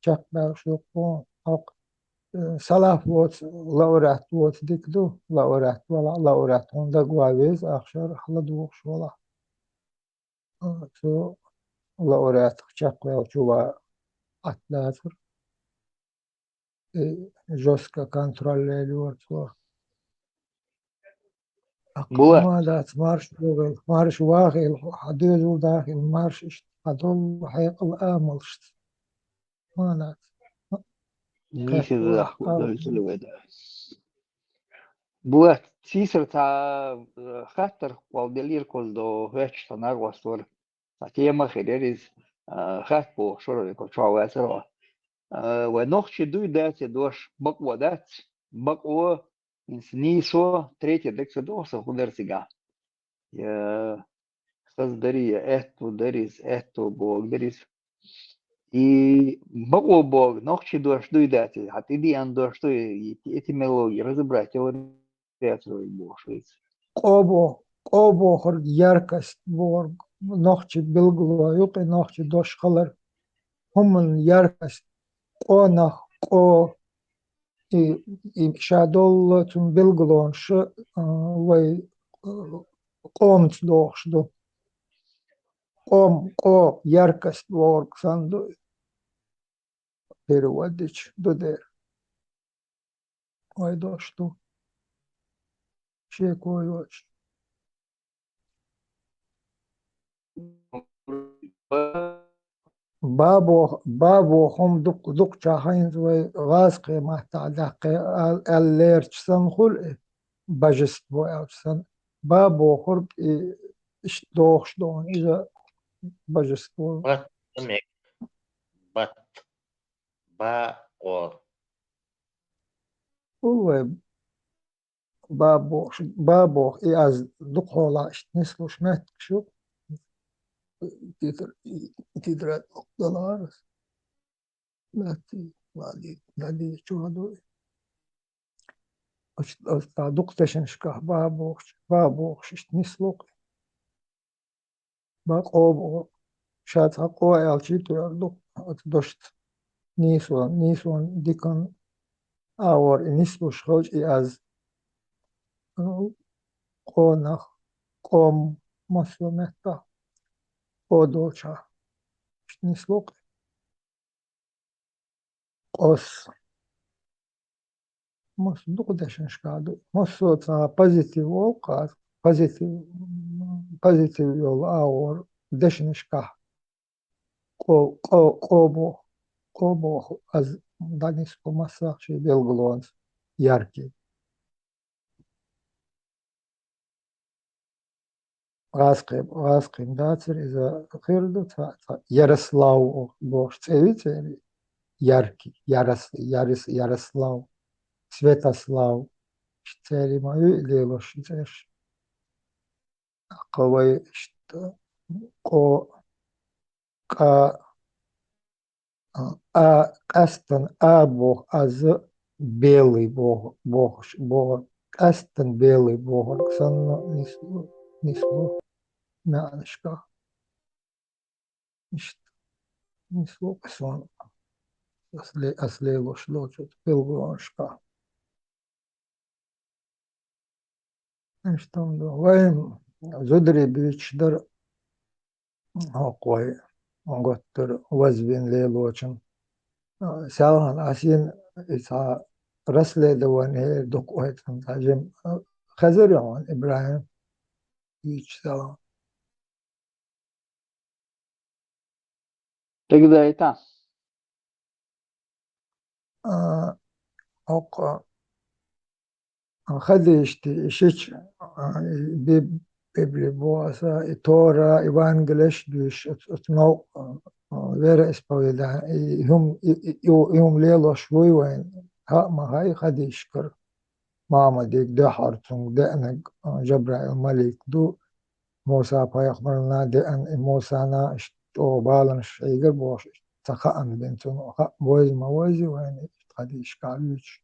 чакбаушуққу ақ салаф вот лауреат вот дикду лауреат вала лауреат онда гуавез ахшар хладуқ швала то лауреат чакбау чува атлатыр жестко контролирует Булат, أقمادات مارش واقع حدود داخل مارش هدول حيقل آملشت مانات нисез كاتوا аху дөлсөлөбөдө. Булат, сисер та хаттер квалделир колдо веч танагвастор. Та тема хедерис хатпо шоро ко чавасро. ونخشي دوي داتي دوش بقوة دات بقوة نيسو تريتي دكس دوسا خدرسيغا يا خز دري اتو دريس اتو بوغ دريس и бقوة بوغ نخشي دوش دوي داتي حتى دي ان دوش دوي этимологии разобрать теорию бошвиц قوبو خرد яркость بور نخشي بلغلو يقي نخشي دوش خلر هم الياركست قونخ قو شادول تم بلغلون شو وي قومت دوخشدو قو яркость ворк санду переводич додер ой дошту шекой оч بابو هم دق چاهين وي غاز قيمة تعلق الليرش سن خل بجست بو أوسن بابو خرب إش دوخش دون إذا بجست بو Bat demek. Bat. Ba. هو بابو إياز دق هولا إش نسلوش مات شو تدرى دولار لا لا شو هذول دق تشنشكه بابو إش نسلوك باقو شات حقو ألشي تردو دوشت نيسون ديكون أور نسلوش خوش إياز قونخ قوم مسلمتا قودوشا نسلوك قوس مس دقدشنش كادو مسو تا بوزيتيف وقاس بوزيتيف يول أور دشنش كا قوبو از دانيسكو مساخشي белглонс яркий غاسقين داتر إذا خيردو Ярослав бош цевицери яркий Ярослав Святослав цери мою лелош цеш قوي что ко ка Астон бог аз белый бог Астон белый бог сан нисло мянышка нисло сон аслело шло чуть белгошка что вайм зудри бичдер акой готтер вазвин лелочен ساوهن عسين إسا رسل دوانه دق ويتن تاجم خزر يوان إبراهيم يش ساوهن Тогда это. أوق خديشتي إشيش بيبلي بواسا إتورا إيوانجلش دوش اتنو ويرا إسبويدا يوم ليلو شوي وين ها ما هاي خديشكر ماما ديك دحرتون دأنك جبرائيل الملك دو موسى بايخبرنا دأن موسى نا اشتو بالن شيقر بوش تخأن بنتون بوز موزي وين خديشكالوش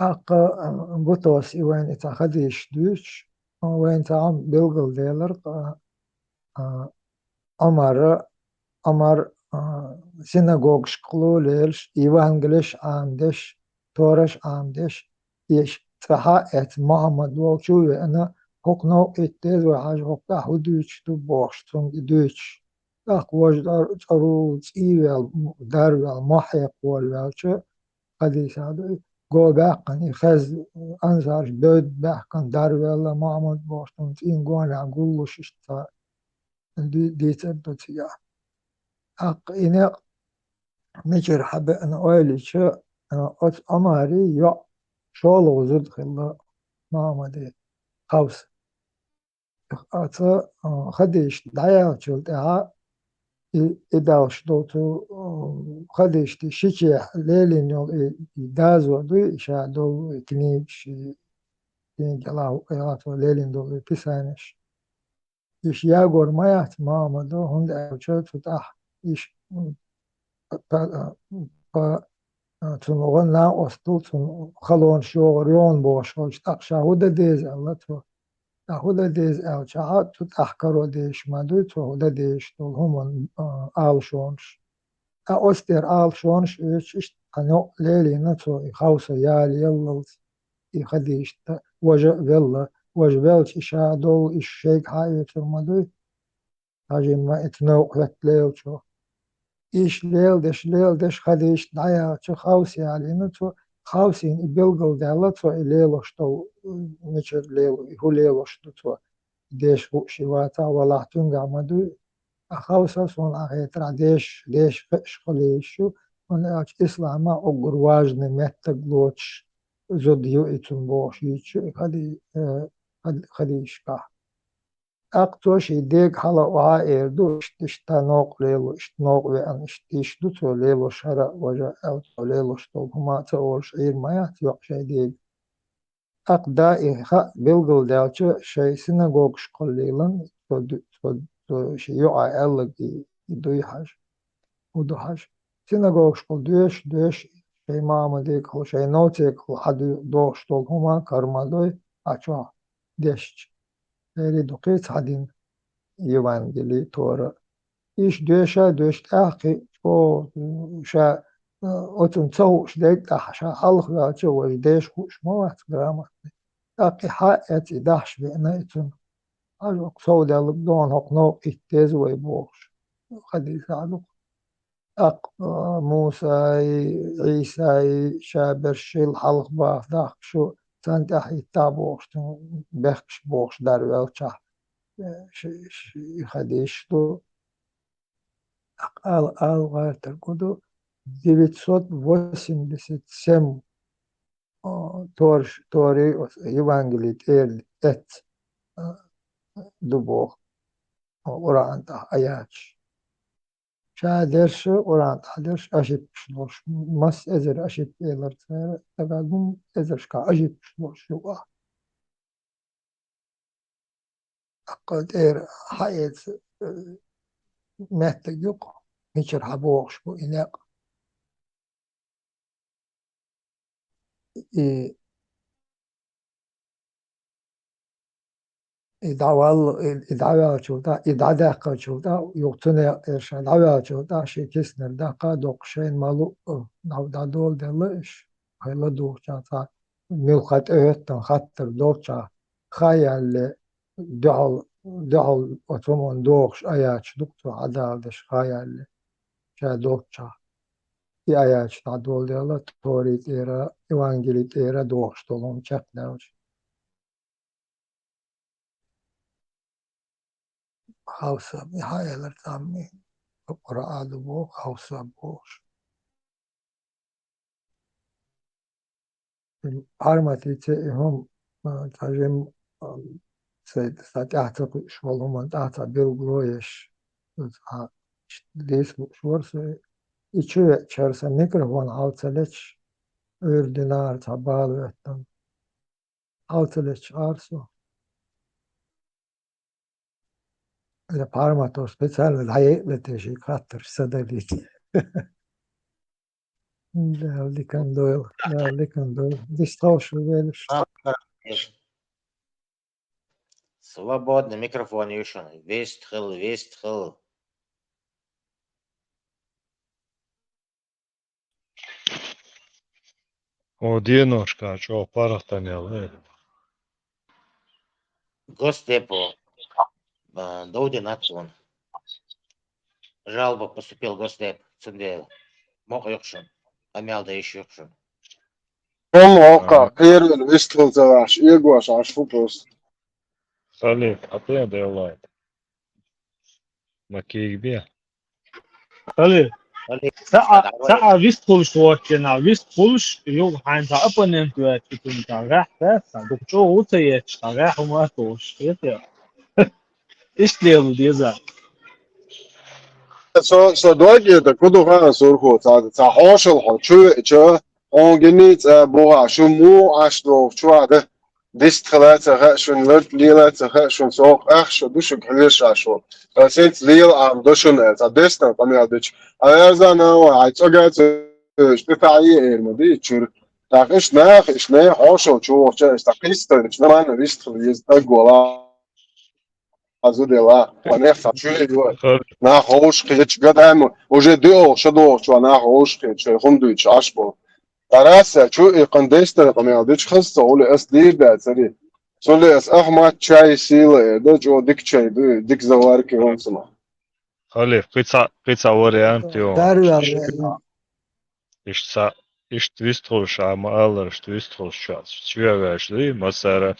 أقا بوتوس وين خديش دوش وين تعم بلغل ديلر أمر Sinagog şkolu lelş, evangeliş amdeş, toraş amdeş, iş traha et Muhammed volçu ve ana hokno ettez ve haj hokta hudüç tu boştun düç. Tak vojdar çaru ivel darvel mahyak vol velçe hadisadu go bakan ikhaz anzar död bakan darvel Muhammed boştun in gona gulluş işte diyecek ya. Ak ine نجر حبة أنا أولي شو أت أماري يو شغل وزود خلا ما مدي قوس أتا خديش دعيا شو دعا إداش دوتو خديش دي شيء ليلين يوم داز ودو إشا دو كنيش كنيش الله يلاتو ليلين دو بيسانش إيش ياغور مايات ما مدو هند أوشو تتاح إيش تون oğlan la ostul tun xalon şoğriyon boş hoş takşahuda dez Allah tu tahuda dez el çahat tu tahkaro değişmedi tu huda değiştul humun al şonş oster al şonş üç işte ano lelina tu xausa yal yallı ihadi işte vaja vella vajvelç işadol iş şeyk hayatırmadı hacimma etno kvetleo ço İş leeldeş hadiş daya çu xawsi alinu tu xawsin ibilgul dala tu leeloş tu neçer hu leeloş tu deş bu şivata valahtun gamadu xawsa son ahetra deş şkoleshu on aç islama o gurvajne mette gloç zodiyo itun boş içi hadi işka Aktoş idek hala oha erdu işte nok lelo işte nok ve an işte tu lelo şara vaja el lelo stol humata ol şehir mayat yok şey değil. Akda iha bilgul delçe şey sinagog şkollelan to şey yo a el ki duy haj udu haj sinagog şkol düş şey mamade kol şey notek hadi do stol huma karmadoy aço deş. Eri dokit hadin Evangeli Tora. İş döşe ki o şa otun çoğu işte şa halk ve çoğu deş kuş mavat grama. Aki ha et dahş ve ne etun. Alok soğudalık don hok no ittez ve boş. Hadis alok. Ak Musa, İsa, şaber şil halk bağda şu santah ittaboştun bekş boş darvel çah. Hadis tu Алгартер году 987 Тори Евангелие эт дубо Оранта аяч. Şaderşi Oranta derş aşıpmış boş. Mas ezer aşıp eler tsara tagadum ezer şka aşıpmış boş yuva. Akkad hayet mehte yok. Hiçer haboş bu inek. İdava açıldı, idade açıldı, yoktu ne erşan, idave açıldı, şirkes nerede, dokşen malu, navda dol deliş, hayla dokçata, mülkat öğetten hattır dokça, hayalle, doğal otomun dokş, ayaç, doktu, adalış, hayalle, şey dokça, bir ayaç, da dol deli, torit era, evangelit era, dokş dolum, çekler. Hausa Mihail Tammy Qur'an bu Hausa bu armatite هم تاجم ساعات شغل من تحت بالغلويش ليش شورس içi içerisinde mikrofon altılıç ördüler tabalı ettim altılıç arsu le parmato speciale hayırlı teşekkür sadalit Lavlikan Doyle дистал verir. Свободный микрофон Юшин. Вестхел. Одиночка, что парах-то не лает. Госдепу Даудин Ацун. Жалоба поступил Госдеп. Цендел. Мог юкшин. Амялда еще юкшин. Полока, первый выстрелзаваш, иегошаш фупус. Салик, а ты делает. Макейбе. Kali, Али, sa'a vistful shortena, vistful yung hanta opponent wet itun tarah ta dokcho utayet tarah uma tosh yete. İşleyelim diye zaten. Så dojje da kudu han surhu ta hoshel ho chu on genit bora shumu ashdo chuade distrelat ha shun lut lilat ha shun so ach sho du shuk hlisha sho sent lil am do shun ta destan pamiadich ayazana wa aitogat shtayi ermodi chur taqish ne hoshel chu cha stakistan chnaman vistr is da gola azudela panefa chu na hoške čgadajmo, уже dio šado čua na hoške če hundu čašpo. Tarasa ču I kandestere pamela dič khasta ole es liida tsari. Sole es ahmat çay sile da jo dik çay dik zavar ki honsuma. Халиф, пица вариант, Darüber ist Twistholsch am aller Twistholsch. Schwer wie Masara.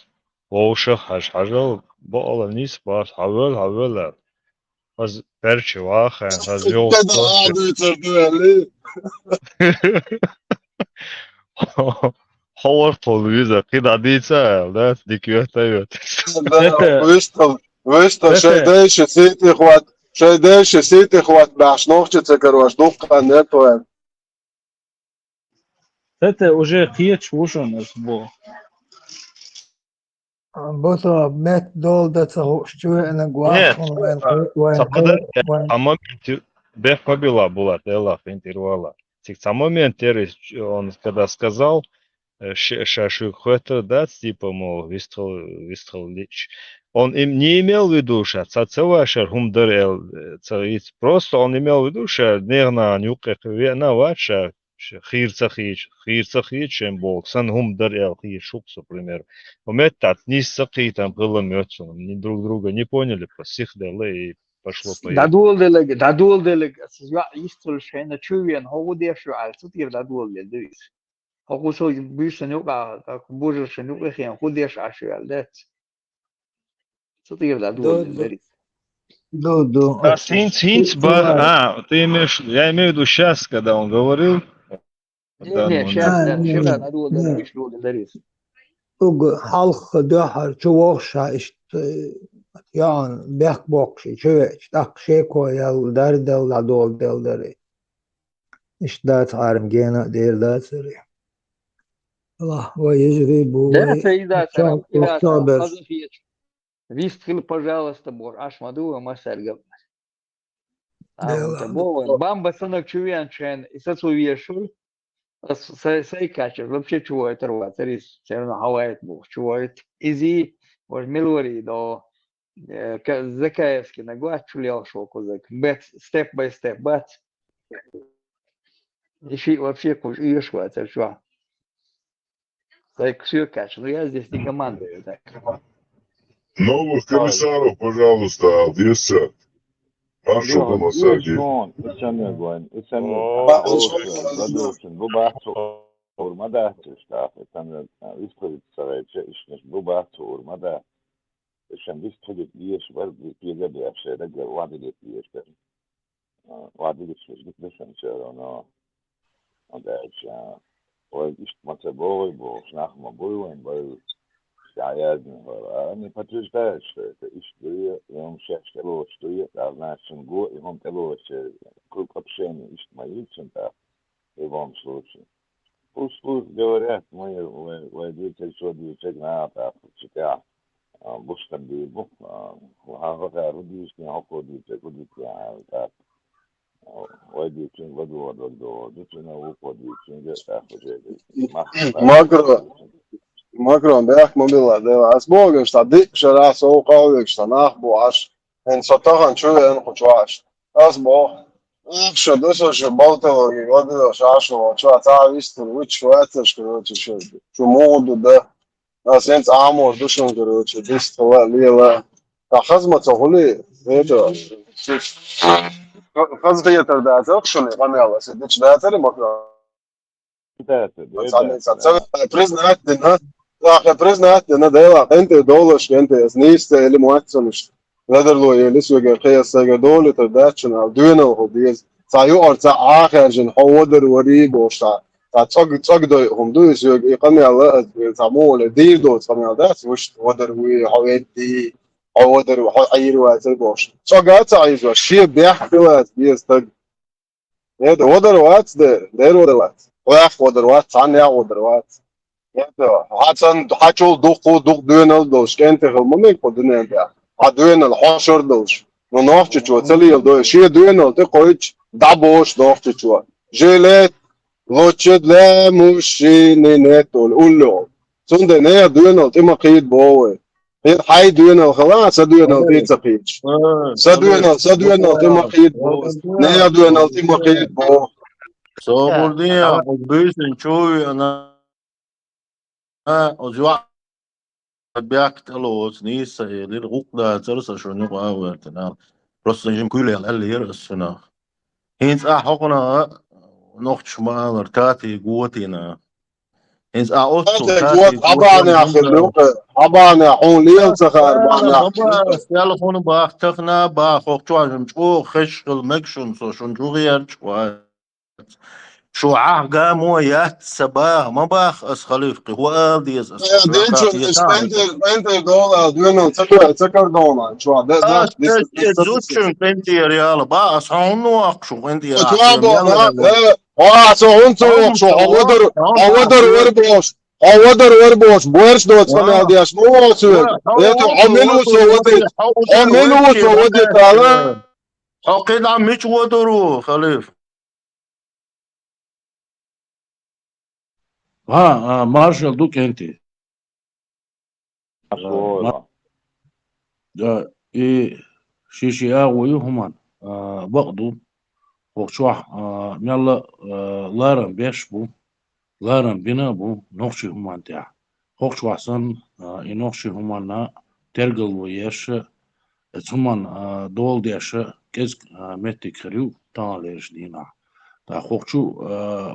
Woşa haşhajal bu olan nisbat havel. Az perçi vaxen az yok Kada adu çardu ali. Howard Polviza qida dica da dikiyotayot. Вesta şeyde siti xvat baxnoxçı çekarvaş doqqa ne toyan. Это уже киеч ушон bu. Boto met dol da çahoşçu ene Нет, guaxon сапада wen а момент Бех побила была Дела интервала. С момента он когда сказал Шашу Хотер, да, типа, мол, вистрел лич. Он им не имел в виду, что цацелашер хумдерел цариц. Просто он имел в виду, что нервно нюках вена вача хирцахич, чем бог. Сан хумдерел хишукс, например. Умет не саки там было мёцом. Ни друг друга не поняли, просих дали и пошло поехало. Dadul deleg, ja istul schene chuyen ho der scho als dir dadul deleg. Ho so büsen yoga, bujel schenu gen ho der schal det. So dir dadul deleg. do А Синц Бах, ты имеешь, я имею в виду сейчас, когда он говорил, в данный Ne, момент. şer dadul deleg shlu deleg. ug halk döhar çoğuşa işte yan bek bokşi çöveç tak şey koyal der del la dol del deri. İşte da tarım gene der da seri. Allah ve yecri bu Да, ve да, çok oktober. Казахич. Вистрел, пожалуйста, бор. Аш маду, масерга. Del Бамба санак чуян чен. И сацу вешул. Сай качер. Вообще чует рва. Царис. Церна хавает бух. Чует. Изи. Вот милори до. Закаевский нагуат чулял шоку зак. Бет. Степ бай степ. Бат. И вообще куш. И шва. Царчва. Сай ксю качер. Ну я здесь не командую. Так. Новых комиссаров, пожалуйста, объяснят. Маршал Гамасаги. Bu bahçe ormada işte tam istorik sarayça işmiş bu bahçe ormada şimdi istorik diye var bir de bir şeyde vaadi geçiyor işte vaadi geçiyor gitmişim şöyle ona onda ya o işte maça bu snahma bu ja ne patrzysta işte on się było stoi da naszym go I on tego się kруг общения Исмаильцем да в любом случае. Пусть говорят, мы водитель что-то надо, читая, бустан бил, а рудишки, оходите, куда так. Водитель воду, дитина уходите, где-то уже. Makron bek mobila deva. As bogem sta dik shara so qawlik sta nach boash. En sotagan chu en qochwash. As bo Что, да, что болтало, и вот это, что, вистер, вы чувствуете, что моду, да, сенс амор, душон, короче, дистала, лила. Хазмата хули, это, хазда я тогда, это что не понялось, это что, это ли макро? Priznāt, dēlā, ente dolaš, ente znīste, eli muatsoniš. Ladarlo, lisvega, qiyassaga doli, tardachana, duenal hodies. Sa yuqar sa aakhirjin, hawadar wariig, oshta. Sa tsagdo, humduis, iqami Allah, sa moole, dirdo, tsami adas, wish, wadar wi, haweddi, hawadar, hayir wa zirgosh. Tsagat sa izwa, shia biahkilat, biastag. Ede, wadar wats de, der wadar wats. Waf wadar wats, anya wadar wats. Hasan haçol duk düğünel doş kente hılmamı kodun ya. Ha düğünel haşır doş. No nafçı çu çeli yıl doş. Şiye düğünel te koyç da boş nafçı çu. Jelet loçet le muşini netol ullo. Sunde ne düğünel te makid boğu. Bir hay düğünel khala sa düğünel te çapiç. Sa düğünel te makid boğu. Ne düğünel te makid boğu. Soğurduya, o büyüsün çoğu ana o cevap بيعتقلوا نيسا يدير غقدا ترسا شنو قاوتنا رسا جم كل اللي يرسنا هينز حقنا نوختش ما نرتاتي قوتنا هينز اوتو تاتي طبعا يا اخي اللوقا طبعا يا حون ليل سخر يلا خون باختخنا باخوخ جم جو خشل مكشن سو شن جوغير شو عاقا مو يات سباه ما باخ اس خليفقي هو اديز اس انت دولا دونا تكر دولا شو ده زوتشن انت يا ريال با اصحونو اقشو انت يا شو هودر وربوش بورش دوت سمع دياش مو سو عملوا سودي تعالى حقيد عم مش ودرو خليف مارشال دوك انت شيشي ويهمان بقدو وشوح ميلا لارن بيش بو لارن بينا بو نوخشي همان تاع خوشوح سن نوخشي همان نا ترقل ويش اتهمان دول ديش كز متي كريو تان ليش دينا تا خوشو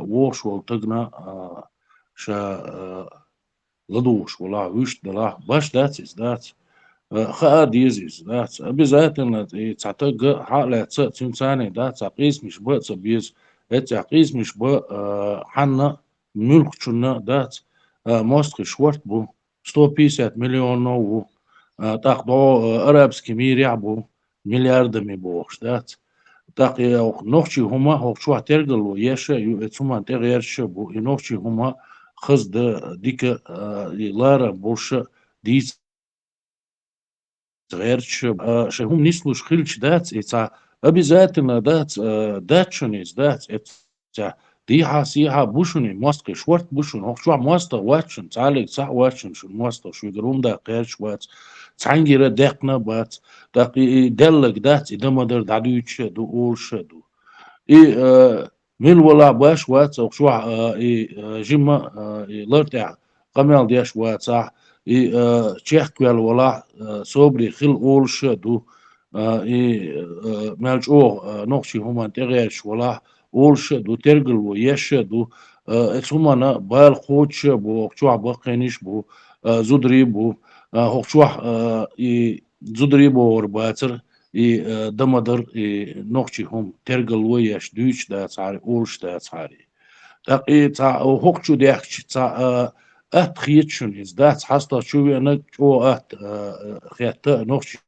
ووش والتقنا شا لدوش ولا وش دلا باش داتس خاديزيز داتس بذاتنا تعتق حالة تنساني داتس عقيس مش بق تبيز عقيس مش بق حنا ملك شنا داتس ماست شورت بو 150 مليون نو تاخدو أرابس كمير يعبو مليار مي بوش داتس تاقي نوخشي هما هوشوا ترجلو يشا يتسمان تغير شبو نوخشي هما خز ديك لارا بوش ديس غير شهم نسلوش خلش دات إتا обязательно датчунис дат إتا ديها سيها بوشوني ماستقي شورت بوشون هوشوا ماستا واتشن تعالك صح واتشن شو ماستا شو يقولون دا قيرش وات تعنجر دقنا بات دقي دلك دات إذا ما در دعويتش دو أورش دو من ولا باش وات او شو جيما لرتع قمال ديش وات صح تشيخ كوال ولا صبري خل اولش دو مالجو نوخشي هما تغيرش ولا اولش دو ترجل ويش دو اكسوما بال خوتش بو شو بقينيش بو زودري بو هوشو زودري بو ورباتر دمدر نوخشي هم ترجل ويش دوش دا صاري اولش دا صاري تقي تا هوكشو ديخش تا خيتشون از دا حستا شو انا جو خيات نوخشي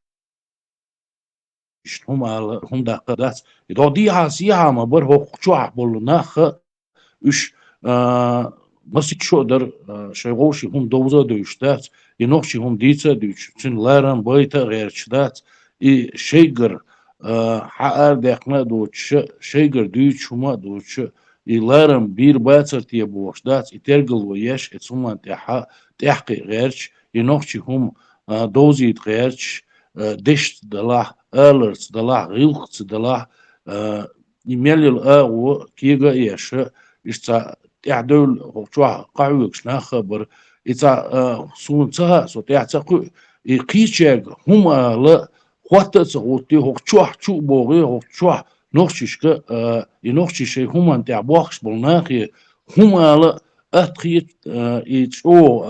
هم دا قدات دو دي هاسيها ما بر هوكشو بول ناخ اش مسك شو در شيغوشي هم دوزا دوشتات ينوخشي هم ديتا دوش تن لارن بايتا غيرشتات شيغر حقر دقنا دوتش شيغر دوتش هما دوتش لارن بير باتر تي بوش دات ترجل ويش اتسومان تحقي غيرش ينوخشي هم دوزيت غيرش دشت دلا الرز دلا غيلخت دلا يميل الأغو كيغا إيش إشتا تعدل وشوا قاعوكش خبر إذا سون تها سو تعتقو يقيشك هم لا خاطر سوتي هوشوا شو بوغي هوشوا نوشيشك ينوشيش هم أنت عبوخش بالناخي هم لا أتخيت يتشو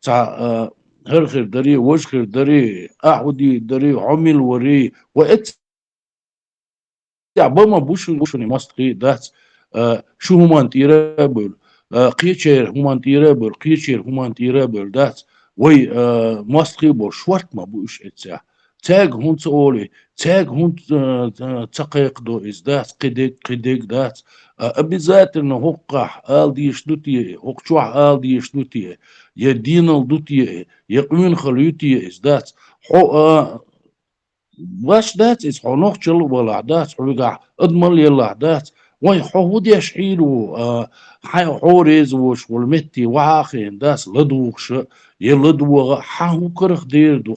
تا هرخر دري وشخر دري أعودي دري عمل وري وإت بما بوشوني ماستقي دات شو همان تيرابل قيشير همان تيرابل قيشير همان تيرابل دات وي ماستقي بول شوارت ما بوش اتسا تاج هون تقولي تاج هون تقيق دو إز دات قديك دات أبيزات إنه هقح آل ديش دوتي هقشوح آل ديش دوتي يدينال دوتي يقوين خليوتي إز دات حو واش دات إز حنوخ تشل ولا دات حلقة أضمن يلا دات وي حود يشعيلو حي حوريز وش والمتي وعاخين داس لدوخش يلدوغ حاو كرخ ديردو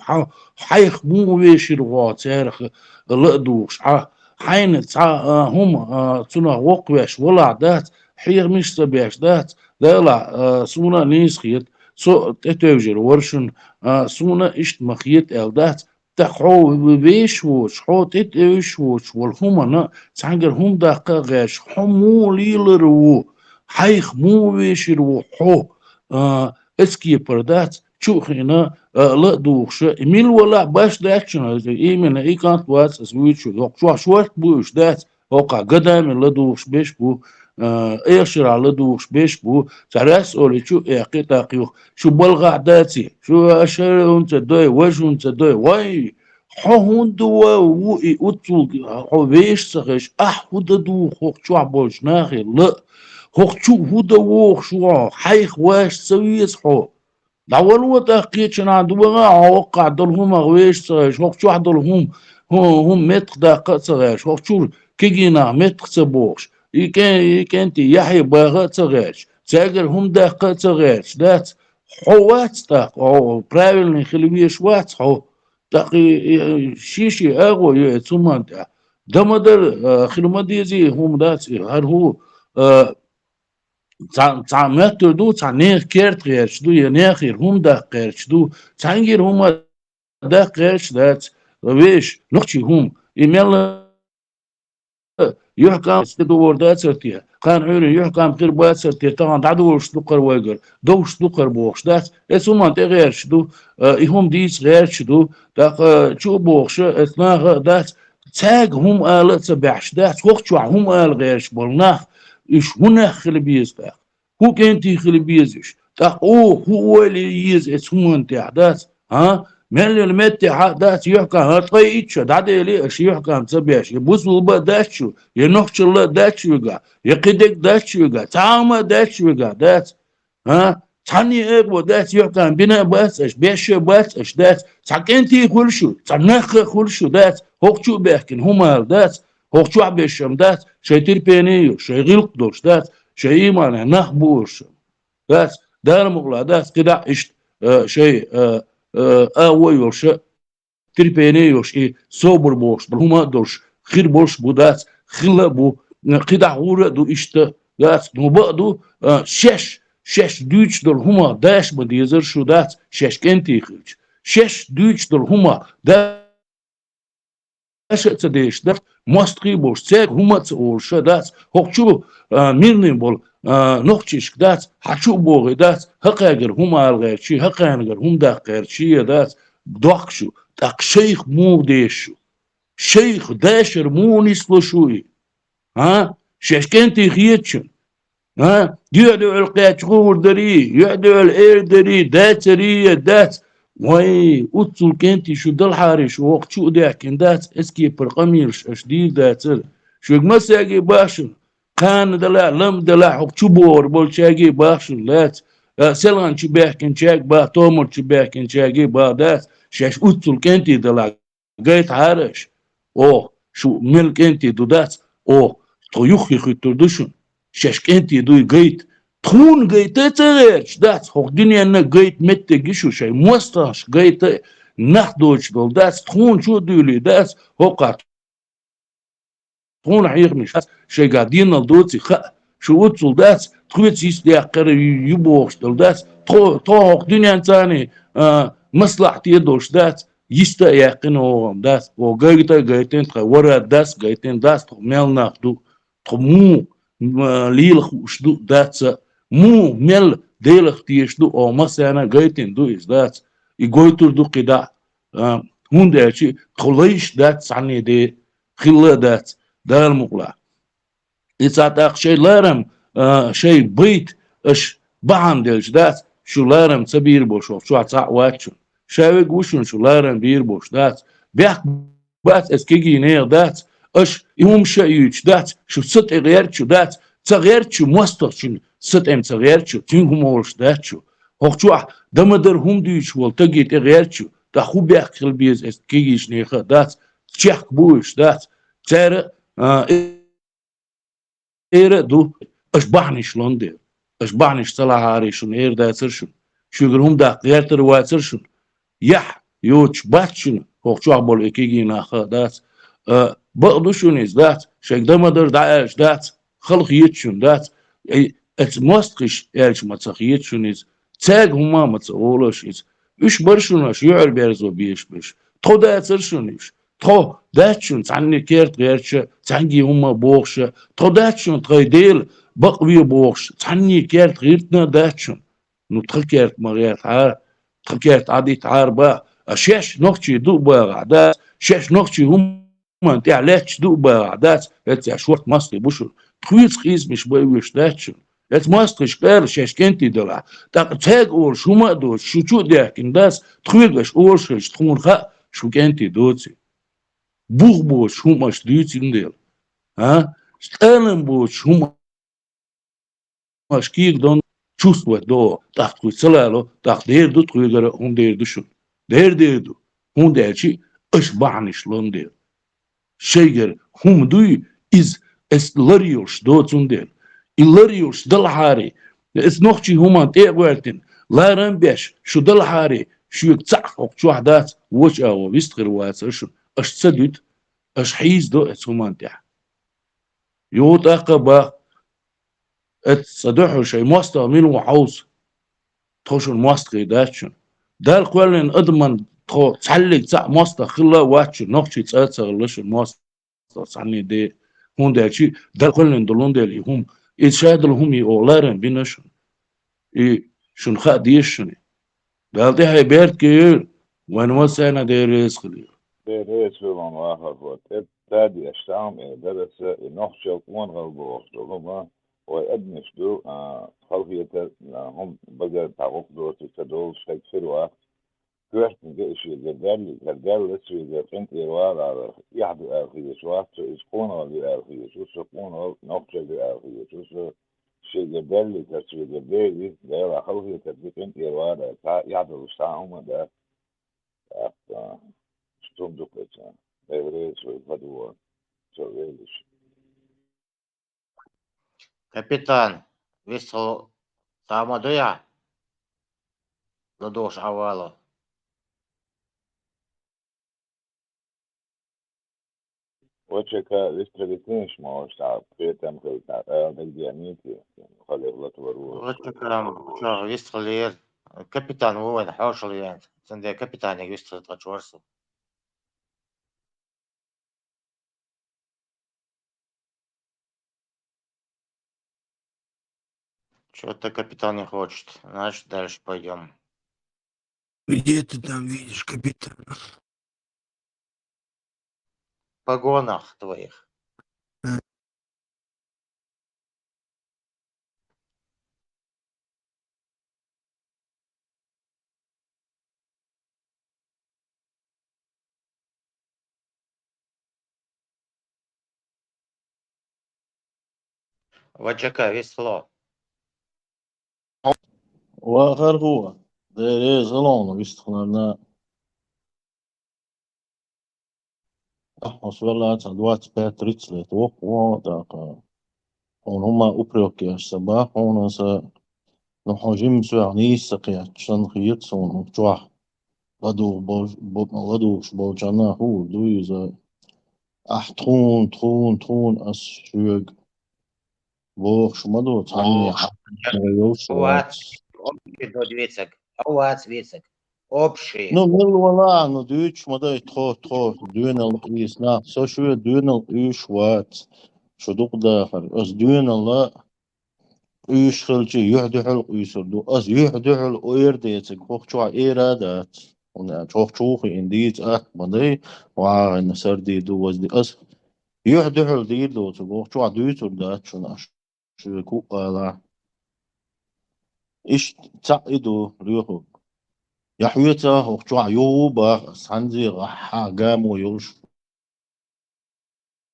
حيخ مو ويشير واتارخ لدوخش حين هم تنا وقوش ولا دات حير مش سبيش دات لا سونا نيسخيت سو تتوجر ورشن سونا اشت مخيت ال دات تقعو بيش وش حو تتوش وش والهمنا تعنقر هم دقا غاش حمو ليلرو حيخ مو ويشيرو حو اسكي بردات تشوخينا لا دوخش ميل ولا باش داكشن ايمن اي كانت واس اسويتشو شو شوات بوش دات اوقع قدام لا دوخش بيش بو ايشر على دوخش بيش بو تراس اولي شو اقي تاقيو شو بلغع داتي شو اشر انت دوي وجه انت دوي واي حون دوا وي اوتول حو بيش سخش احود دوخ شو عبوش ناخي لا هو شو هو دوخ شو حيخ واش سويس حو دولو تحقيق عند وقع وقع دلهم غويش صغيش وقت شو دلهم هم متر دقة صغيش وقت شو كيجينا متر صبوش يكن تي يحيى باغة صغيش تاجر هم دقة صغيش دات حوات تاق أو برايل نخليش وات حو تاقي شيشي أغو يتسمان تا دمدر خلما ديزي هم دات هر هو تا متر دو تا نير كيرت غيرش دو ينيخير هم دا غيرش دو تانجير هم دا غيرش دات ويش نقشي هم إيميل يحكم استدور دات سرتيا كان عيري يحكم غير بات سرتيا طبعا تعدوش دقر ويقر دوش دقر بوخش دات اسومان تغيرش دو هم ديس غيرش دو دا شو بوخش اثناء دات تاج هم آلت سبعش دات وقت شو هم آل غيرش بولناخ إيش هنا خلبيز ده هو كنتي خلبيزش ده هو اللي يز اسمون تعداد من اللي مت تعداد يحكى هطيتش ده اللي ايش يحكى مسبيش يبوس وبا داشو ينخش الله داشو يقع يقدك داشو يقع تعامى داشو يقع دات تاني اقوى دات يحكى بنا بس ايش بيش بس ايش دات سكنتي كل شو تنخ كل شو دات هو شو بيحكي هما دات هو شو عبيشم دات شيء تربينيو شيء غلق دوش دات شيء إيمان نخبوش دات دار مغلا دات كده إيش شيء أول شيء تربينيو شيء صبر بوش برهما دوش خير بوش بودات خلا بو كده عورة دو إشت دات نبأدو شش دوش دول هما داش بديزر شو دات شش كنتي خلش شش دوش دول هما دات أشتديش ده مستقي بوش تاج هما تقولش دات هقشو ميرني بول نقشش دات حشو بوغي دات هقاجر هما الغير شي هقانجر هم داقير شي دات دوخشو داق شيخ مو ديشو شيخ داشر مو نسلو شوي شاشكنتي خيتشن يعدو القيات غور دري يعدو الاير دري دات ري دات واي اوتسول كنتي شو دل حارش وقت شو داكن دات اسكي برقميرش اشديد دات شو مساقي باشن كان دلا لم دلا حق شو بور بول شاقي باشن لات سلان شو باكن شاق با تومر شو باكن شاقي با دات شاش اوتسول كنتي دلا قايت حارش شو ملك انتي دو دات تو يخي خيتردشن شاش كنتي دو قايت تخون قيت تغيرش دات هو الدنيا انا قيت متى جيشو شيء موستاش قيت نخدوش دول دات تخون شو دولي دات هو قات تكون حيغنش شي قاعدين الدوتي شو وصل داس تخويت يستيق قر يبوخش داس تو دنيا تاني مصلحتي يدوش داس يستا يقينو داس وقايتين ورا داس قايتين داس ميل ناخدو مو ليلخ وشدو داس مو ميل ديلخ تيشدو او مثلا قايتين دو إز داس يقويتو دو قدا هون داشي خليش داس عني دي خلا داس دار مقلع يساعد شيء لارم شيء بيت اش بعم دلش داس شو لارم تبير بوشوف شو عطا واتشون شاوي قوشون شو لارم بير بوش داس بيح بات اسكيجي نير داس اش يوم شايوش داس شو ست غير شو داس تغير شو مستر ست ام تغير شو تينهم مولش داس شو هوخشو دمدر هم ديش وال تجي تغير شو دا خو بيح قلبيز اسكيجي شنيخه داس تشيخ بوش داس تار إير دو أشبعنيش لندن أشبعنيش طلع عاريشون إير دا سرشون شو يقولهم دا غيرت رواية سرشون يح يوتش باتشون هوك شو عبول إكيجي ناخا دات بقدوشون إز دات شاك دمدر داعش دات خلق يتشون دات ات مستقش إلش متسخ يتشون إز تاج هما متسقولش إز إش برشونش يعر بيرزو بيش بيش تو دا سرشونيش تو داتشون تعني كيرت غيرش تعني هما بوخش تو داتشون تغيديل بقوي بوخش تعني كيرت غيرتنا داتشون نو تخكيرت مغيرت عار تخكيرت عادي تعار با شاش نوختي دو با عدات شاش نوختي هما انت علاش دو با عدات ات شورت ماستي بوشو تخويت خيز مش بايوش داتشون ات ماستي شكار شاش كنتي دلع تاج اور شو ما دو شو داكن داس تخويتش اور شاش تخون خا شو كنتي دوتي بوغ بوش هما شديتين ديل ها сталин буч хум ашкик дон чувствовать до так целало так дер дут куйгара он дер душун дер ду он дерчи اش بعنش لوندير شيجر هم دوي из es larios do zundel ilarios dal hari es nochchi huma tewerten laran besh شو دل hari شو يتصح شو وحدات وش او بيستغر واس اش تسدت اش حيز دو اس هما تاع يوت أقبا اتصدحوا شيء ماستا ميلو حوز توشون ماستقي داتشون دار قولن أضمن تو تعلق تاع ماستا خلا واتشون نقشي تأثر ماستا صعني دي هون داتشي دار قولن دلون دالي هم إتشاد لهم يولارن بينشون شون خا ديشوني دار دي هاي بيرت كير وين وسانا دير يسخلي دير يسخلون واحد تادي أشتعم درس نخشى وان غلبوخ لغما ويأدنش دو خلقية هم بقى تعوق دو تدول شاك فروا كوحت نجيشي جدال لسوي جفنت إروار على يحدو آخية شوات إسقونا لآخية شو سقونا نخشى لآخية شو شي جدال لتسوي جدالي دايرا خلقية تدفنت إروار يحدو الشعوم ده شتوم دوكتا Капитан, висел самодуя ладош авало. وشكا لستريتينش ما هوش تعب بيتم كل نجدي أميتي خلي غلط وروح وشكرا شو висел لير капитан وين حوشل يعني سندي капитан висел тачорсу. Что-то капитан не хочет. Значит, дальше пойдем. Где ты там видишь капитана? В погонах твоих. ВЧК весло. وآخر هو دير زلون بيستخدمنا وصلنا تدوات باتريتس لتوق وداق هون هما أبريوكي الصباح هون نحجم سوعنيس سقيا شنخيت سون جوح غدو شبوجانا هو دويزا تخون أس شوق بوخ شمدو تعني Овац, общий до двицак. Овац вицак. Общий. Ну, мил вала, ну, дюч, мадай, дюнал, исна, со шуя дюнал, ват, شدوق داخل أس دينا خلشي يحدحل يسردو أس يحدحل ويرديتك خوخ شوع إيرادات خوخ شوخي إنديت مضي وعا سردي دو وزدي أس يحدحل ديدو تقوخ شوع ديتو دات شناش شو كو لا إيش تعيدو ريحو يحويتا خوخ شوع يوبا سانزي غحا قامو يلش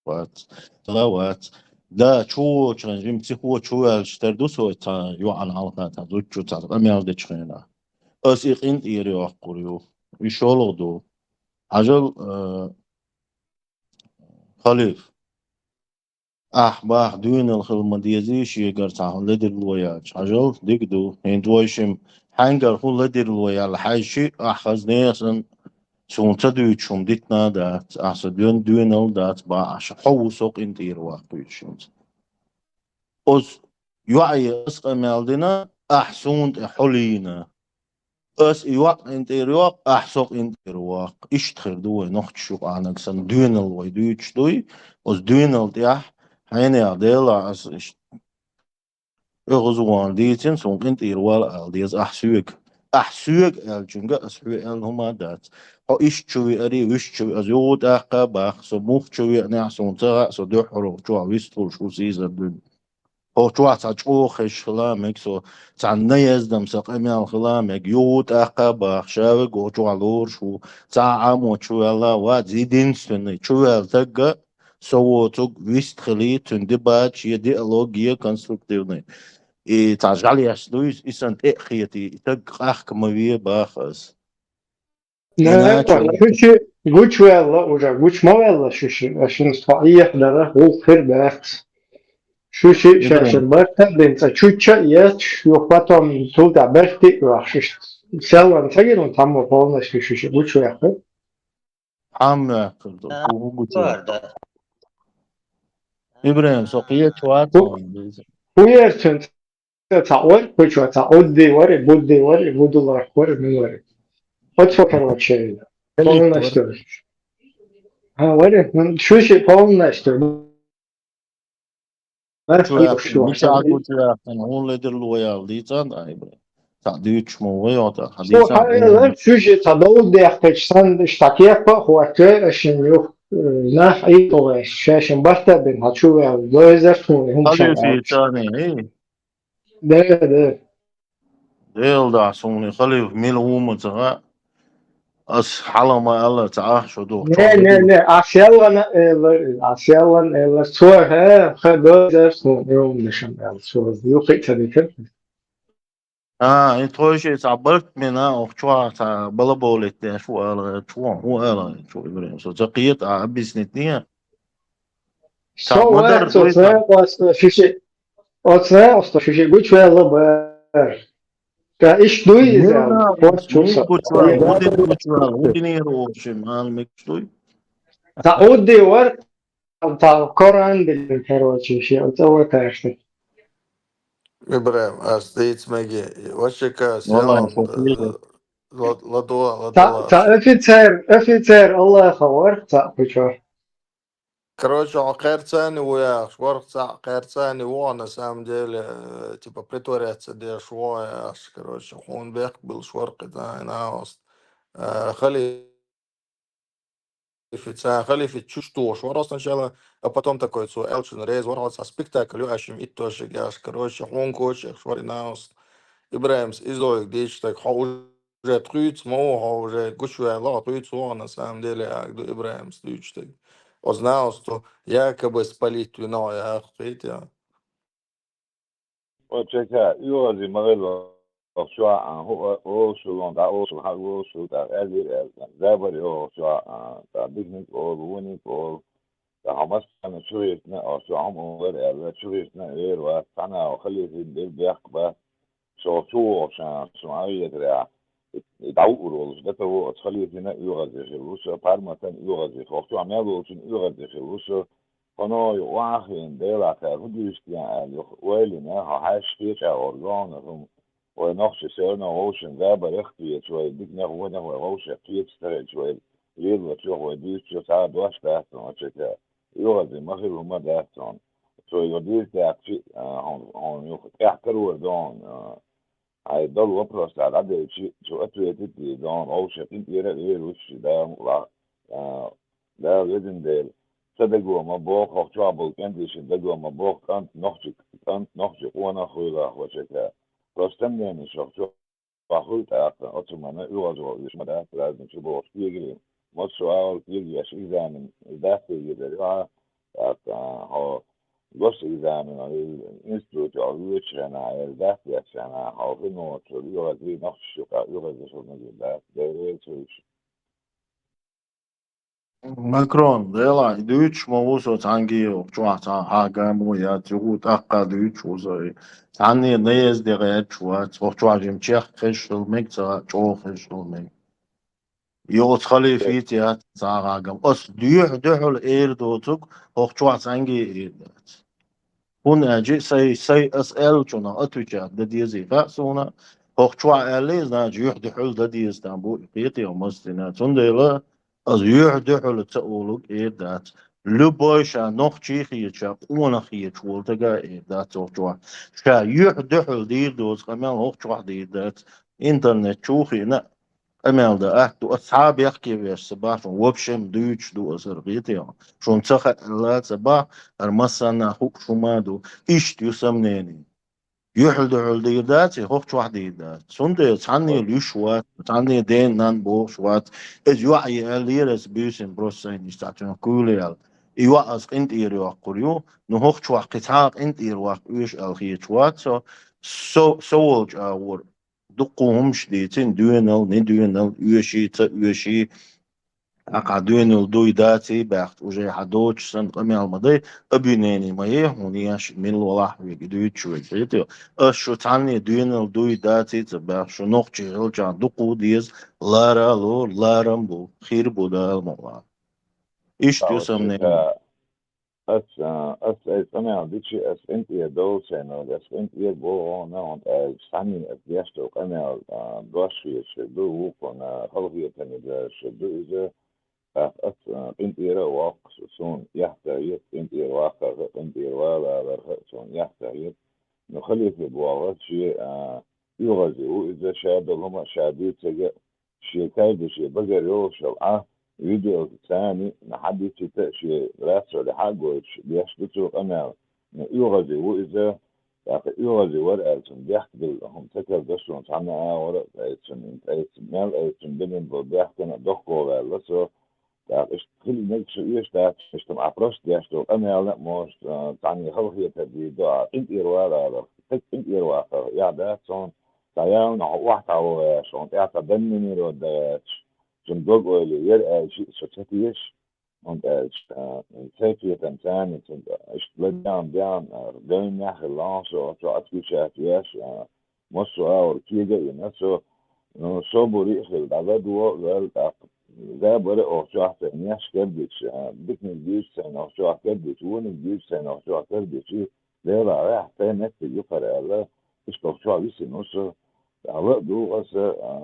وات تلاوات دا شو كان جيم تسيخو شو الشتردو سو تا يو عن عالقا تا زوجو تا أمير دي تشخينا أسيق إنت إيري أقوريو يشولو دو عجل خليف باه دوين الخدمة ديزيش يقر تاهو لدر الوياج عجل ديك دو هين دويشم حنقر هو لدر الويا لحاجي أحخز نيسن سون تدويتشم ديتنا دات أحسدون دوين دات باعش حو سوق إنت إيرو أقويتشم أز يوعي أسقى مالدنا أحسون حلينا أس يوق إنت إيروق أحسوق إنت إيروق إشتخر دوي نخت شوق عنك سن دوينل وي دويتش دوي أس دوينل تيح هيني عديلا أس إغزوان ديتين سون إنت إيروال ألديز أحسوق ألجنجا أسحوق هما دات أو إشتشوي أري ويشتشوي أزيود أقاباخ سموخ شوي نعسون تغا سدو حروق جوا ويستول شو سيزر دون هو شو تعجو خش خلامك سو تعنا يزدم سقيم خلامك يوت أقابا شاوق وشو علور شو تعام وشو يلا وزيدين سنة شو يلتقى سو توك ويست خلي تندبات يدي ألوجيا كونستركتيفني تعجالي يسلويس إسان تأخيتي تق أخ كموية باخس لا شو قوش ويلا وجا قوش ما ويلا شو عشان صحيح ده هو خير بس شو شبرت بنت شوتشا يات شو قطعم تودا برتي وحشش سلام تجي نتعمل فوقنا شو قوش ويلا عم يأكل هو Guarda. إبراهيم سقية شواتهم هو يرتن تعور قوش تعود دي وري بود الله وري من وري أتفكر وشيء فوقنا اشتغل ها وري من شو فوقنا اشتغل مش عارف هون لدر الويال دي تان إبراهيم تعديش موياتا So, حديثا سوژه تداول دیختشتن اشتاکیه با خواه اشن یو نه ای توه ششن بسته بین هچو و دویزرتون هم خلي شن في تاني هي ده ديل دا سوني خلي ميل ووم تغا أس حلا ما الله تعاه شو دوخ شو لدر نه آسیالان ایلا سوه خه دویزرتون یوم نشن ایلا سوه یو قیت دیکن انت خوشي تعبرت منها وشو تا بلا بولت شو قال شو هو قال شو إبراهيم سو تقيت عبس نتنيا تا So, مدر so دويتا otsne şuşe güç ve Allah ka iş duizel ميرنا for ميل çusa كوتشوال ودين كوتشوال ودين يروشم أنا مكتوي ta oddi var ta Koran dilin короче şey o taştı. إبراهيم أستيت مجي وشك والله سيلان شوفي Ta لدواش öfiter Allah خبر ta بچو. Короче, خير ثاني ويا شوار ساعة خير ثاني وانا سام ديل تبقى притворяться دي شوية короче он بيقبل شورق ده ناوست خليفة чувство швара сначала, а потом такой цу элчин рейз ворваться спектакль ашим и тоже гаш короче он коч шваринауст Ибраимс изой дичь так уже трюц мо уже гушве ла трюц он на самом деле ак до Ибраимс дичь так узнал что якобы спалить вино я хотя وشكا يوزي مغلو شو عن هو شو عن دا شو هو شو دا أزير زابر يو شو دا بيزنس أو بوني أو دا همش أنا شو يسنا أو شو عم أول شو يسنا غير وأنا وخلي في البيت بيحكي شو عشان شو عاوي يدري يتعوروا ده هو أتخلي هنا يغزي خلوصة بارمتان يغزي خلوصة عملوا شن يغزي خلوصة قناة واحد ديلا كافديش يعني ويلنا هاش فيش أورجانهم ونقش سيرنا ووشن غابة يختي شوي ديكنا هونا ووش فيش ترى شوي ليل وشوه وديش شو ساعد واش تحسن وشكا يغزي مخير هما تحسن شوي وديش تحسن هون يحكروا دون هيضل وبرس على عدد شو أتويتي دون أو شاكين إيرا إير وش ده غيدن ديل صدقوا مبوخ أو شعبوا كندش صدقوا مبوخ كانت نخشق وانا خويلا وشكا رستم يعني شخصوا فخلت أكثر أتمنى يوازوا يش مدى لازم شبه وشيجري مصر أول كيجي أش إزامن داخل يدريها هو بس إزامن الإنستيتوت أو ويش أنا داخل أنا هو في نوع يوازي نخشق يوازي شو نجيب ده ريتش ماكرون ديلا دويتش موسو تانجي وجوا تا هاغا مويا تيغو تاقا دويتش وزي تاني نيز دي غيت شوات وجوا جيم تشيخ خشل ميكتا جو خشل ميك يو تخلي في تيات تاغا اس دحل اير دوتك وجوا تانجي ايدات هون اجي سي اس ال جونا اتوجا دديزي فاسونا وجوا اليز ناجي دحل دديز تامبو قيتي ومستنا تنديلا از دحل تقولك ايدات لبوشا نوخ تشيخي تشا قونا خي تشولتغا ايدات وجوا شا دحل دير دوز قمال وجوا ديدات انترنت تشوخي امال ده احتو اصحاب يحكي بيش صباح شون وبشم دوتش دو اسرقيتي شون تخ لا صباح المسنا خوك شمادو ايش يسمنيني يحل دي داتي خوك واحد يدات سندي تعني اليشوات تعني دين نان بو شوات از يوعي اليرس بيسن بروسين يستعجن كوليال يوعز انت يريو قريو نهوك شوا قطاق انت يرواق ويش الخيتوات سولج اور دقوهمش ديتين دوينل ندوينل يوشي أقع دوينل دوي داتي باخت وجاي حدوش سن قمي المضي أبينيني ما يهونياش من الولاح ويجي دوي تشوي جيتي أشو تعني دوينل دوي داتي تباخ شو نوخشي غلجان دقو ديز لارا لو لارم بو خير بو دا المولا إيش تيسمني أنا ديتشي أس أنت يا دوس أنا أس أنت يا بو أنا أس ثاني أس يشتوك أنا دوشي شدو وكنا خلقي تاني ده شدو إذا أس أنت يا واق سون يحتاج أنت يا واق أنت يا والا سون يحتاج نخلي في بواغات شيء يغزي وإذا شاد هما شاديت سجى شيء كايد شيء بقر يو شبعة فيديو ثاني نحدي شيء راسه لحاجه بيشبتوا أنا يغزي وإذا يغزي ورقة بيحكي هم تكر دشون تعمل ورقة مال بين بيحكي دخو ولا سو إيش كل نكش إيش ده إيش تبع برش ديشتو أنا لا مش تعني خلقية تبديد إنت إروالا إنت إروالا يا ده صون تياون واحد أو شون تعرف بنني رودش جنبوج ولا يرقى شيء شتيش und سافية تنسان إيش بديان بيان دين ياخد لانسو تو أتكشف ياش مصر أو كيجا ينسو شو بريخ العدد وقال ده بريء أو شو أحسن ناس كردش بكن الجيش سنة أو شو كردش وين الجيش سنة أو شو كردش ده رايح تاني يفرق الله إيش لو شو عايز نص على دو غس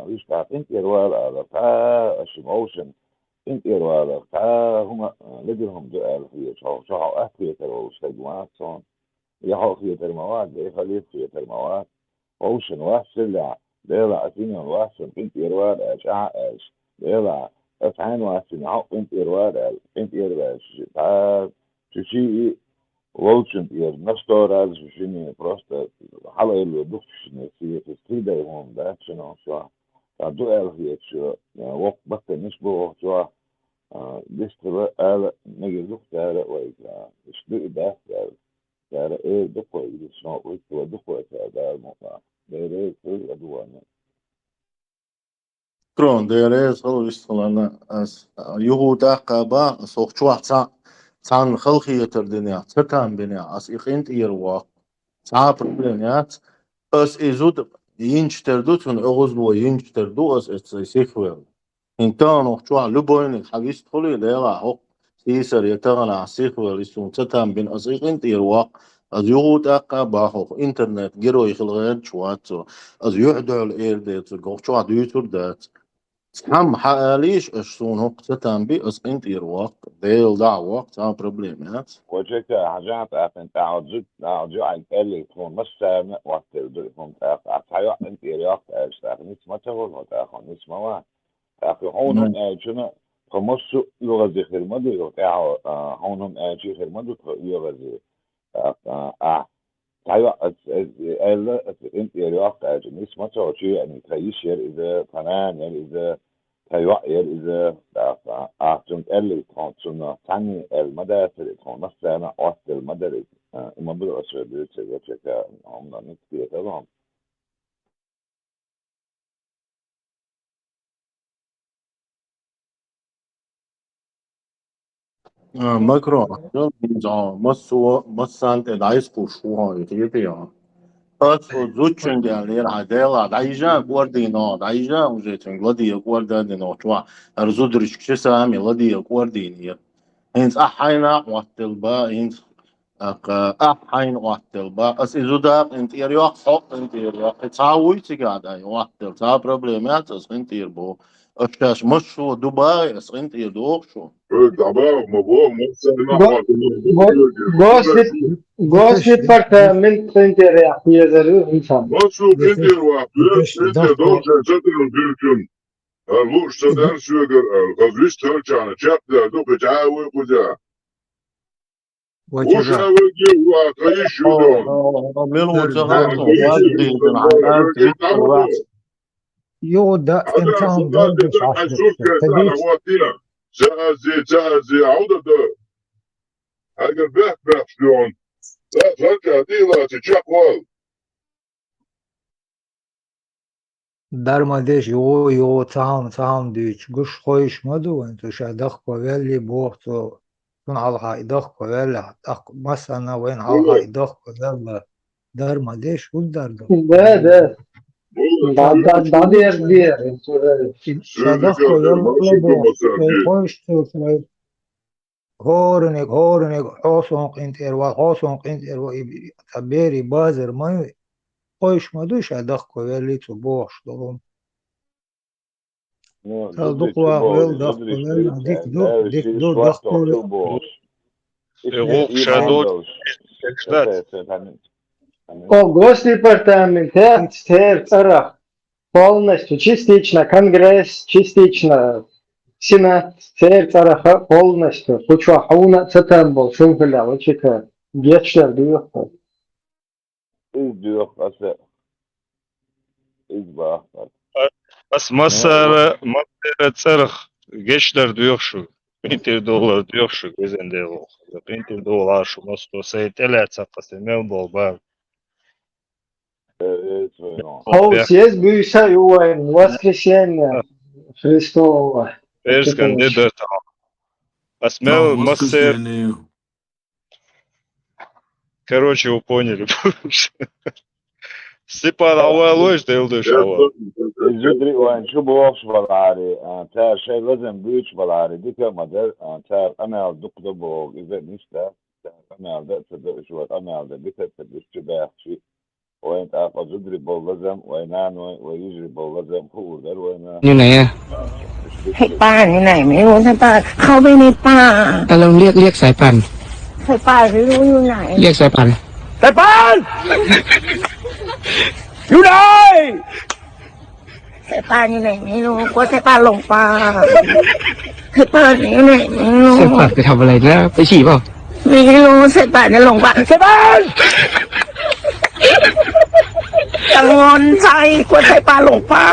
إيش تعرفين كيروال على تا أشموشن إن كيروال تا هم لديهم دقال في شو أحكي ترى وشجوات صون يحو في ترموات ده يخلي في ترموات أوشن واسلع بيضع أثنين واسن إنت إروال أش بيضع أفعان واسن عو إنت إروال إنت إروال شيء ووشن إير نستور هذا شيء بروست حلا يلو دكتش نسيه في ستيدا يوم ده شنو شو تعدو ألفي شو وقت بس نشبه شو دستر على نجي دكتور على ويجا شو ده على إيه دكتور شنو ويجوا دكتور هذا الموضوع ده كل أدوانه كرون ديريز خلو يستخلنا أس يهودا قابا سوق شو تان خلقية الدنيا تكان بنيا أس إخنت إيروا تا بروبليمات أس إزود ينشتردوتون أغزبو ينشتردو أس سيخويل إنتان وحشوا لبوين حبيست خلي ليغا حق سيسر يتغنى سيخويل يسون تتام بين أصيق انت يرواق از يغوت أقا باخوخ إنترنت جيرو يخلغين شواتو از يحدو الإير ديت قوخشوا ديوتور دات هم حاليش اشتون هوق تتام بي أس انت يرواق ديل دعوة تا بروبليمات وجهك حاجات أنت عجوت عن تالي تكون مش سامع وقت تكون أتحيو أنت رياض أشتاق نسمة تقول وتأخذ نسمة أخي هونم شنو فمسو لغة زي خدمة يقطع هونم شيء خدمة لغة زي تحيو ألا أنت رياض نسمة تقول شيء يعني تعيش إذا فنان يعني إذا تيوعير إذا أعطون اللي تكون تاني المدارس اللي تكون مثلا وقت المدارس إما بدو أسوأ بيوتي يوتيك هم نكتير تمام ماكرو مسو مسانت دايسكو شو يتيبيا أصل زوجين قال عدالة دايجا قوردينا دايجا وجيتين لدي قوردا دينا توا أرزودرش كشسامي لدي قورديني هنز أحينا واتلبا هنز أحين واتلبا أس إزوداق انت يريوق حق انت يريوق تعوي تقعد واتل تا بروبليمات أس انت يربو أشتاش مشو دبي أس انت يدوق شو دابا مبوغ مثلا Gosli departamento interaktieru insan. Nasıl indir vakti, indir doğru çatırın bir gün. Luş sadan süger, kazviş tarçanı, çaplar, doku çağı kuca. Uş evvelki vakayı şudon. ملو تغطو والدي من عمال يودا انسان درجة عشرة تبيت Sağızı, avda da. Eğer bek şudon. Sanca değil açı çakval. درمدش يو تام ديش قش خويش مدو انتو شادخ كويلي بوقتو تون على إدخ كويلي مثلا وين على إدخ كويلي درمدش ودردو ده da diğer. شادخ كويلي بوقتو خويش تو هورنك حوصون قنت إروا تبيري بازر ماي خويش مدو شادخ كويلي تو بوش دلون زدري دقوا ويل تشبوغ دخ زدري كويل ديك دو لا ديك يشيل دو دخ شوات كويل تشبوغ يغوق شادوت كشدات Госдепартамент ЦР полностью, частично Конгресс, частично Сенат, ЦР полностью. Куча хауна цатамбол, шумфеля, вачика. Гетшлер дуйохта. İzliyor asa izbah. بس مسار церх гечлер дuyokшу. $1 duyokшу gözende yok. $1 şu mosto seyteler çakası mel bol bar. Съезд büyüse ювайн, воскресенье Христово. Перскан дедер там. Бas мел массер. Короче, вы поняли. Степан Авалович делдеш Ава. زدري وين شو بوقش بالعاري تاع شيء لازم بيوش بالعاري ديك مدر تاع أنا دق دبوغ إذا نشتا أنا ده تدق شو أنا ده بيت تدش تباع شيء وين تاع زدري بولازم وين أنا ويجري بولازم هو ده وين อยู่ไหนอะให้ป้าอยู่ไหนไม่รู้ให้ป้าเข้าไปในป่าแต่เราเรียกสายป่านให้ป้าไม่รู้อยู่ไหนเรียกสายป่านสายป่านอยู่ไหนสายป่านอยู่ไหนไม่รู้กลัวสายป่านหลงป่าสายป่านอยู่ไหนไม่รู้สายป่านไปทำอะไรนะไปฉี่เปล่าไม่รู้สายป่านจะหลงป่าสายป่านกังวลใจกลัวสายป่านหลงป่า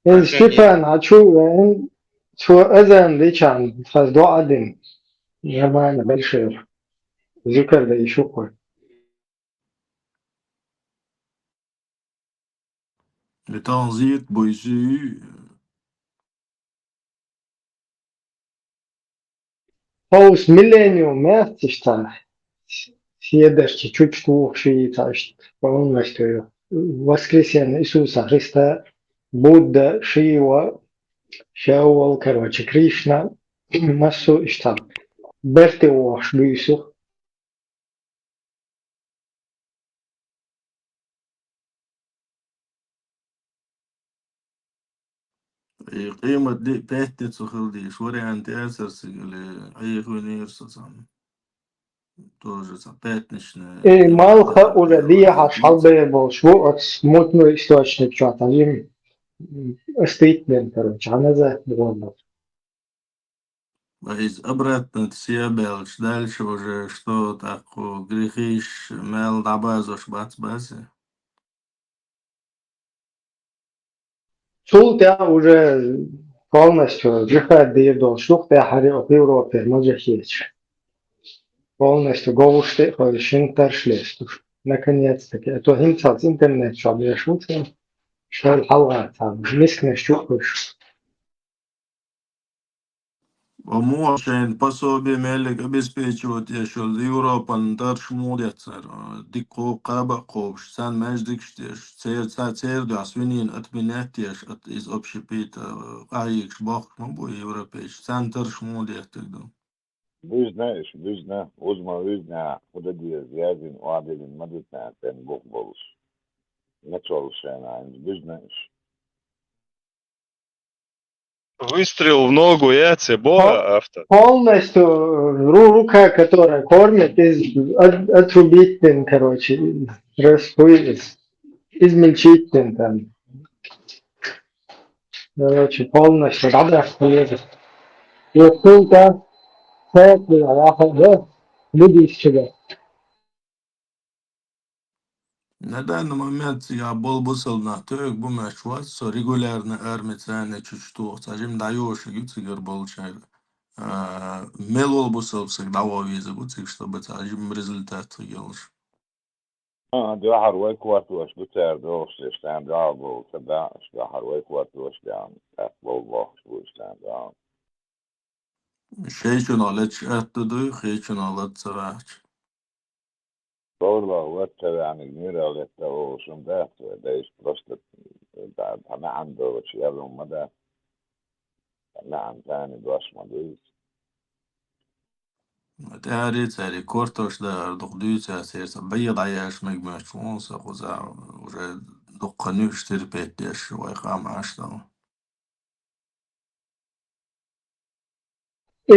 Еще Степан, а что эзан личан фаздо один. Нормально, большой. Зикр да еще кое. لتنزيت بويسي Paus Millennium März следующий чуть лучше, значит, полностью воскресенье Иисуса Христа, Будда, Шива, Шауал, короче, Кришна, массу там, Бертеош, Бюсу. قيمة دي بيتت وخلدي شوري أنت أسرس اللي أي خوني يرسل тоже пятничная И Малха да, уже диаха шалбе был швуц, мутный источник, что там им стейтмент, короче, она за двойно. из обратно Сиабелч, дальше уже что такое, грехиш, мел дабазош бац-бази. Султя уже полностью джихад диедол, шлухтя хари в Европе, маджахич. Полностью гоуште, хойшинтер шлестуш. Наконец-таки, это химцалц интернет, что я шутил, что халат там, мискне щукуш. Вмошен пособие мелек обеспечивать еще Европан дарш мулецер, дико каба ковш, сан междикштеш, цер да свинин отменятеш от из общепита, аикш бах, бо европейш, сан дарш мулецер. Büzne, uzma üzne, huda diye ziyazin o adilin madutna ten bok bolus. Ne çalışana, büzne iş. Выстрел в ногу, яйца, боа, авто. Полностью рука, которая кормит, отрубить, короче, измельчить там. Короче, полностью, да, полезет. И ссылка, цепли, да, люди из себя. На данный момент я был на тök bu meşruat регулярно армицane чуть-чуть, сажим даешь, гюцигер получает. Мел olbusal всегда виза, гуциг, чтобы сажим результат делаешь. Du har varit kvart års, du tar då så stand av och så där, du har varit kvart års där, att vad så stand av. Şey için alet attı, şey için alet sıraç. والله وقت يعني كبيرة وقت وشم ده يشترشت ده ما عنده شيء قبل ما ده ما عن ثاني دوش ما دوش. تاري كورتوش ده دقدوس أساسا بيض عياش مجموعة شونس أخوزا وجا دقنوش تربيتش ويقام عشتا.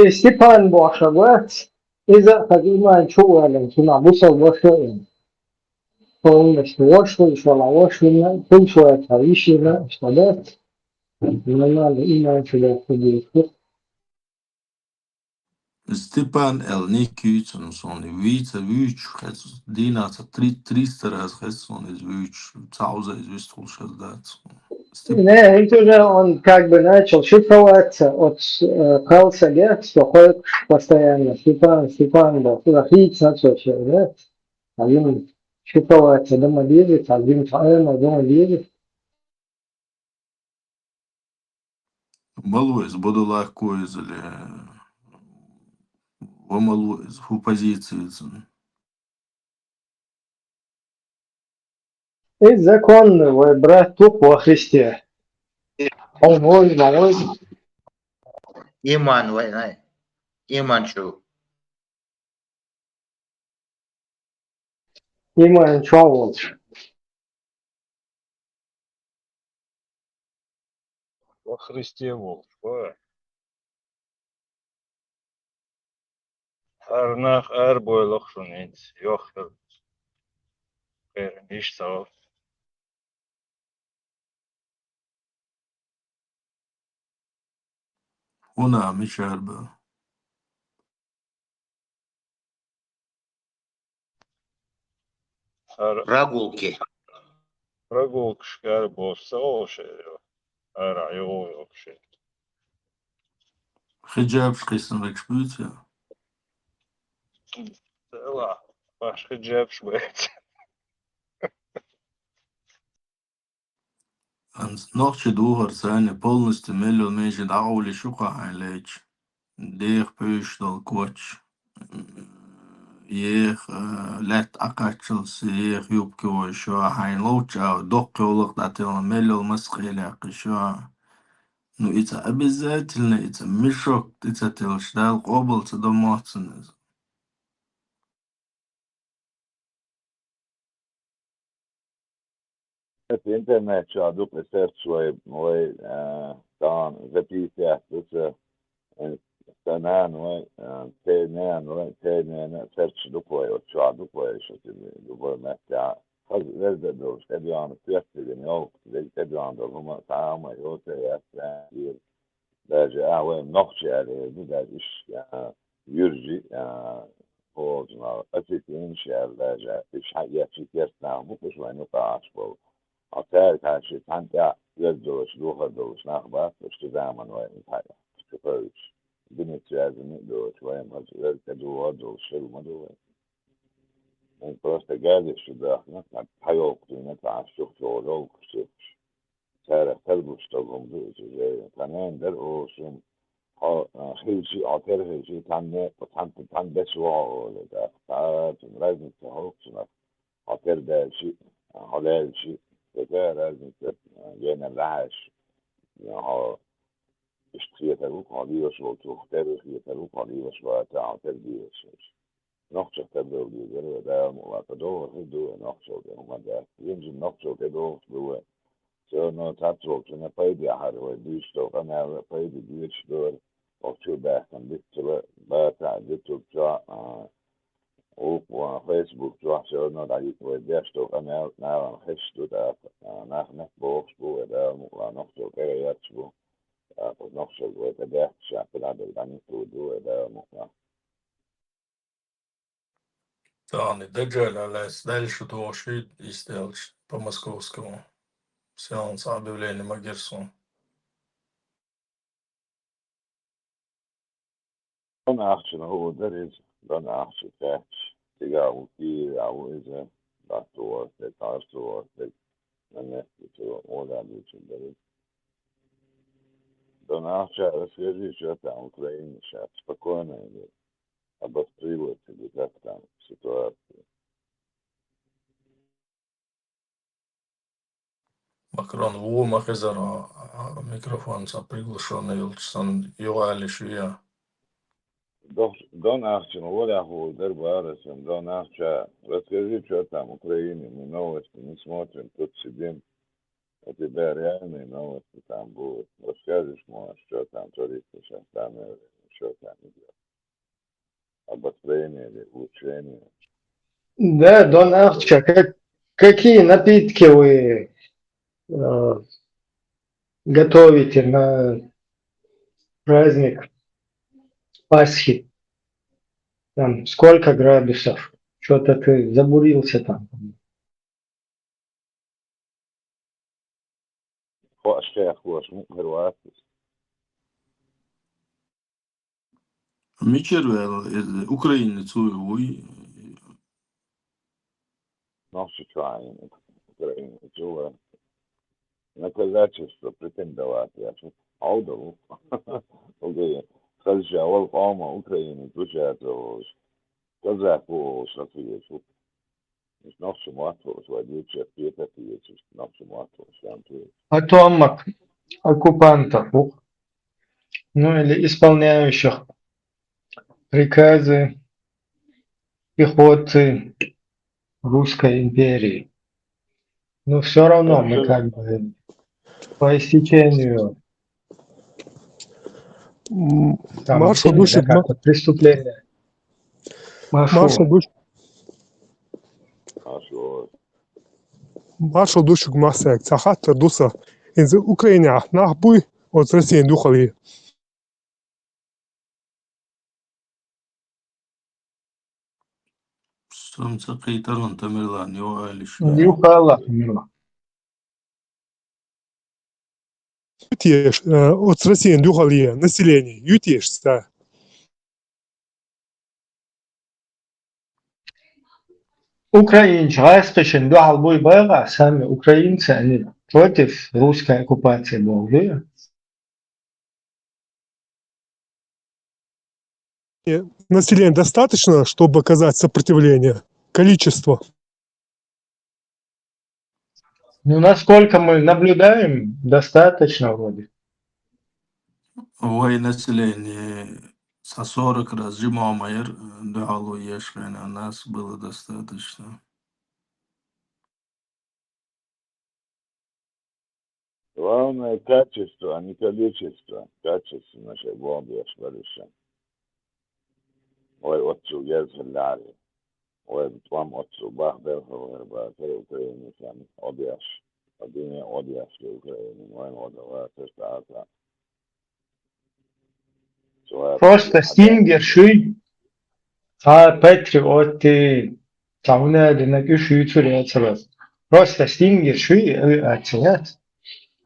Степан Бошагвец, إذا قديما شو لم تسمع بوصل وشو полностью вошли, шла вошли, кем шла тавишина, что не надо иначе да ходить. Степан Никитич, он вица вич, Дина, 300 раз он из вич, цауза из вистул шездат. Не, это уже он как бы начал шифроваться от Калса Герц, ходит постоянно. Степан, да, куда ходить начал, да? Один шифроваться, дома едет, один дома едет. Малуэс, буду легко из Малуэс, в позиции. И законный брат туп во Христе. Он мой. Иман, война. Иман шо. Иман Чавол. Во Христе волк, боа. Арнах арбой лохшунец, йохтер. Иш сау. هنا مش عاربة. Прогулки. Прогулки шкарбо саошерио. Ара йоокше. Хиджаб шкайсан векшпюте. Тела. Ваш хиджаб швец. Ночи дугар сани полностью миллион меньше даули шука айлеч. ديخ بيشتغل كوتش يخ لات أقاتشل سيخ يبكي شو حين لوتش أو دق ولق داتيلا ميلو مسخيلة شو نو إتا أبزات لنا إتا مشوك إتا تلشدال قبل تدموتن الإنترنت شادوك ريسيرش شوي موي طبعا ذاتي سياسة سنان وي تينان وي تينان سيرش دوكوي وشادوكوي شو تبي دوكوي متى خذ لذة دوش تبي عن سياسة اليوم تبي عن دوما تعامل يوتي ياسين درجة وي نقشة عليه بدأش يرجي فوزنا أتيتين شال درجة إيش حاجة في كيسنا ممكن شوي نقاش بو أكثر كاشي تانتا يدوش لوها دوش نخبات اشتزاما وين حاجة تفرش بنت لازم دوش وين مزور كدو دوش شو مدو من просто قادش داخل حيوق نطلع شوف شو كشوفش سارة تلبش تقوم دوش زي كمان درقوشم خيشي عطر خيشي تاني تان بسوا ولا ده تعال لازم تهوكش عطر ده شيء حلال شيء كده لازم جينا العاش يعني اشتريت الوك عليه شو تختار اشتريت الوك عليه شو تعطر دي نقطة تبدو بيجري ده مواقدو هدو نقطة هم ده ينزل نقطة كده هو سو تاتو كنا بايدي حرو ديش تو أنا بايدي ديش دور وشو ده كان بيكتب بتاع يوتيوب جا وفيسبوك جا شو ده يديش تو أنا خش تو ده نحن بوكس بو ده نقطة كده ياتشبو نقطة وده شاف هذا البني تو ده مقطع Таны Дежаля дальше дошли и сделали по московскому. Сеанс объявления Магерсон. أنا أحكي هو درج أنا أحكي كاتش تجاو كي أو إذا دكتور تكارتور تك من نفسه ولا بيش درج أنا أحكي أسيري شو تعمل كلاين شات спокойно или обострилось или как там ситуация. Макрон в Махезара микрофон приглашенный Елчсон Юалиш я. Дон Ахчин, воля ху, Дербаресен, Дон Ахча, расскажи, что там, Украине, мы новости не смотрим, тут сидим, у тебя реальные новости там будут. Расскажешь, может, что там творится сейчас, там, что там идет. Обострение или улучшение. Да, Дон Арча, какие напитки вы готовите на праздник Пасхи? Там сколько градусов? Что-то ты забурился там. خوش كيف خوش مقهر واسس. Мичервел украинец уй. Ночи чаем, Украине, чего. Наказательство претендовать, я что, аудову. Окей, خلش أول قامة أوكرانيا توجهت كذاكو شخصية مش نفس مواتو سوادي تشافيتا في نفس مواتو شامتو. Потомок оккупантов, ну или исполняющих приказы пехоты Русской империи. Но все равно мы как бы по истечению там, Маршал Душик, как вот преступление. Маршал Душик Масек, Цахатер Дуса, из Украины, Нахбуй, от России духали. Солнце Кайтарон Тамерлан, Юалиш. Юхала Тамерлан. Ютеш, от России духали население, ютеш, да. Украинцы, Расточен, Дуалбуй Бэла, сами украинцы, они против русской оккупации Болгарии. населения достаточно, чтобы оказать сопротивление? Количество. Ну, насколько мы наблюдаем, достаточно вроде. Ой, население со 40 раз Жимомайр дало ешкане, а нас было достаточно. Главное качество, а не количество. Качество нашей бомбы ошибались. Ой, отцу языляли. Ой, вам отцу бахдер, Украине сами объяш. Один объяш в Украине, мой модел, это Просто Stinger шуй, а Патриоты, Тауна, на кюши цуряцелас. Просто Stinger шуй, оценят.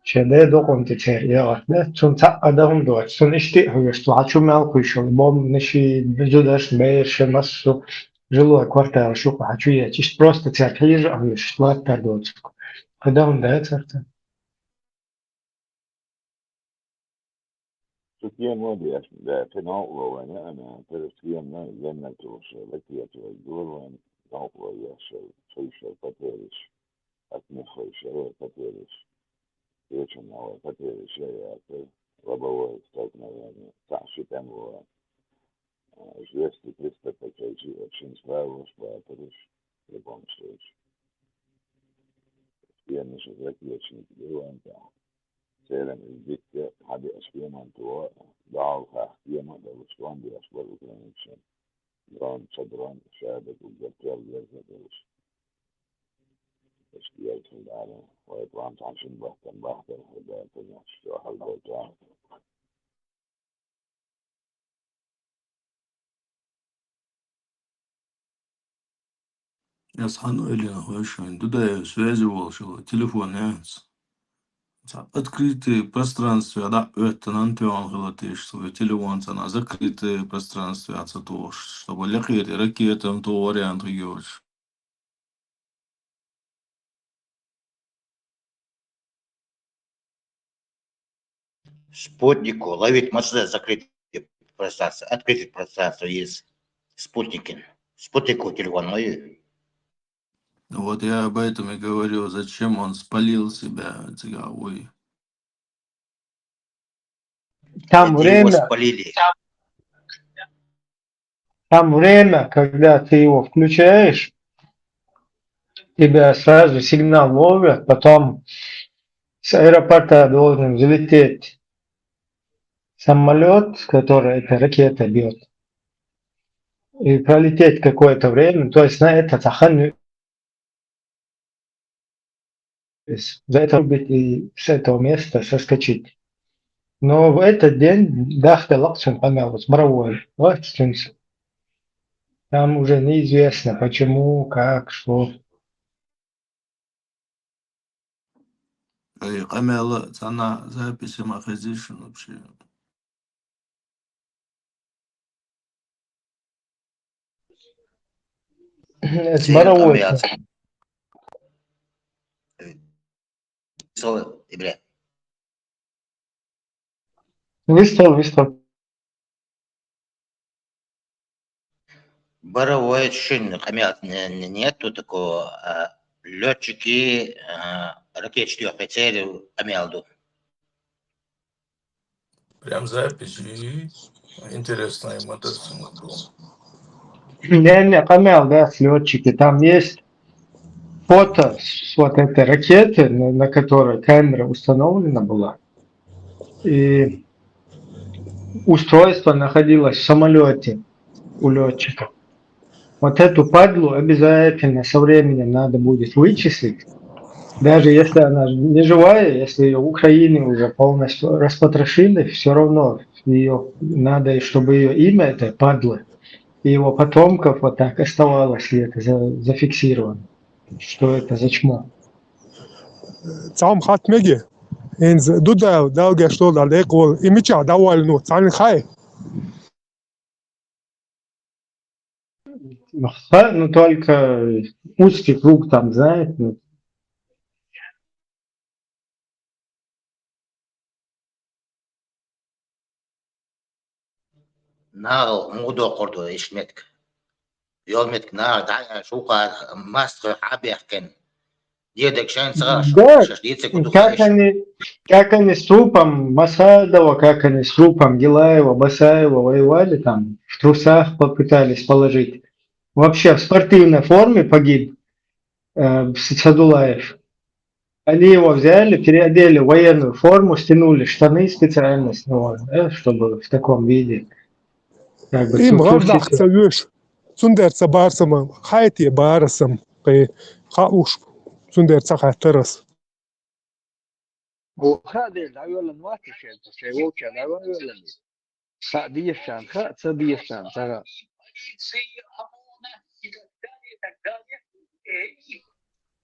شده دو قمت تریاق نه چون تا آدم داشت چون اشتی هیچ تو هاتشو مال کشون بام نشی بجودش بیش مسو جلو کارت شو هاتشویه چیش просто ترکیج هیچ وقت داد آدم ده ترته Türkiye modiyas da tenoklo wani ana Türkiye na zanna to so laki to gurwan tenoklo ya so paterish atne so paterish yecho na wa paterish ya to rabawa stok na yani tashi tamo известный представитель очень справилась paterish в любом случае я не знаю как очень гурwan да سيرن الدكة هذه أشياء من توا ضعها أشياء ما دوشون دي أشبار أوكرانيشن دران صدران شهادة وجرتيال جرتيالش أشياء في العالم ويطلعن عشان بحثن هذا تنيا شو هالبوتان Я схану или нахуй, туда связи волшебно, телефон нет. Открытое пространство, да, это антион галатыш, что телефон на закрытое пространство, это тоже, чтобы лететь ракетам, то вариант йош. Спутнику ловить можно закрытое пространство, открытое пространство есть спутники. Спутнику телефон мой. Вот я об этом и говорю, зачем он спалил себя, ой. там время, когда ты его включаешь, тебя сразу сигнал ловят, потом с аэропорта должен взлететь самолет, который эта ракета бьет, и пролететь какое-то время, то есть на этот ахан за это быть и с этого места соскочить. Но в этот день дахта лакшин понялось, бравой, там уже неизвестно почему, как, что. Камела, она записи махазишин вообще. Это боровой. Выстал. Боровой шин, камят нету такого. Летчики, ракетчики офицеры, амелду. Прям записи. Интересная мотоцикл был. Не, помял, да, с летчики. Там есть фото с вот этой ракеты, на которой камера установлена была. И устройство находилось в самолете у летчика. Вот эту падлу обязательно со временем надо будет вычислить. Даже если она не живая, если ее Украины уже полностью распотрошили, все равно ее надо, чтобы ее имя этой падлы и его потомков вот так оставалось, и это зафиксировано. Что это за чмо? Сам хатмеги. Инз дуда долго что далеко. И меча довольно. Цалин хай. Ну, только узкий круг там, знает. Ну. ناغ مودو قردو إشمتك يومتك ناغ دعيا شوقا ماستر حابي كن يدك شان صغاشة Да, شديتك ودو как خايش они, как они с трупом Масадова, как они с трупом Гилаева, Басаева воевали там, в трусах попытались положить. Вообще в спортивной форме погиб Садулаев. Они его взяли, переодели в военную форму, стянули штаны специально с него, да, чтобы в таком виде. Как бы Им тут غرداخ تلوش سندر تبارسم خايتي بارسم قي خاوش سندر تخاترس وهذه العيون النواتي شيء ووكا العيون ولا خا ديشان خا تديشان ترى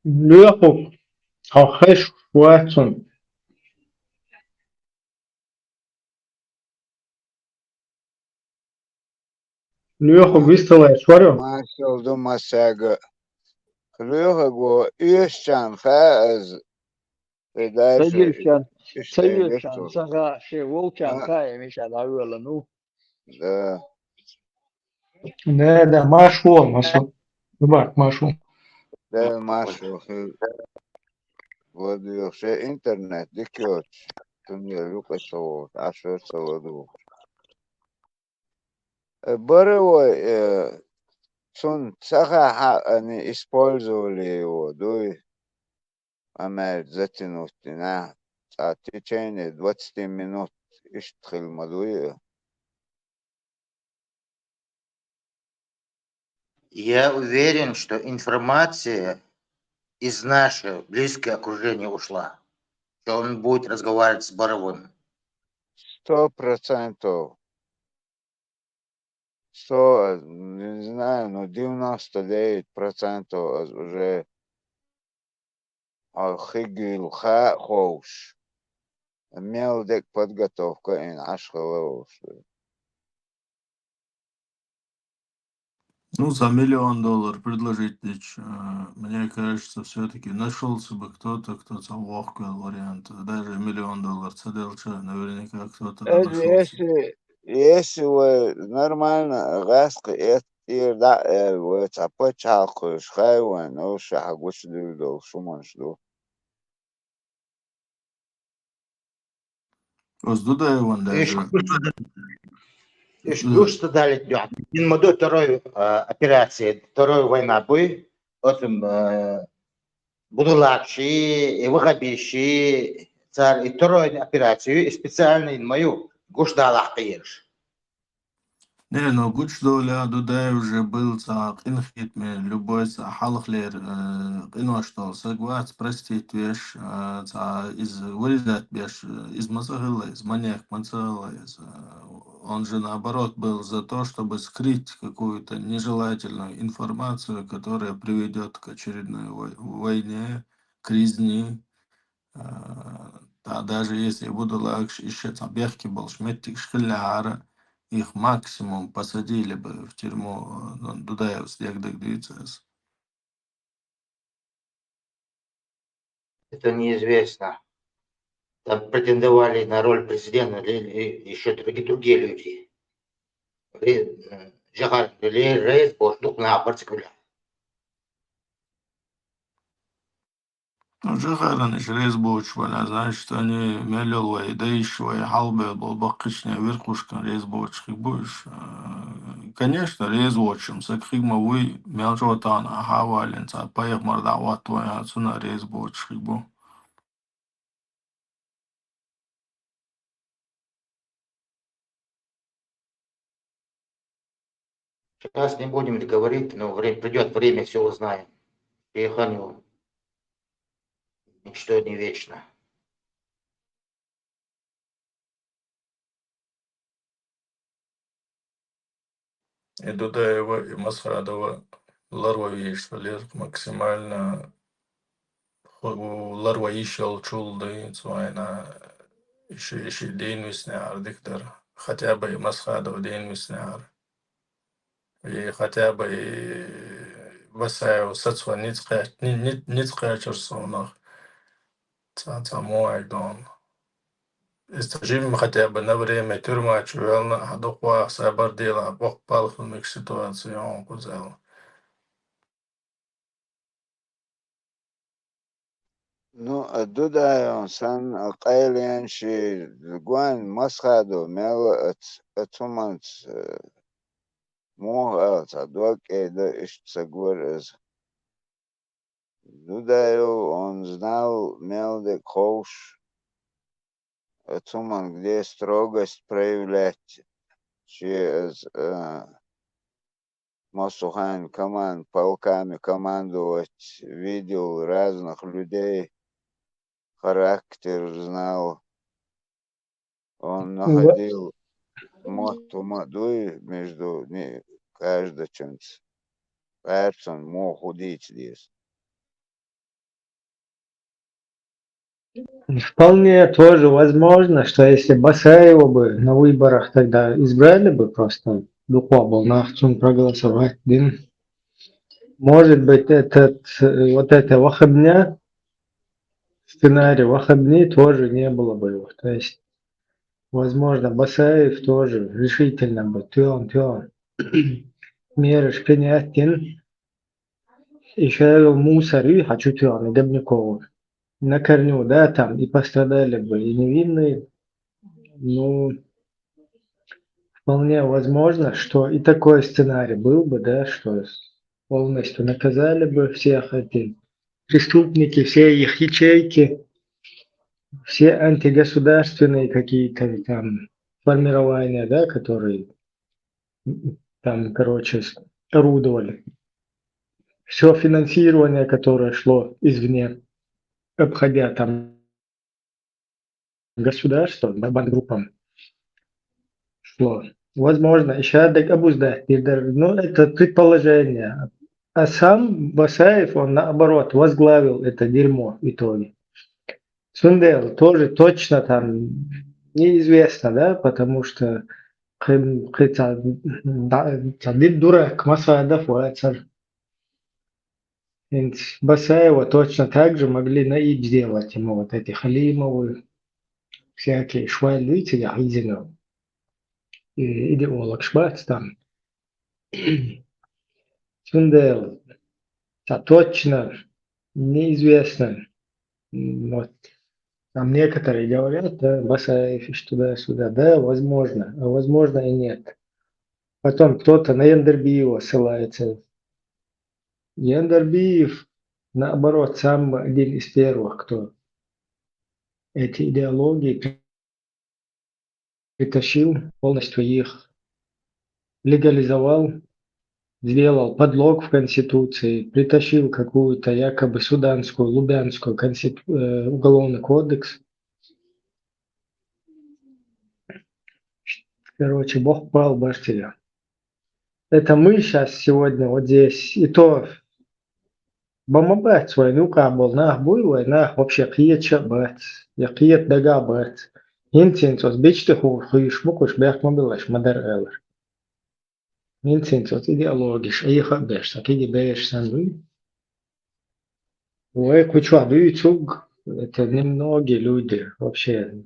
Леху, Хахеш, Ватсон. Леху быстро шварю. Marshall do Masaga. Gelukkig wel eerst aan Faas. تديشان ترى شيء ووكا خا مش العيون نو Да, Машу. Бак, Машу. ده Marshall. Wat je zegt internet, dikwijls. Toen je ook zo, als we het zo doen. Барывай, сон цаха они использовали его, дуй, затянуть на в течение 20 минут иштхил мадуя. Я уверен, что информация из нашего близкого окружения ушла. Что он будет разговаривать с Боровым. 100%. 100, не знаю, но 99% уже хигил хоуш. Имел дек подготовка и нашего. Ну, за $1 миллион предложить, мне кажется, все-таки нашелся бы кто-то, кто легкий вариант. Даже $1 миллион цеделча, наверняка кто-то нашелся. Если вы нормально раска да, вы цапа чалкуешь, хайван, ну, шагуш дудо, шуманш ду. Оздудаеван даже. Что дали? Один моду второй операции, второй война бой, отым Будулакши, и Вахабиши, царь, и второй операцию, и специально мою гушдалах каирш. Не, но гуч доля Дудай уже был за инхитме, любой за халхлер, ино что, соглас, простить веш, за из вырезать веш, из Масахила, из Маньяк Мацала, он же наоборот был за то, чтобы скрыть какую-то нежелательную информацию, которая приведет к очередной войне, к резни. Даже если Будулак еще там бехки был, шметик шхиляра, их максимум посадили бы в тюрьму Дудаев с Ягдагдуицес. Это неизвестно. Там претендовали на роль президента или еще другие люди. Жахар, рейс, поштук на партикуля. Ну, Жахаран рейс боуч, знаешь, что они мелел да еще халбе был бакичная верхушка рейс боуч будешь. Конечно, рейс боучем, сакхигма вы мелжотана хавален, поех мордават твоя отсюда рейс боуч хигбу. Сейчас не будем говорить, но придет время, все узнаем. Переханю. Ничто не вечно. И Дудаева, и Масхадова Ларвави, что максимально Ларваи чулды, цвайна еще день весняр, диктор. Хотя бы и Масхадов день весняр. И хотя бы и Басаев сацва ницкая черсонах. Цамуай дом. استجيب хотя бы на время тюрьма чувелна, а дохва сабар дела, бог палхунных ситуаций он кузел. Ну, дудаем сан кайлянши гуан масхадо мел атумант мох адок эда ишцагурез. Дудаю он знал мелде коуш атуман, где строгость проявлять через Масухан команд, полками командовать, видел разных людей, характер знал. Он находил моту мадуй между каждым чем-то. Персон мог удить здесь. Вполне тоже возможно, что если Басаева бы на выборах тогда избрали бы просто Духова был нахцун проголосовать, может быть, вот это вахабня, сценарий вахабни тоже не было бы его. То есть, возможно, Басаев тоже решительно бы тён меры шпинятин, еще мусоры, хочу тён, и Дебникову. На корню, да, там и пострадали бы и невинные. Ну, вполне возможно, что и такой сценарий был бы, да, что полностью наказали бы всех этих преступники, все их ячейки, все антигосударственные какие-то там формирования, да, которые там, короче, орудовали. Все финансирование, которое шло извне, обходя там государство, бандгруппам шло. Возможно, еще обуздать. Ну, это предположение. А сам Басаев, он наоборот возглавил это дерьмо в итоге. Сундел тоже точно там неизвестно, да, потому что дурак Масадов, Басаева точно так же могли наиб сделать ему вот эти Халимовы, всякие швалицы, Гизинов, идеолог Швац там. Сундел, точно неизвестно. Вот. Там некоторые говорят, да, Басаев туда-сюда, да, возможно, а возможно и нет. Потом кто-то на Яндербиева ссылается. Яндербиев, наоборот, сам один из первых, кто эти идеологии притащил, полностью их легализовал, сделал подлог в Конституции, притащил какую-то якобы суданскую, лубянскую уголовный кодекс. Короче, Бог пал башкиря. Это мы сейчас сегодня вот здесь, и то бомбать свой, ну как был, был война, вообще киеча бать, я киет дага бать. Инцинцос, бичты хуиш, мукуш бях мобилаш, мадар элэр. Инцинцос, идеологиш, эйха беш, так иди беш санвы. Ой, куча, цуг, это немногие люди вообще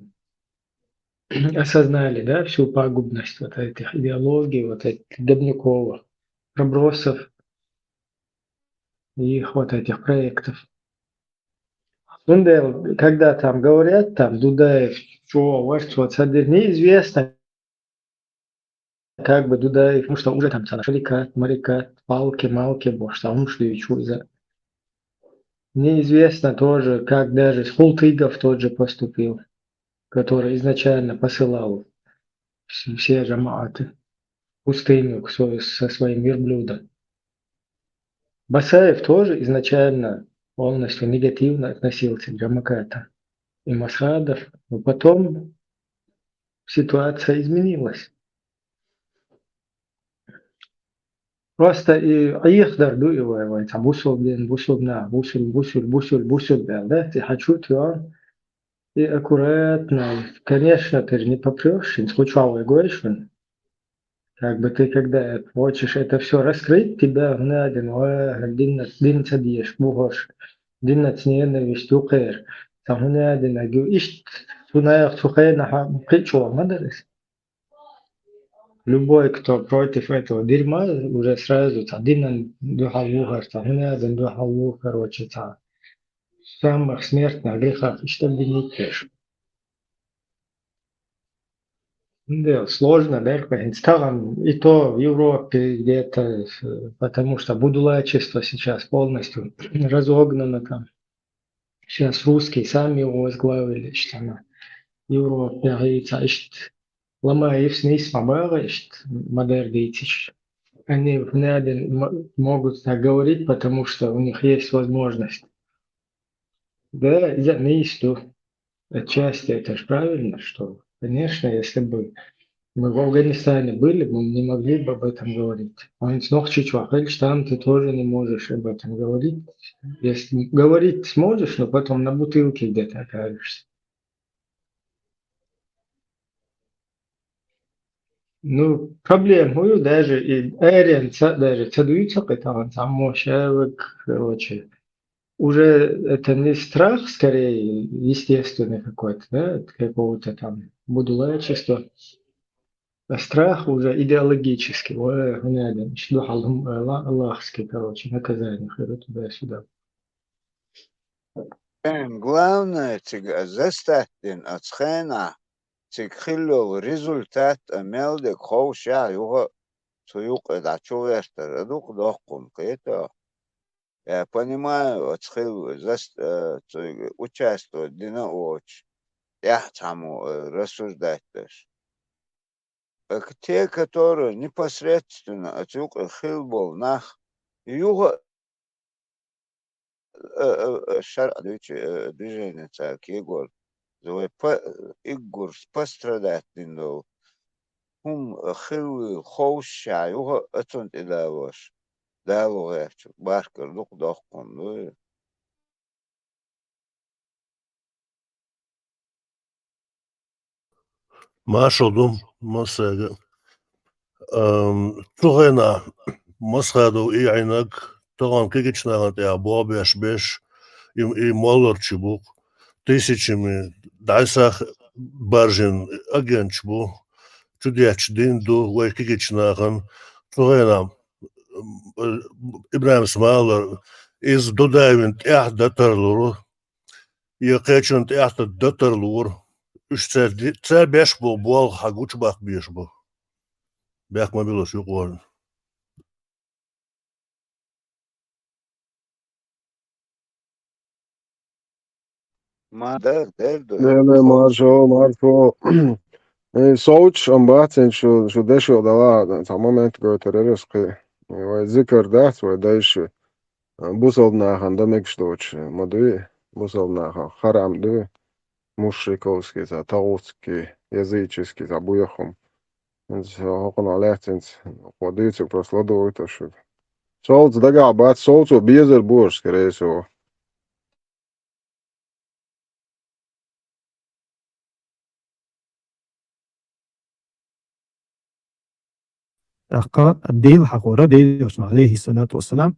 осознали, да, всю пагубность вот этих идеологий, вот этих Дебнякова, пробросов и их вот этих проектов. Когда там говорят, там Дудаев, что, вот, неизвестно, как бы Дудаев, потому что уже там шарикат, марикат, палки, малки, что он шли, за. Неизвестно тоже, как даже Хултыгов тот же поступил, который изначально посылал все жамааты в пустыню со своим верблюдом. Басаев тоже изначально полностью негативно относился к джамакатам и масхадов, но потом ситуация изменилась. Просто и Айхдар дуевая, там бусул, да, ты хочу твой. И аккуратно, конечно, ты же не попрешь, не скучал и говоришь, как бы ты, когда хочешь это все раскрыть, тебя дин цадьеш, бугош, дин ненависть, укер, там гнадин, иш Сунаях Сухаина Хичуа Мадарис. Любой, кто против этого дерьма, уже сразу один духовухар, один духовух, короче, в самых смертных грехах, и чтобы не кеш. Да, сложно, да, там и то в Европе где-то, потому что будулайчество сейчас полностью разогнано там. Сейчас русские сами его возглавили, что на Европе, говорится, лама их снис мамара, модер дейтич. Они могут так говорить, потому что у них есть возможность. Да, я не что отчасти это же правильно, что, конечно, если бы мы в Афганистане были, мы не могли бы об этом говорить. А ведь noch чуть-чуть, там ты тоже не можешь об этом говорить. Если говорить сможешь, но потом на бутылке где-то окажешься. Ну, проблему даже и Эриан, даже цадуется, потому там мошевик, короче, уже это не страх, скорее, естественный какой-то, да, от какого-то там будулайчества, а страх уже идеологический, аллахский, короче, наказание, туда-сюда. Главное, заставьте от схена. Цикхило результат мелдек хоуша его суюк это чувствует дух дохком это я понимаю отхил участвовать дина оч я тому рассуждать тоже те которые непосредственно отюк хилбол нах его шар движение так Егор Игорь пострадает индо. Хил хоуша его отон идаваш. Диалог баркер дух дохком. Машалдум масага. Тухена масхаду и айнак тоган кигичнаган я бобяш беш и молорчбук тысячами дайсах баржин агентчбу чудяч динду вай кигичнаган тухена Ибраим Смалер из додавин датарлур يقيتشن تحت الدترلور اشتر بيش بو بوال حقوش باق بيش بو باق ما بيلوش يقول ما در لا مارشو صوتش أمباتن شو دشو دلا تماما تقول رزقي وذكر ده ودايش بوصل ناخن دمك شتوش مدوي بوصل ناخن خرام دوي مشركوسكي تاغوتسكي языческий буехом هقنا لاتنس وديتك проследует то что صوت دقع بعد صوته بيزر بورس كريسو أقا الديل حقورة ديل يوسف عليه الصلاة والسلام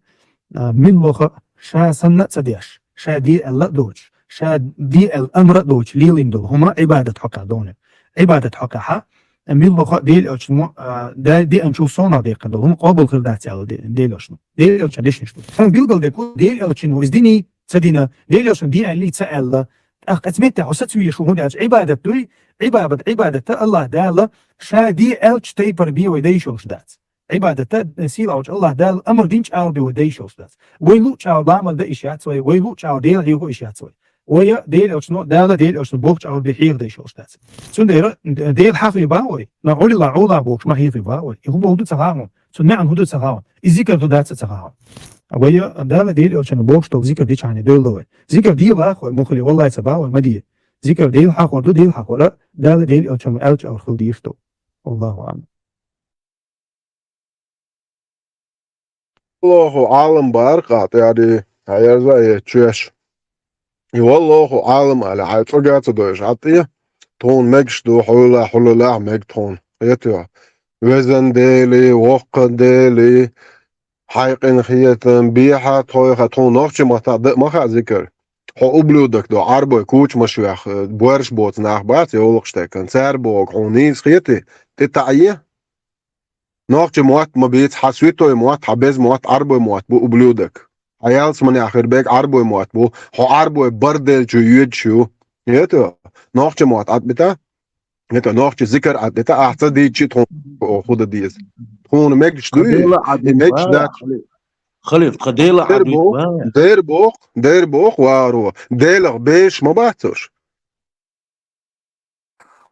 من وخا شا سنة سديش شا دي الله دوج شا دي الأمر دوج ليلين دول هما عبادة حقا دونه عبادة حقا حا من وخا ديل يوسف دا دي أنشوف صونا دي قدر هم قابل خردات يالو ديل يوسف ديل يوسف ديش نشتو هم بيلقل ديكو ديل يوسف ويزديني سدينا ديل يوسف دي اللي تسأل أتمنى حسيت شو هون عبادة دوي عبادة الله دالة شادي ألش تيبر بي وديشوش دات عبادة سيل أوج الله دال أمر دينش أو بي وديشوش دات ويلو شاو بعمل ده إشياء سوي ويلو شاو ديل هيو إشياء سوي ويا ديل أوج نو دالة ديل أوج بوش أو بحير ديشوش دات سون ديل حافي باوي نقول الله عوضا بوش ما هي في باوي يهو بودو تغاهم سون نعم هودو تغاهم الذكر دات تغاهم ويا دالة ديل أوج بوش تو ذكر ديش عن دول دوي ذكر ديل أخو مخلي والله يتباوي ما دي ذكر ديل حق ودو ديل حق ولا دال ديل أو شم ألج أو خل ديشتو الله أعلم الله عالم بارقات يعني هيا زي تشيش والله عالم على عطقات دوش عطيه تون مكش دو حولا مك تون يتوا وزن ديلي وق ديلي حيقن خيتن بيحة تويخة تون نوخش ما خا ذكر ублюдок до арбой куч машвях борщ бот нахбат ёлгштек цербог хунис хити ты тае نوع موات ما بيت حسويته موات حباز موات عربو موات بو ублюдок عيال من آخر بيك عربو موات بو هو عربو بردل جو يد شو يتو نوع موات عدبتا يتو نوع ذكر عدبتا أحسن دي شي تخون خود ديز تخون ميكش دوي قديلة عدويت ميكش بايا دات خليل قديلة عدويت بايا دير بوخ وارو ديلغ بيش ما باتوش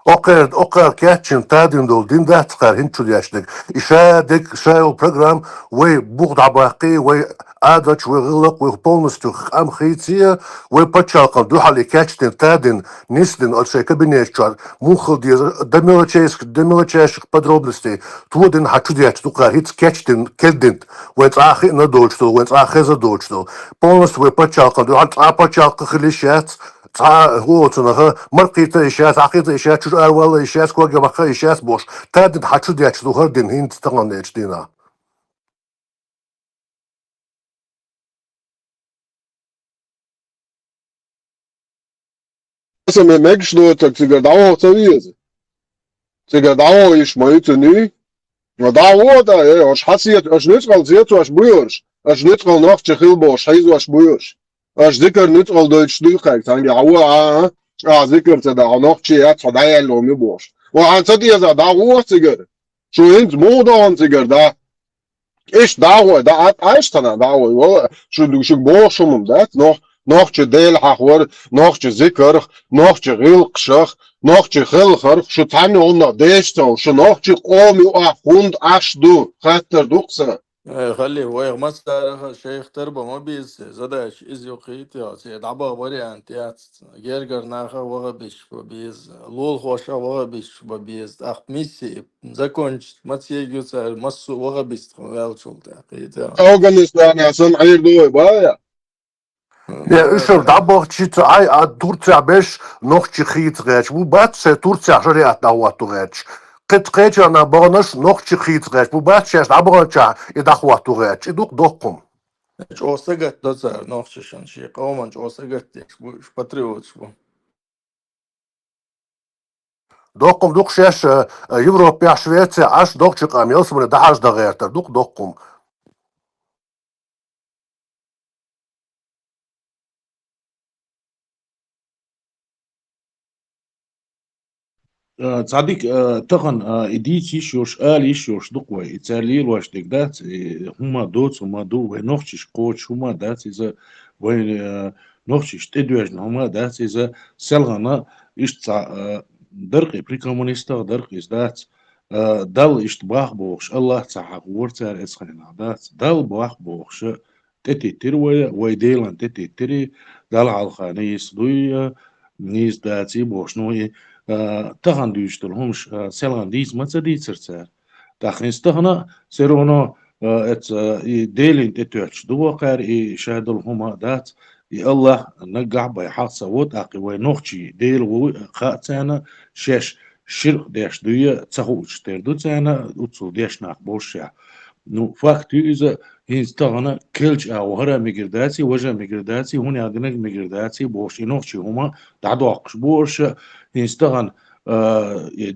Oker kjætjen tadindol din datkar hintuljashnik. Ишадик шайл программ вы бугдабаки вы адач вы гылык вы полностью амхития вы почалкал духали кjætjen тадин нислин от шей кабинетчар мухал диз до мелочайших подробностей тводин хачудяч духар хит кjætjen келдинт вы цахи на дочту вы цахи за дочту полностью вы почалкал духал почалка хлищац هو تنها مرقيت إشياء عقيدة إشياء شو أول إشياء كوا جماعة إشياء بوش تادن حشو ديش ظهر دين هند تغنى إجدينا بس ما ماكش دو تقدر دعوة تبيز تقدر دعوة إيش ما يتني دعوة ده إيه أش حسيت أش نتقل زيتو أش بيورش أش نتقل نفط خيل باش حيزو أش بيورش أش ذكر نتقل دوتش دقيقة تاني عوا ذكر تدع نفط شيء صدايا اللي مبوش وعن تدي إذا دعوة تقدر شو أنت مو دعوة تقدر ده إيش دعوة ده إيش تنا دعوة شو بوش من ده noch deel hachwer noch zikr noch rilqshach noch khilkhar shu tani onna desto shu noch qomi ahund ashdu khater duqsa خلي هو يغمس شيخ تربة ما بيز زداش إز يقيت يا سيد عبا بريانت يا جرجر ناخا وغبش ببيز لول خوشا وغبش ببيز أخ ميسي закончить матьегюца массу وغبش велчул تقيت يا Afganistan asan ayır doy baya Ja, شو دعبو تشيت عاي تورتيا باش نوختي خيت غاش بو بات سي تورتيا شريعة دعوات غاش قد قيت أنا بغنش نوختي خيت غاش بو بات شاش دعبو تشا يدعوات غاش يدوق دوقكم اوسگت دزر نوخششن شي قومن اوسگت يش باتريوت شو دوقكم دوق شاش يوروبيا شويتسي عاش دوق شق أميلس من دعاش دغيرتر دوق دوقكم تصدق تخن إديتي شوش آلي شوش دقوة إتاليل واش دات هما دوت هما دو ونوخشش قوش هما دات إذا وين نوخشش تدوش هما دات إذا سلغنا إشت درقي بريكومونيستا درقي دات دل إشت باخ بوخش الله تحق ورتار إسخنا دات دل باخ بوخش تتي تروي ويديلان تتي تري دل على الخانيس دوي نيز داتي بوخش نوي تغن ديشتر همش سلغن ديز ما تدي ترتار تخنيس تغنا سيرونا ات ديلين تتوش دو قار شادل هما دات الله نقع بيحط صوت اقي وينوخشي ديل و خاتانا شش شرق ديش دوية تخوش تردو تانا وتصو ديش ناق بوشع نو فاكتو إذا هيز تغنا كلش أوهرا ميجرداتي وجه ميجرداتي هوني عدنك ميجرداتي بوش إنوخشي هما دعدو عقش بوش هيز تغن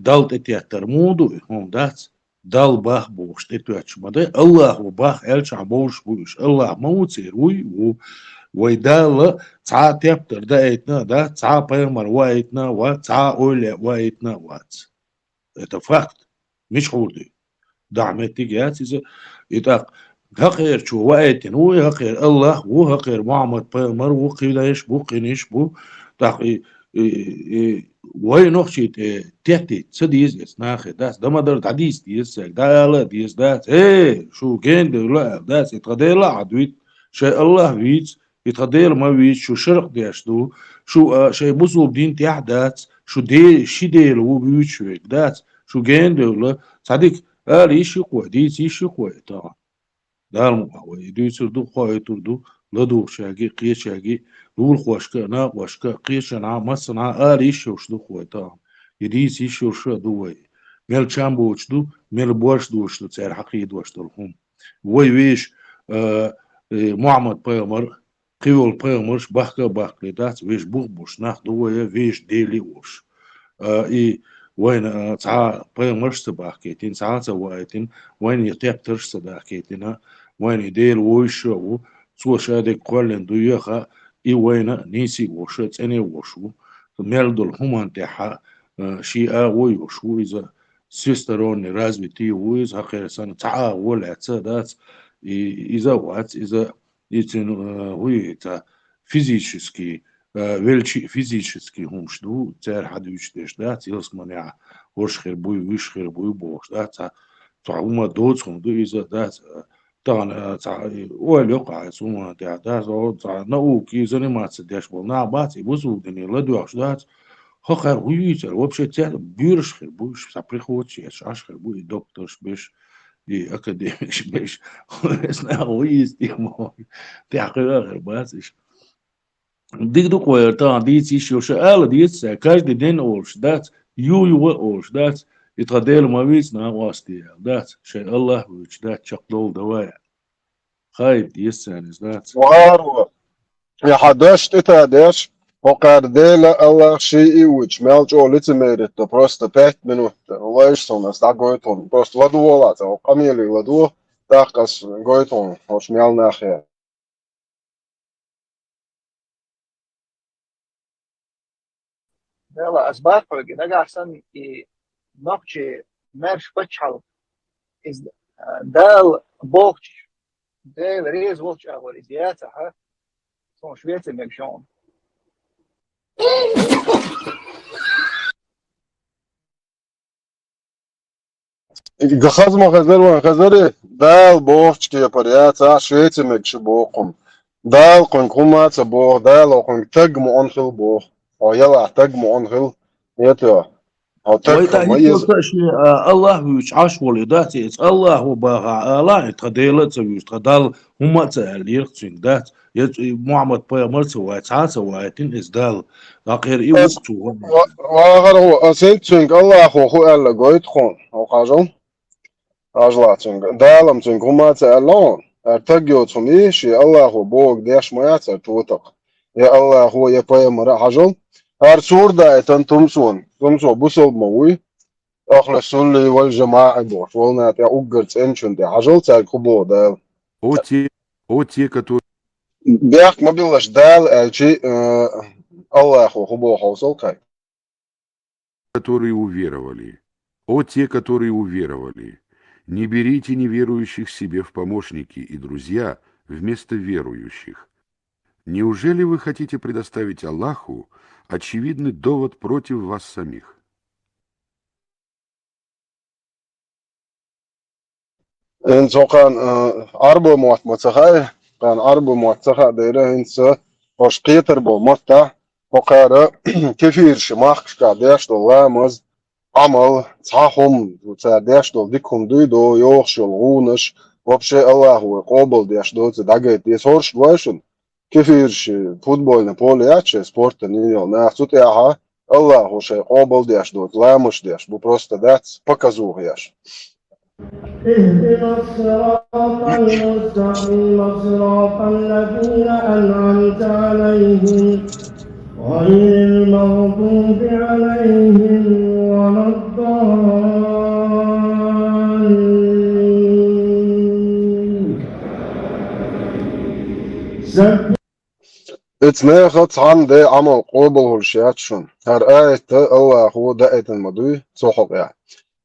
دالت اتياتر مودو هم دات دال باخ بوش تتواتش مدى الله وباخ إلش عبوش بوش الله موتي روي ويدال تعا تيبتر دا ايتنا دا تعا بيمر وايتنا وتعا أولي وايتنا وات اتفاقت مش حوردي دعمتي جات إذا يتاق هقير شو وايتن هو هقير الله وهقير محمد بيمر وقيلاش بو قينيش بو تاق وين نخشيت تحتي تسديز اسناخي داس دمدر تعديس ديس دالا ديس داس شو كان لا داس يتقدر لا عدويت شيء الله ويت يتقدر ما ويت شو شرق ديش دو شو شيء بوصل دين تحدات شو دي شي ديل هو بيوت شو داس شو كان لا صديق ليش يقوى ديس يقوى تا دار مقوى ديس دو قوي تردو لدو شاقي قيش شاقي دول خوشكا نا خوشكا قيش انا مسنا ليش وش دو قوي تا يديس يشوش دوي ميل تشامبوش دو ميل بوش دوش دو تسير حقيد وش دلهم وي ويش محمد بيامر قيول برمش بحكا بحكي دات ويش بوش ناخ دوية ويش ديلي وش إي وين تاع برمش تبحكيتين تاع توايتين وين يطيب ترش تبحكيتين وين يدير وش و سو شادك قولن دويخا إي وين نيسي وش تاني وشو ميلدول همان تاعها شيء ويوشو إذا سيستروني رازبتي ويز هقير سنة تاع ولا تادات إذا وات إذا يتن ويتا физически величи физически хумшду цер хадвичдеш да тилсманя воршхер буй вишхер буй бош да та ума доцхум ду иза да тан та олёка сума да зо та науки заниматься деш бол на бат и бузудени ладуаш да хохер уйцер вообще цер бюршхер буй саприхочеш ашхер буй докторш беш и академик беш знаю уйст их мой тяхер басиш Дик дуквер та дits еще шаала дits каждый день олш дат юю олш дат يتغدل ما بيسنا واستي دات شيء الله وش دات شقلول دوايا خايب يسان دات وارو يا حداش تتادش وقارديل الله شيء وش مالج او لتميرت просто 5 минут лайшсон нас да гойтон просто ладуолат о камели ладу такас гойтон хош мял нахе Dela asbar porque da gastan e nokche mersh pachal is dal boch del rez wolch agor idiata ha son shvetse megshon гахаз магазер ва газаре дал боч ке париата швеце мекш бохум дал конкумац бох дал кон таг мо онхил бох о яла таг мо онхил يتو أو تكفى ميز الله وش عاش ولداتي الله وباها الله تديلت وش تدال هم تالير تندات محمد بيامر سوى سوى تين إزدال آخر يوقتو وآخر هو أسنت تنك الله هو ألا قويت خون أو قاجون أجلا تنك دالم تنك هم تالون أرتقيو تميشي الله هو بوك ديش ميات توتق يا الله هو يا بيامر حاجون أرسول دا تمسون بوسول موي أخلص سولي والجماعة بوش والنا تي أوجرت إنشون تي عجل تاع كوبو دا те, которые بياك ما بيلاش دال ألشي الله هو حوصل كاي уверовали. О те, которые уверовали, не берите неверующих себе в помощники и друзья вместо верующих. Неужели вы хотите предоставить Аллаху очевидный довод против вас самих? إن سو كان أربع متخاي كان أربع متخا دايرة إنسا وش قيتر بو متا وقارا كثير شماخ كاداش دو مز عمل صاحهم وتاداش دو ديكم دو يوخش الغونش وبشي الله هو قابل داش دو تدقيت دي سورش دواشن كثير فوتبول نابولياتش سبورت نيو ناخذ تاعها الله هو شيء قابل داش دو لامش داش بو просто دات показух яш اهدنا الصراط المستقيم صراط الذين أنعمت عليهم غير المغضوب عليهم ولا الضالين اتناخت عن دي عمل قابل هالشياتشون هر آية الله هو دائت المدوي صحق يعني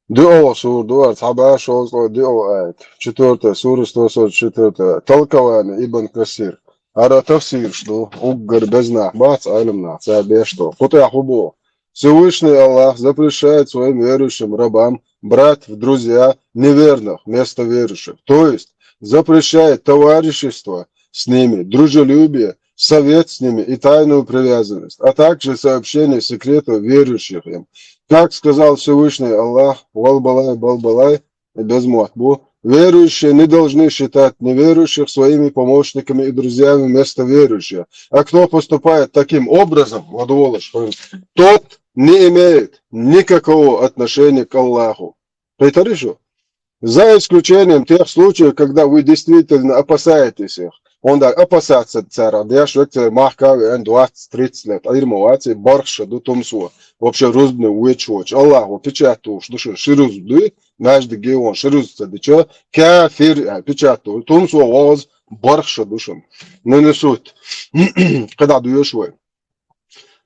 دو سور دو ارتحبا شوز دو آية چطورتا سور استوسور چطورتا تلقوان ابن كثير هذا تفسير شدو угар безнах бац айлемнах цабе что хотя хубо Всевышний Аллах запрещает своим верующим рабам брать в друзья неверных вместо верующих, то есть запрещает товарищество с ними, дружелюбие, совет с ними и тайную привязанность, а также сообщение секретов верующих им. Как сказал Всевышний Аллах, балбалай и без махбу, верующие не должны считать неверующих своими помощниками и друзьями вместо верующих. А кто поступает таким образом, тот не имеет никакого отношения к Аллаху. За исключением тех случаев, когда вы действительно опасаетесь их. Он да опасаться цара, да что это махка en 20-30 лет, а ирмовать барша до томсу. Вообще розбны уечоч. Аллаху печату, что ширузды, наш дегион, ширузцы, да что, кафир печату, томсу воз барша душам. Но не суть. Когда дуешь вы.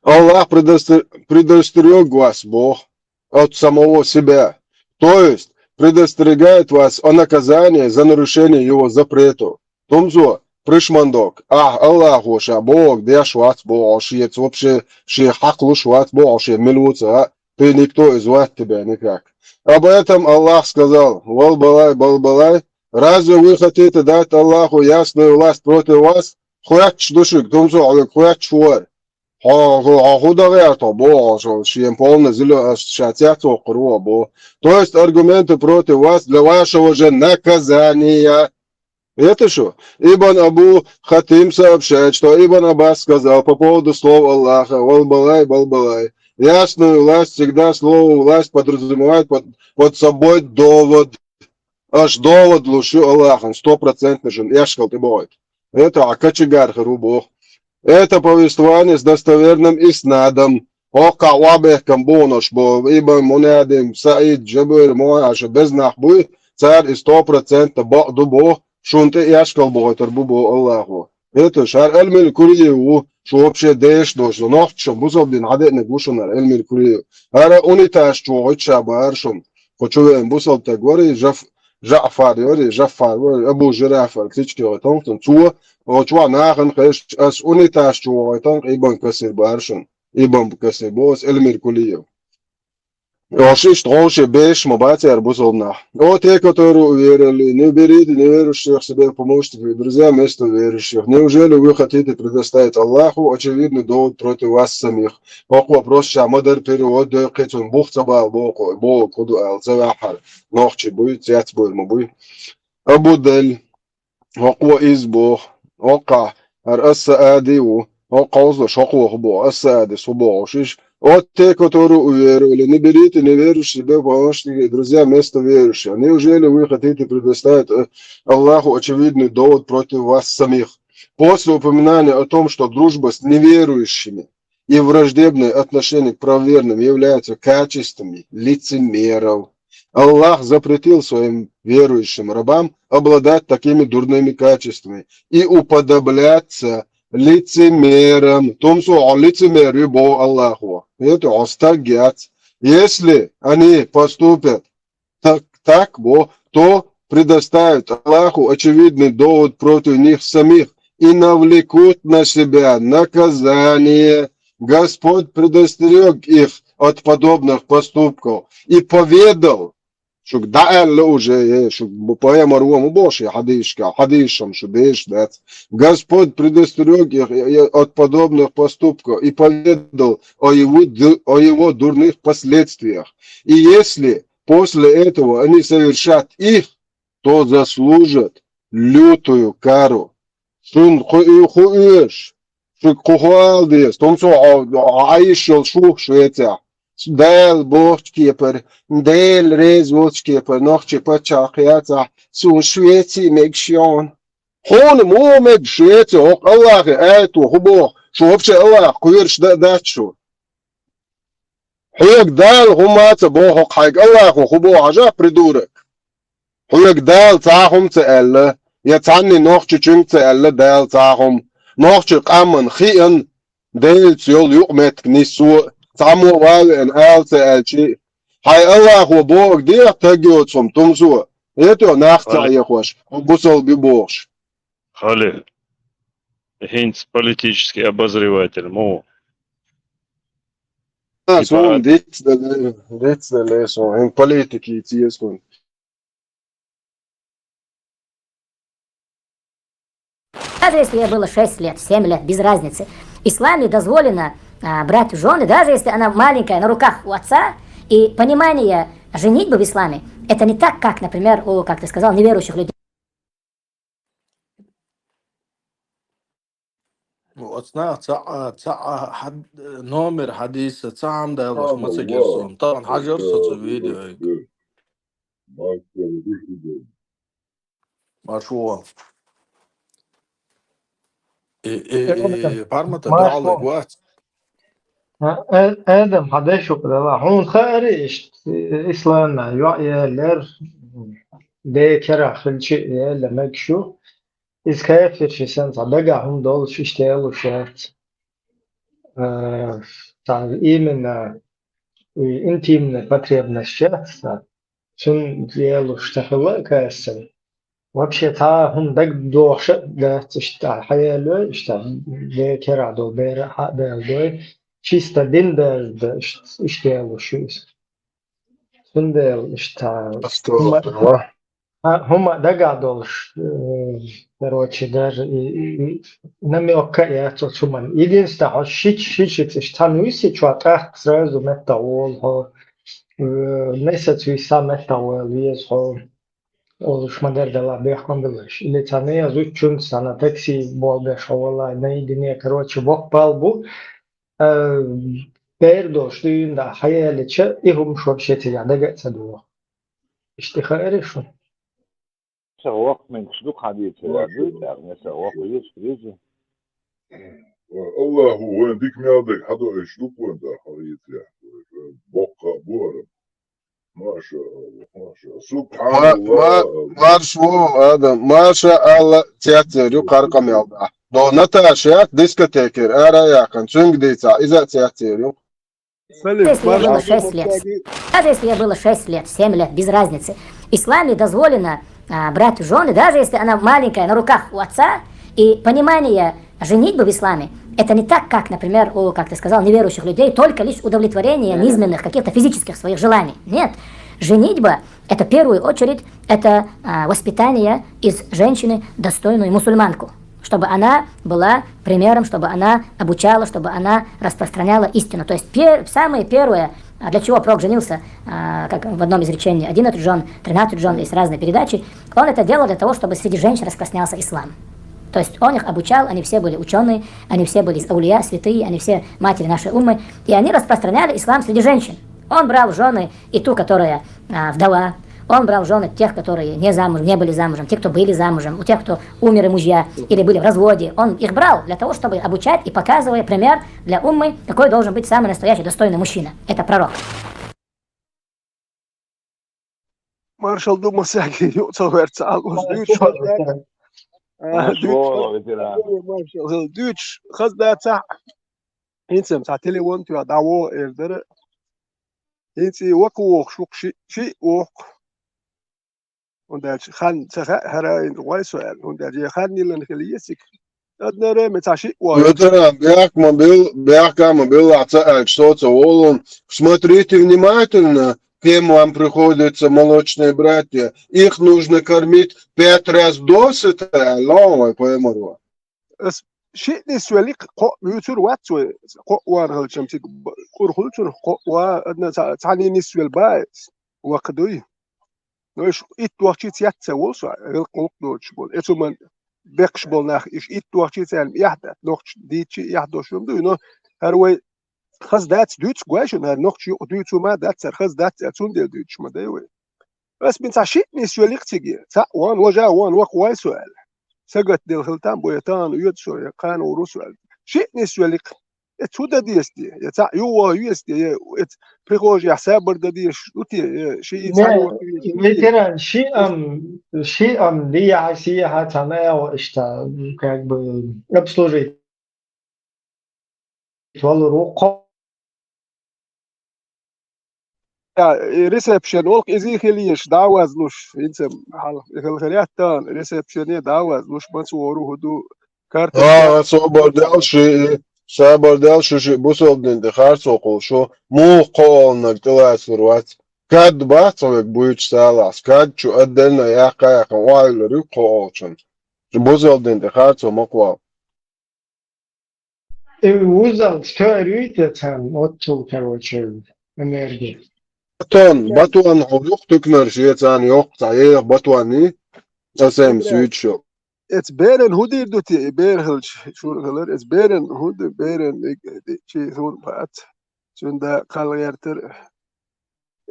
Аллах предостерег вас, Бог, от самого себя. То есть предостерегает вас о наказании за нарушение его запретов. Томзо, пришмандок, Аллаху ша Бог, де швац Бог, шиец вообще, ши хаклу швац Бог, ши милуца, ты никто и звать тебя никак. Об этом Аллах сказал, балбалай, разве вы хотите дать Аллаху ясную власть против вас? Хуяч душик, Томзо, хуяч чуар. То есть аргументы против вас для вашего же наказания. Это что? Ибн Абу Хатим сообщает, что Ибн Аббас сказал по поводу слова Аллаха, балбалай. Ясную власть, всегда слово власть подразумевает под собой довод. Аж довод лучше Аллаха, 100% же, яшкал ты будет. Это акачигар Бог. Это повествование с достоверным иснадом. Ока вабех камбонош, бо ибо Мунадим, Саид, Джабир, Моаш, без нахбуй, царь и 100% Бог, шунты яшкал Бог, Тарбубо Аллаху. Это шар Эльмиль Куриеву, что вообще дэш дошло, нахчем, бусобдин, адет не гушунар, Эльмиль Куриев. Ара униташ, что хоча баршум, хочувен бусоб так говори, Жафар, Абу Жирафар, ктички отонтон, цуа, Очва нахен хэш ас униташ чуайтан ибан касир баршин ибан касир бос Эльмир Кулиев. Ошиш троше беш мабати арбузовна. О те, которые уверили, не берите неверующих себе помощников, друзья, вместо верующих. Неужели вы хотите предоставить Аллаху очевидный довод против вас самих? Ок вопрос шамадар перевод декетун бухтабал боку куду алцавахар. Нохчи будет, цяц будет мабуй. Абудель. Оква из Бог. Ока السعادي وقوز شقوه бо السادس убошиш от те, которые уверовали, не берите неверующих себе помощники, друзья, вместо верующих. Неужели вы хотите предоставить Аллаху очевидный довод против вас самих? После упоминания о том, что дружба с неверующими и враждебные отношения к правоверным являются качествами лицемеров, Аллах запретил своим верующим рабам обладать такими дурными качествами и уподобляться лицемерам. Томсу лицемерию Богу Аллаху. Это остагят. Если они поступят так, то предоставят Аллаху очевидный довод против них самих и навлекут на себя наказание. Господь предостерег их от подобных поступков и поведал, что уже, что поэма Руаму Боши, Хадишам, что Господь предостерег их от подобных поступков и поведал о его дурных последствиях. И если после этого они совершат их, то заслужат лютую кару. Сун хуэш, что кухуалдес, том что аишел шух швеция. Del bortkeeper, del resvotkeeper, nog je patchakjata, zo'n Schweizie meg sjan. Gewoon mo meg Schweizie, ook Allah geëitu, hubo, zo heb je Allah, kuirsch dat zo. Huyek dal humata bohok haik Allah, hubo aja prидурок. Huyek dal tahum te elle, jetzt hanni nog je chung te elle dal tahum, nog je kamen gien, del zul juk met knisu. Samu wal en alse elchi. Hay Allah ho Bog dir tagiot som tumsu. Это нахта ехош. Бусол бибош. Халил, Хинц, политический обозреватель, Сум децле со en политики тиескун. Даже если ей было 6 лет, 7 лет, без разницы. В исламе дозволено брать в жены, даже если она маленькая, на руках у отца, и понимание женитьбы в исламе, это не так, как, например, у, как ты сказал, неверующих людей. وأثناء نومر حديث عم ده وش ما سجلسون طبعا حاجة رصت الفيديو هيك مشروع Parmata ماش dağlı مو guat. آدم هذا شو كده لا هون خارج إسلامنا يعير ده كره خل شيء لما كشو إذ كافر شيء سنت بقى هم دول شو اشتغلوا شات تاع إيمن إنتي من بطريق من الشات شن ديالو اشتغلوا كاسل вообще تا هم دق دوش ده تشتغل حياة له اشتغل ده كره دو بير حق ده чисто دين ده اشتغلوا شو Fundel اشتغل استغفر الله. هم دقعدوا короче даже намека я то чуман единственное шич там уйси чуатах сразу метавол ho месяц уйса метавол вес ho олуш мадер дала бехком билаш или тане азу чун сана такси бол бешовала найдине короче бок балбу бердош дуинда хаялича ихум шобшети я дагацаду اشتخارشون سواق من شلوك حديث يا يعني سواق يسكريزي الله هو وين ديك ميادك حدا اشلوك وين ده حريت يا بقى بورم ما شاء الله ما شاء الله سبحان ما الله شو هذا ما شاء الله تياتر يقار قم يوضع دو نتاشيات ديسكتيكر ارا كان شنق ديتا اذا تياتر Если я было 6 лет, даже если я было 6 лет, 7 лет, без разницы, в исламе дозволено брать в жены, даже если она маленькая, на руках у отца, и понимание женитьбы в исламе, это не так, как, например, у, как ты сказал, неверующих людей, только лишь удовлетворение низменных, каких-то физических своих желаний. Нет. Женитьба, это в первую очередь, это воспитание из женщины достойную мусульманку, чтобы она была примером, чтобы она обучала, чтобы она распространяла истину. То есть самое первое, для чего пророк женился, как в одном из речений, 11 жен, 13 жен, есть разные передачи, он это делал для того, чтобы среди женщин распространялся ислам. То есть он их обучал, они все были ученые, они все были аулия, святые, они все матери нашей уммы, и они распространяли ислам среди женщин. Он брал в жены и ту, которая вдова, он брал в жены тех, которые не замужем, не были замужем, те, кто были замужем, у тех, кто умерли мужья или были в разводе. Он их брал для того, чтобы обучать и показывая пример для уммы, какой должен быть самый настоящий достойный мужчина. Это пророк. Marshall Dumasaki, Jutselwerts, August Deutsch, Marshall Deutsch, Khazdatsa, Insem, Satili want to Adawo, Elder, Insi Waku, Shukshi, Walk. Und der Khan Sahara in Weiswell und der Khan Nilan Khaliasik. Adnere mit Sashi Ветеран, бяка мобил отца, что-то он. Смотрите внимательно, кем вам приходятся молочные братья. Их нужно кормить 5 раз досыта, ловой пойму. شيء نسوي قو يوتر واتسوي قو وارهل شمتي كورهلتر قو وادنا تعني نسوي البايس وقدوي نوش اتوقتي تياتسا وصا القوق دوتش بول اتومن بقش بول ناخ ايش اتوقتي تال يحدا نوخش ديتشي يحدو شوم دو نو هروي خاص دات دوتش غواشن هر نوخش دوتش ما دات خاص دات اتون ديل دوتش ما داوي بس بنت شيء نسوي لقتي تا وان وجا وان وقواي سؤال سقط ديال خلطان بويتان ويدسو يقان ورسول شيء نسوي لك تسودا ديستي يتا يوا يستي ات بريغوجي حساب دي شوتي شيء ثاني مثلا شيء دي عسيها تمام واشتا как бы обслужить والروق ريسبشن ولق ازي خليش دعواز لوش انت الخليات تان ريسبشن دعواز لوش بنصورو هدو كارت صبر شو بوصل خارصوق شو مو قولنا تلاس فروات كاد باتوك بويتش سالاس كاد شو ادلنا يا قاق وايل ريقولشن بوصل خارصو مقوا وزن ستوريتن اوتو كاروتشن энергия Batuan hojuk tukmer shietsan yok tayeh batuani asem switcho. It's beren hoe die doet die berhel shurgeler it's beren hoe de beren chi zo'n paat zo'n da kalgerter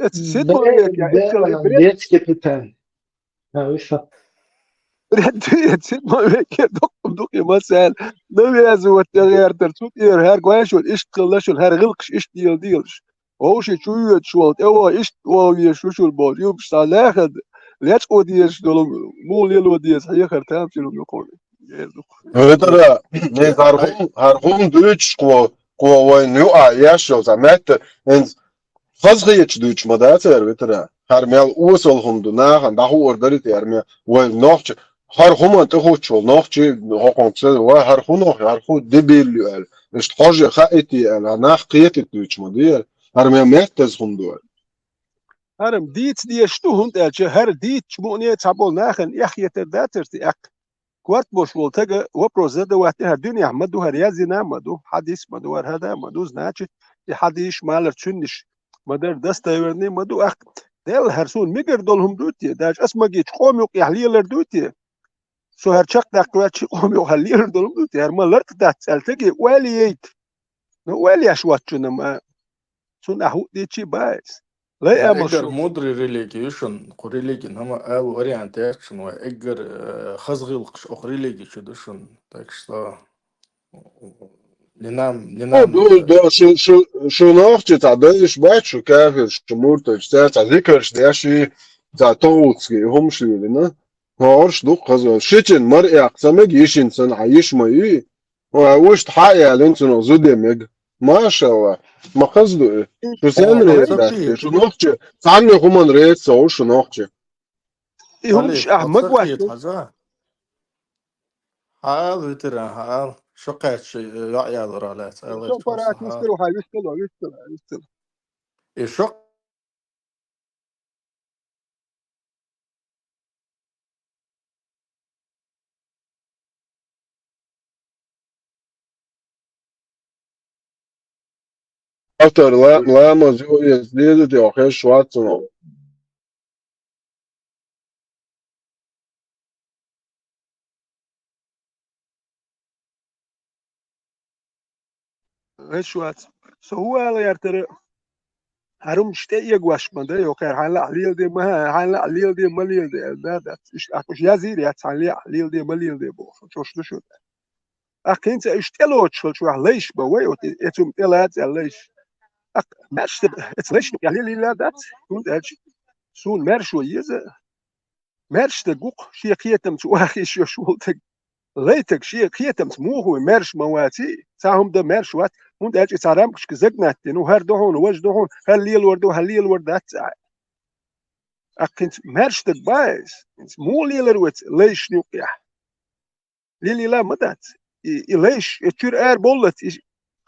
it's zit wel ja детский питание. رديت ما بيك دق مثلا نبي أزود تغير ترتوت هر قايش والإشتغل شو هر غلقش إيش ديلش هو شيء شو يتشوال أو إيش واوي شو البال يوم شتالاخد ليش أوديش دول مو ليل أوديش هي خرتام شنو يقول Vetera, ne harhum Deutsch ko nu a yashos a met en fazgiyech Deutsch madater vetera. Har mel usol hum du nach an da hu orderit er me wel noch har hum to hu chol noch chi hokontsel wa har hu noch har hu debil el. Ist hoje khaiti el nach qiyet Deutsch madier. Har me met ez hum du. هرم ديت دي شتو هند هر ديت شموني تعبول ناخن يخيت داتر تي كوارت بوش ولتجا وبروزدا وقتها الدنيا مدو هريازي مدو حديث مدو هذا مدو زناتش حديش مالر تشنش مدر دستا يورني مدو دل هرسون ميجر دولهم دوتي داش اسما جيت قوم يق يحليلر دوتي سو هرشق دقوات قوم يق يحليلر دولهم دوتي هرما لرت دات سالتجي والييت والي اشواتشنا ما سون اهو ديتشي بايس لا إجر مدري ريليجيشن قريليجن هما أو وريان تاكشن وإجر خزغيلقش أخريليجي شدوشن تاكشتا لنام دو شو نوختي تاع دايش بايت شو كافر شو مورتج تاع ذكرش داشي تاع توتسكي هم شو لنا هورش دو قزو شتن مرئي اقسمك يشين سن عايش ماي وش تحقق لنتو زودي ميج ما شاء الله ما قصدو ايه شو سان ريت داشي شو نوختي ثاني هم ريت سو شو نوختي همش احمد واحد حال ترى حال شو قاعد شيء يا رالات شو فرات يستلو هاي يستلو شو After lama zuje slijediti o švacuno. شوات سو هو على يرتر هرم شتى يقواش من ده يوكر حلا عليل دي ما حلا عليل دي مليل دي ده إيش أكوش يزيد يتعلي عليل دي مليل دي بو شو أكينت اشتلوت شو ليش بوي وتم تلات ليش ماشي ليش يعني لا دات كنت أجي سون مرشو يزا مرش تقوق شيء قيتم تواخي شو ليتك شيء قيتم تموه مرش مواتي تاهم ده مرش وات كنت أجي تعرم كش كزقنات إنه هردهون وجدهون هالليل وردو هالليل وردات أكينت مرش تقبايز مو ليل روت ليش نوقيا ليلي لا مدات ليش تشير بولت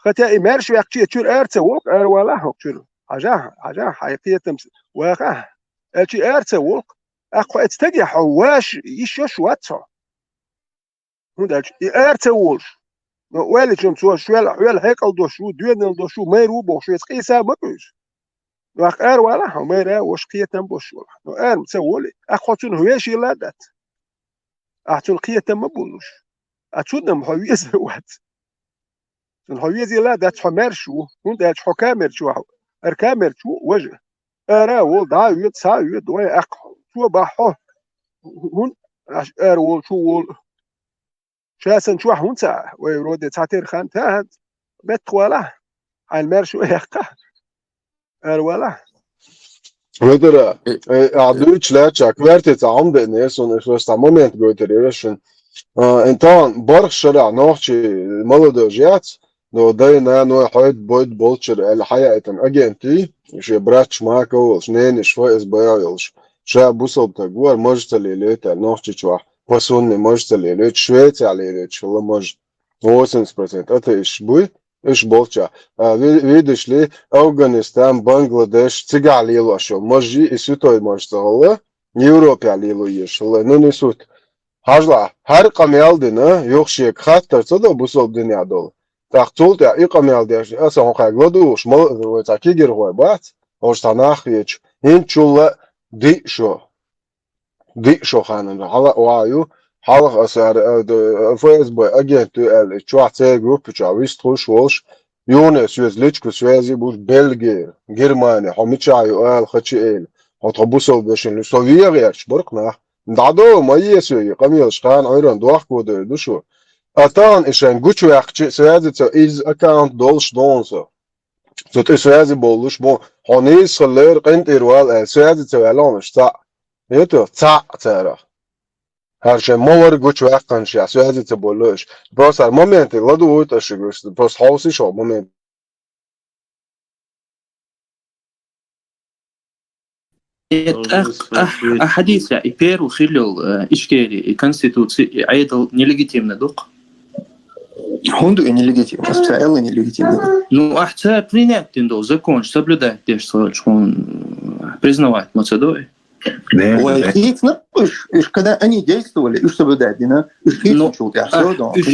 ختا مرش وقتي تشير توق ولا هو تشير حاجة حقيقية تمس واقع تشير توق أقوى تتجي حواش يشوش واتسا هنداج توش والي جم سوا شوال هيك أو شو دوين دو شو ما يروبو شو يسقيسا مكوش واقع ولا هو ما يرا وش قية تنبوش ولا مسوولي أقوى تون هواش يلادت أعطوا القية تنبولوش أتشودم هويز وات الهويز لا ده حمر شو ده حكامر شو أركامر شو وجه أرا وضع يتساوي دوي أق شو بحه هون أرول شو شاسن شو هون سا ويرود تعتير خان تهد بتولا على المر شو يقع أرولا Vedere, Deutsch lärtjak vertet amde neson första moment goiter irischen. Entan barch شرع نوحشي مولودوجيات نو داينا نو حيد بويد بولتشر الحقيقة اجنتي شي براتش ماكو سنين شويس بايلش شا بوصل تقوار مجت ليليت نوحشي شوا وصلني مجت ليليت شويت على شو مج 80% اتش بوي ايش بولتشا видишь ли Афганистан Бангладеш цигал лилошо можи исутой можтала Европа лилоешла ну несут Hajla her kamealdina yok şey khattarsa da bu sol dünyada ol. Taqtul da iqamealdi asan qaygladu şmal ve takigir hoy bat. Ostanach hiç hinchulla di şo khanan hala wayu hala asar Facebook agent el çuatse grup çavis tuş wolş Jonas yüzliçku связи bu Belgiya Germania homiçay el khachi el otobusol beşin Sovyet burqna دعدو ما يسوي قميص كان عيران دوخ كودو دوشو أتان إشان جوتشو يحكي سيادة إز أكاونت دولش دونسو زوت سيادة بولش بون هوني سلير قنت إروال سيادة سوالونش تا يتو تا هر شيء مور جوتشو يحكي شيء سيادة بولش بس المومنت لدو ويت أشجوس بس هاوسي شو مومنت حديث إيبير وخلو إشكالي конституции عيدل нелегитимно дух. Хунду и нелегитимно, специально нелегитимно. Ну, ахца принять тендо закон, соблюдать те, что он признавать Мацедой. Когда они действовали, и соблюдать,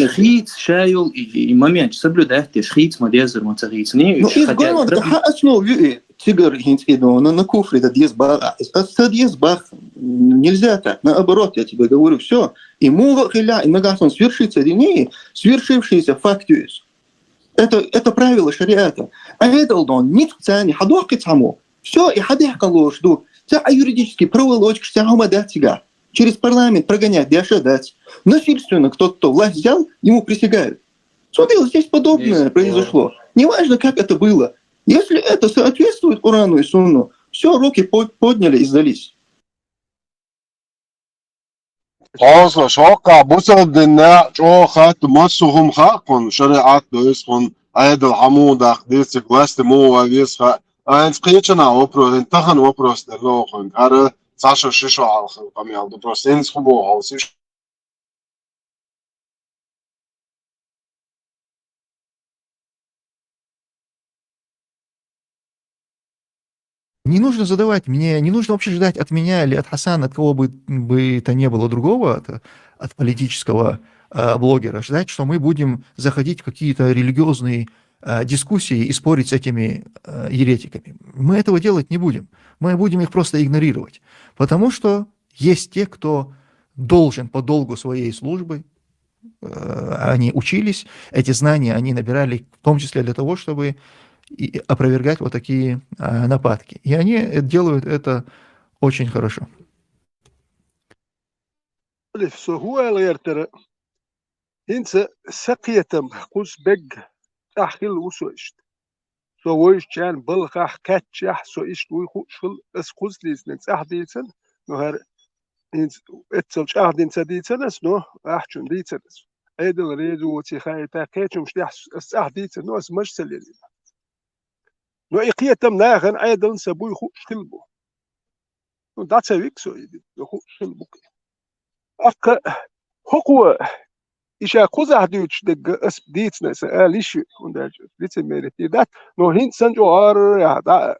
Шхиц шаял и момент соблюдать те, шхиц мадезер Мацедийц. Тигр на куфре это дьезбар, это дьезбар, нельзя так, наоборот, я тебе говорю, все, ему иммиграция свершится или не, свершившийся факт есть. Это правило шариата. А это он не специально, хадохки само, все, и хадих калу жду, вся юридически проволочка, вся гумадатига, через парламент прогонять, дяша дать. Насильственно кто-то власть взял, ему присягают. Смотри, вот здесь подобное произошло. Неважно, как это было. Если это соответствует Корану и Сунну, все, руки подняли и сдались. Azla şoka bu sözünde çok hat masuhum hakun şeriat doysun aydıl hamuda destek vast mu valis ha an sqiychana opro intahan opros de loqon ara sasha shisho al qamiyal do prosens khubo hausi. Не нужно задавать мне, не нужно вообще ждать от меня или от Хасана, от кого бы то не было другого, от политического блогера, ждать, что мы будем заходить в какие-то религиозные дискуссии и спорить с этими еретиками. Мы этого делать не будем. Мы будем их просто игнорировать. Потому что есть те, кто должен по долгу своей службы, они учились, эти знания они набирали в том числе для того, чтобы и опровергать вот такие нападки. И они делают это очень хорошо. No iqietam nagen aydın sabuy khilbu. No datsa wikso idi. Khilbu. Ak hukwa isha quzah duch de as dietsnes alish und der ditse merit dat no hin sanjo ar ya da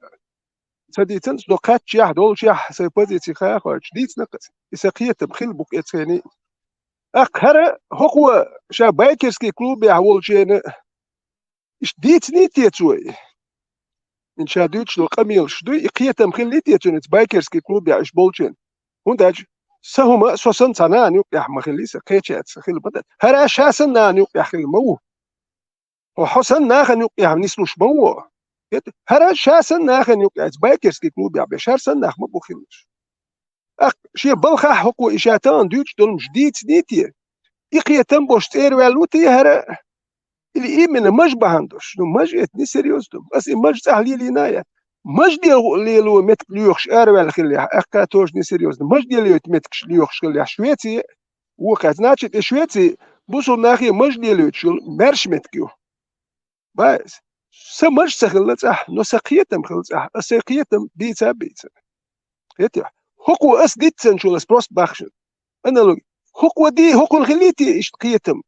saditsens do qatch ya dol ya sepozitsi kha khach ditsnaqas isaqietam khilbu etseni ak hara hukwa sha baykerski klub ya wolchene ish ditsni tietsoy in Deutschland قميل شدو إقيتم خليتي تونت بايكرسكي كلوب يا إيش بولشين هنداج سهم سوسن سنان يوك يا مخليس قيتشات خل بدت هرا شاسن نان يوك يا خل مو وحسن ناخن يوك يا نسلوش مو هرا شاسن ناخن يوك يا بايكرسكي كلوب يا بشار سن ناخ مو خلش أخ شي بلخا حقو إشاتان دوتش دول جديد سنيتي إقيتم بوشتير والوتي هرا اللي إيمن مش بهندش نو مش إتني سيريوس دوم بس مش سهل لينايا مش ديال ليلو متك ليوخش أروال خليه أكاتوش ني سيريوس مش ديال يوت متكش ليوخش خليه شويتي وقت ناتشت شويتي بوسو ناخي مش ديال يوت شو مرش متكيو بس سمش سخلت نو سقيتم خلت سقيتم بيتا يتي هكو أس ديتسن شو السبروس باخشن أنا لو هكو دي هكو خليتي إيش قيتم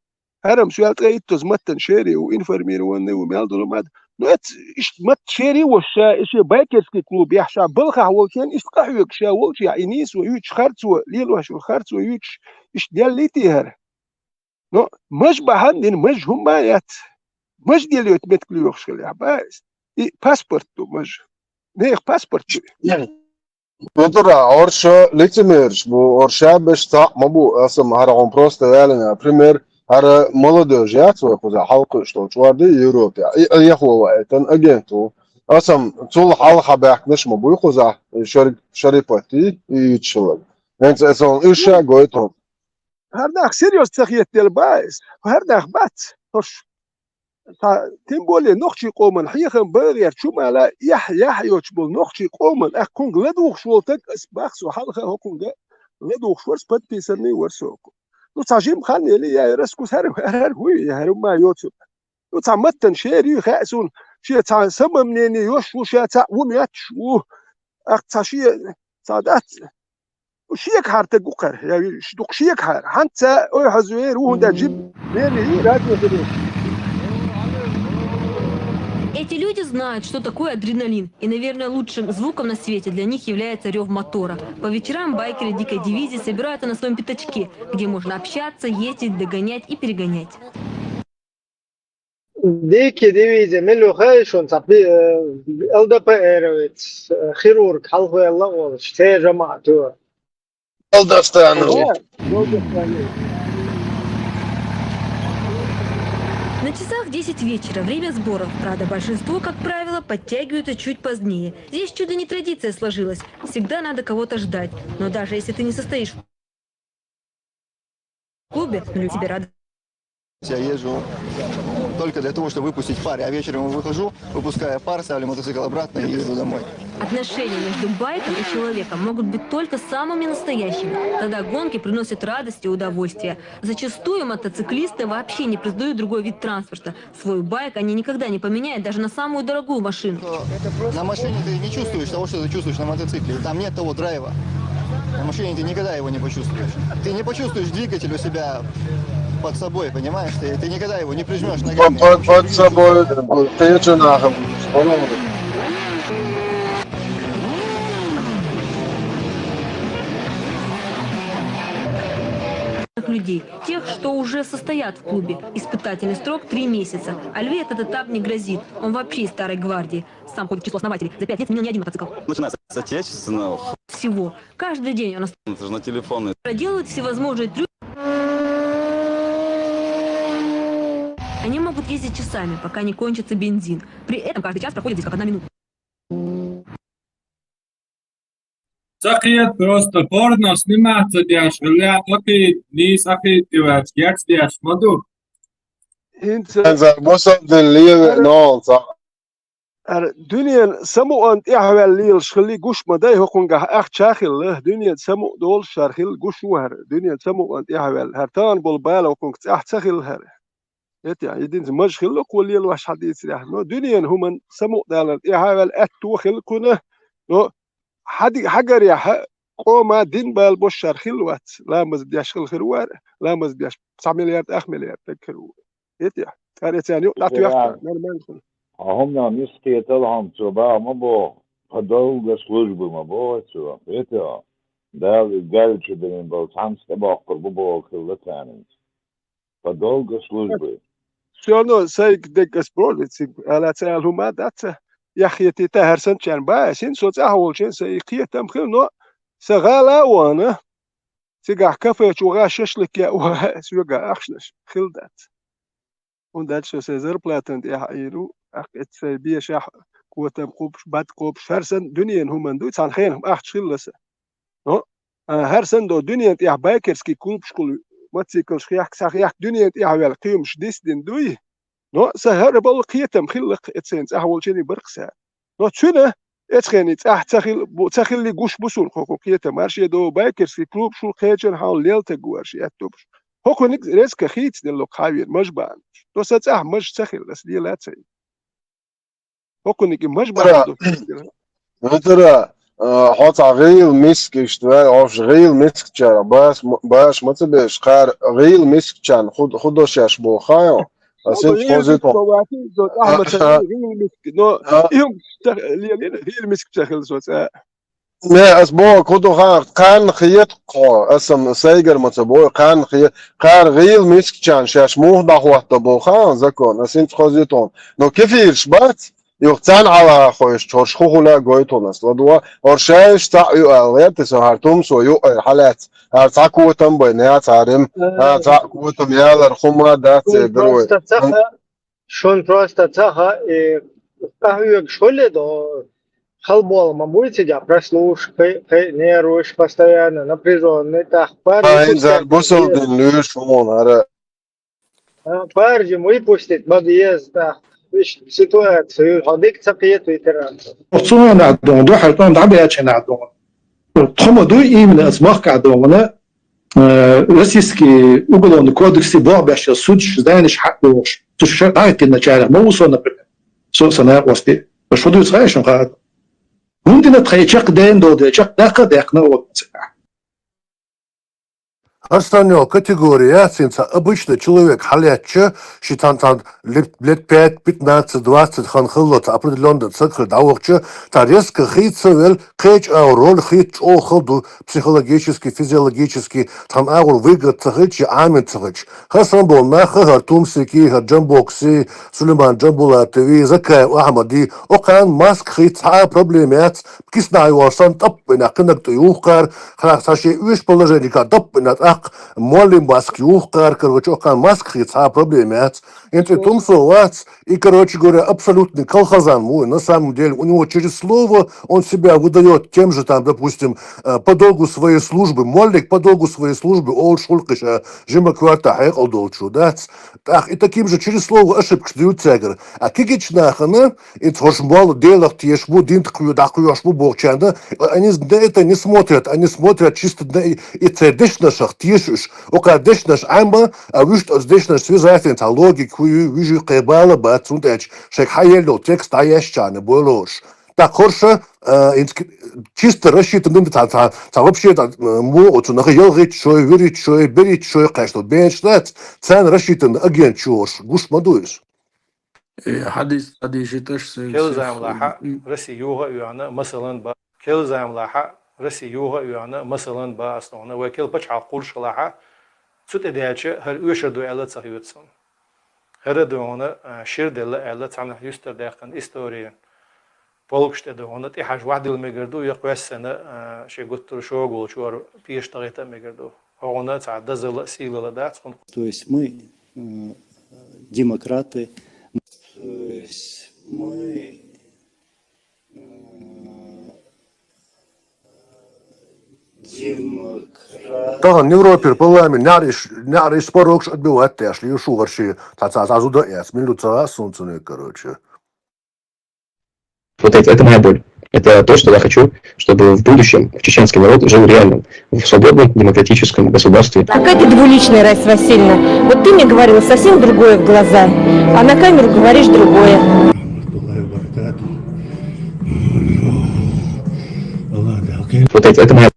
هرم سؤال تغيتوز متن شيري وإنفرمير وني ومالدو ماد نوت إيش مت شيري وشا إيش بايكرسكي كلوب يحشا بلخا ولكن إيش قحوك شا ولش يا إنيس ويوش خرطو ليل وش خرطو ويوش إيش ديال ليتي هر نو مش بهندين مش هم بايات مش ديال يتمت كليوخش خليها بس باسبورتو مش نيخ باسبورتو Petra, orša licemierš, bu orša bez tā, mabu, esam haragon prosta vēliņā, primēr, hara молодежь jācoja za halku, što čvardi Eiropā, iehovāja, agentu, esam cula halka bēkneš, mabu, za šaripati, īčilagi. انت اصلا ايش قويتهم هرداخ سيريوس تخيت البايس هرداخ بات هش تيمبولي نخشي قومن حيخن بغير شو ما لا يح يوتشبول نخشي قومن اكون غلدوخ شولتك اسباخ وحلخه هكون غلدوخ شورس بات بيسني ورسوكو نو تاجيم خاني لي يا رسكوس هر هوي هر ما يوتيوب نو تعمتن شيري خاسون شي تاع سما منين يوش وشا تاع ومياتش و اقتا شي صادات وشيك حار تقوقر يعني شدوق شيك حار حتى اوي حزوير وهندا جيب ميني راديو دليل. Эти люди знают, что такое адреналин, и, наверное, лучшим звуком на свете для них является рев мотора. По вечерам байкеры Дикой дивизии собираются на своем пятачке, где можно общаться, ездить, догонять и перегонять. Дикие дивизии, мелю хайшон, цапли, ЛДПР, хирург, халхуэлла, ол, штэ жамаату. На часах 10 вечера, время сборов. Правда, большинство, как правило, подтягиваются чуть позднее. Здесь чуть ли не традиция сложилась. Всегда надо кого-то ждать. Но даже если ты не состоишь в клубе, люди тебе рады. Я езжу только для того, чтобы выпустить пар. А вечером выхожу, выпуская пар, ставлю мотоцикл обратно и еду домой. Отношения между байком и человеком могут быть только самыми настоящими. Тогда гонки приносят радость и удовольствие. Зачастую мотоциклисты вообще не признают другой вид транспорта. Свой байк они никогда не поменяют даже на самую дорогую машину. На машине ты не чувствуешь того, что ты чувствуешь на мотоцикле. Там нет того драйва. На машине ты никогда его не почувствуешь. Ты не почувствуешь двигатель у себя под собой, понимаешь? Ты никогда его не прижмешь ногами. Под собой, ты что нахуй? Людей, тех, что уже состоят в клубе. Испытательный срок 3 месяца. А Льве этот этап не грозит. Он вообще из старой гвардии. Сам ходит в число основателей. За 5 лет сменил не один мотоцикл. Начиная с отечественного. Всего. Каждый день он Это же на телефоны. проделывает всевозможные трюки. Они могут ездить часами, пока не кончится бензин. При этом каждый час проходит здесь как 1 минута. Sakiet просто порно сниматься дяш, ля таки не сакит дивач, як дяш моду. انزل بوصل للليل نول صح دنيا سمو أنت إحوال ليل شخلي قش مداي هكون جه أخ شاخل له دنيا سمو دول شارخل قش وهر دنيا سمو أنت إحوال هرتان بالبال وكون أخ شاخل هر يعني يدين مش خلق والليل وش حديث رح نو دنيا هم سمو دال إحوال أتو خلقنا نو حجر يا قوما دين بال بوش شارخل وات لا مزد يشخل خروار لا مزد يش 9 مليار أخ مليار تكرو يتيح كانت يعني لا تيحت نرمال هم нам стеталам цоба мабо подолго службы мабо цо это да галче ден был сам с тобой бобо хлатанин подолго службы все равно сайк дек спролицик على تعالهم دات يا اخي تهرسن كان باسين صوت اول شيء سيقيه تمخيل نو سغالا وانا سيقع كفيت وغاشش لك يا سيقع اخشنش خلدات وندات شو سيزر بلاتن يا حيرو أخت بيا شاح قوتهم قوبش بعد قوبش هرسن دنيا هم من دوت عن خيرهم أخت شلسة no هرسن دو دنيا تيح بايكرز كي قوبش كل ما تسيكلش خياح سخياح دنيا تيح ويا قيمش ديسدين دوي no سهر بالقيتم خلق اتسنس أول شيء برقسة no تشونه اتخني تخيل لي قوش بسون خوكو قيتم هرشي دو بايكرز كي قوبش شو خيجن حال ليل تقوارش يتوبش هوكو نك رزق خيت دلو قاوين مجبان دو ساتح مج تخيل بس دي لا تسي هوكونيك مش بعده ترى حط غيل مسك اشتغل عش غيل مسك جرا باش ما تبيش قار غيل مسك كان خدوش ياش بو خايو اسين خوزيتو احمد غيل مسك نو يوم غيل مسك تخل صوت ما اسبوع كدو كان خيط اسم سايجر متبو كان غيل مسك كان شاش مو دخوات بو خان زكون اسين خوزيتون نو كيف يشبات يقتن على خوش ترش خولا جويتونس لدوا أرشاش تعيو تسهرتم سويو حالات تعقوا تم بينات عارم تعقوا تم يالر خما دات دروي شون بروستا تها قهوة شغل دو Халболма будете делать? Прослушка, нервишь постоянно, напряженный. Так, Инзар босылдын лүш фон паржем выпустить бабьез, так, ситуацию, ходик цапиет ветеран. Отсуна عندهم دو حيطان دعم بياتشن عندهم تخم دو من أسماك عندهم российский уголовный кодекс бабящий суд знаешь حقه تشرع عايت النجارة ما وصلنا سنة وسط بس فضل صحيح شو قاعد ممكن تخيل شق دين دود شق دقنا وقت Остальная категория, обычно человек халяча, считан лет 5, 15, 20 ханхалот, определенно цикл даухча, та резко хитцевел, кэч роль хит охалду, психологически, физиологически, там выгод цахич, амин цахич. Хасан был наха, хартумсики, хаджамбокси, Сулейман Джамбулатови, Закай Ахмади, окан маск хит, проблемят, киснаю арсан, таппина, кынак туюхкар, храхташи, уж положение, таппина, молим маски ухкар, короче, окан маск хица проблемят. Entre тумсовать и, короче говоря, абсолютный колхозан мой. На самом деле, у него через слово он себя выдает тем же, там, допустим, по долгу своей службы, молик по долгу своей службы, ол шулкиша, жима кварта хайкал долчу, да? Так, и таким же через слово ошибки дают тягр. А кигич нахана, и тхошмал делах тешму, динткую, дахуяшму бокчанда, они на это не смотрят, они смотрят чисто на и цедешнашах тешуш, ока дешнаш амба, а вишт от дешнаш связафин та логику, вижу кебала бацундач, шек хайело текст аящаны, болош. Так, хорша, чисто рассчитанным, вообще, му, на елгит, шо, верить, шо, берить, шо, конечно, бенчнат, цен рассчитан агент чуош, гуш мадуешь. حديث يتش كل زعم لاحق رسي يوها يعنى مثلا با كل زعم لاحق رسي يوها يعنى مثلا با أصلا وكل بتش عقول شلاحق سوت إدياتش هل يشر دو علة صحيوتسون هر دونا شير دل علة تعمل يستر داخل إستوريا بولكشت دونا تحاج واحد المجردو يقوس سنة شيء قلت شو أقول شو بيش طريقة مجردو هونا تعدى زل سيل لدات. То есть мы демократы. То есть мы демократы. Да, в Европе полами няриш порог отбивать тяжли, юшу вообще, зуда эс, минута солнце, короче. Вот это моя боль. Это то, что я хочу, чтобы в будущем чеченский народ жил реально в свободном демократическом государстве. Какая ты двуличная, Раиса Васильевна. Вот ты мне говорила совсем другое в глаза, а на камеру говоришь другое. Вот это моя...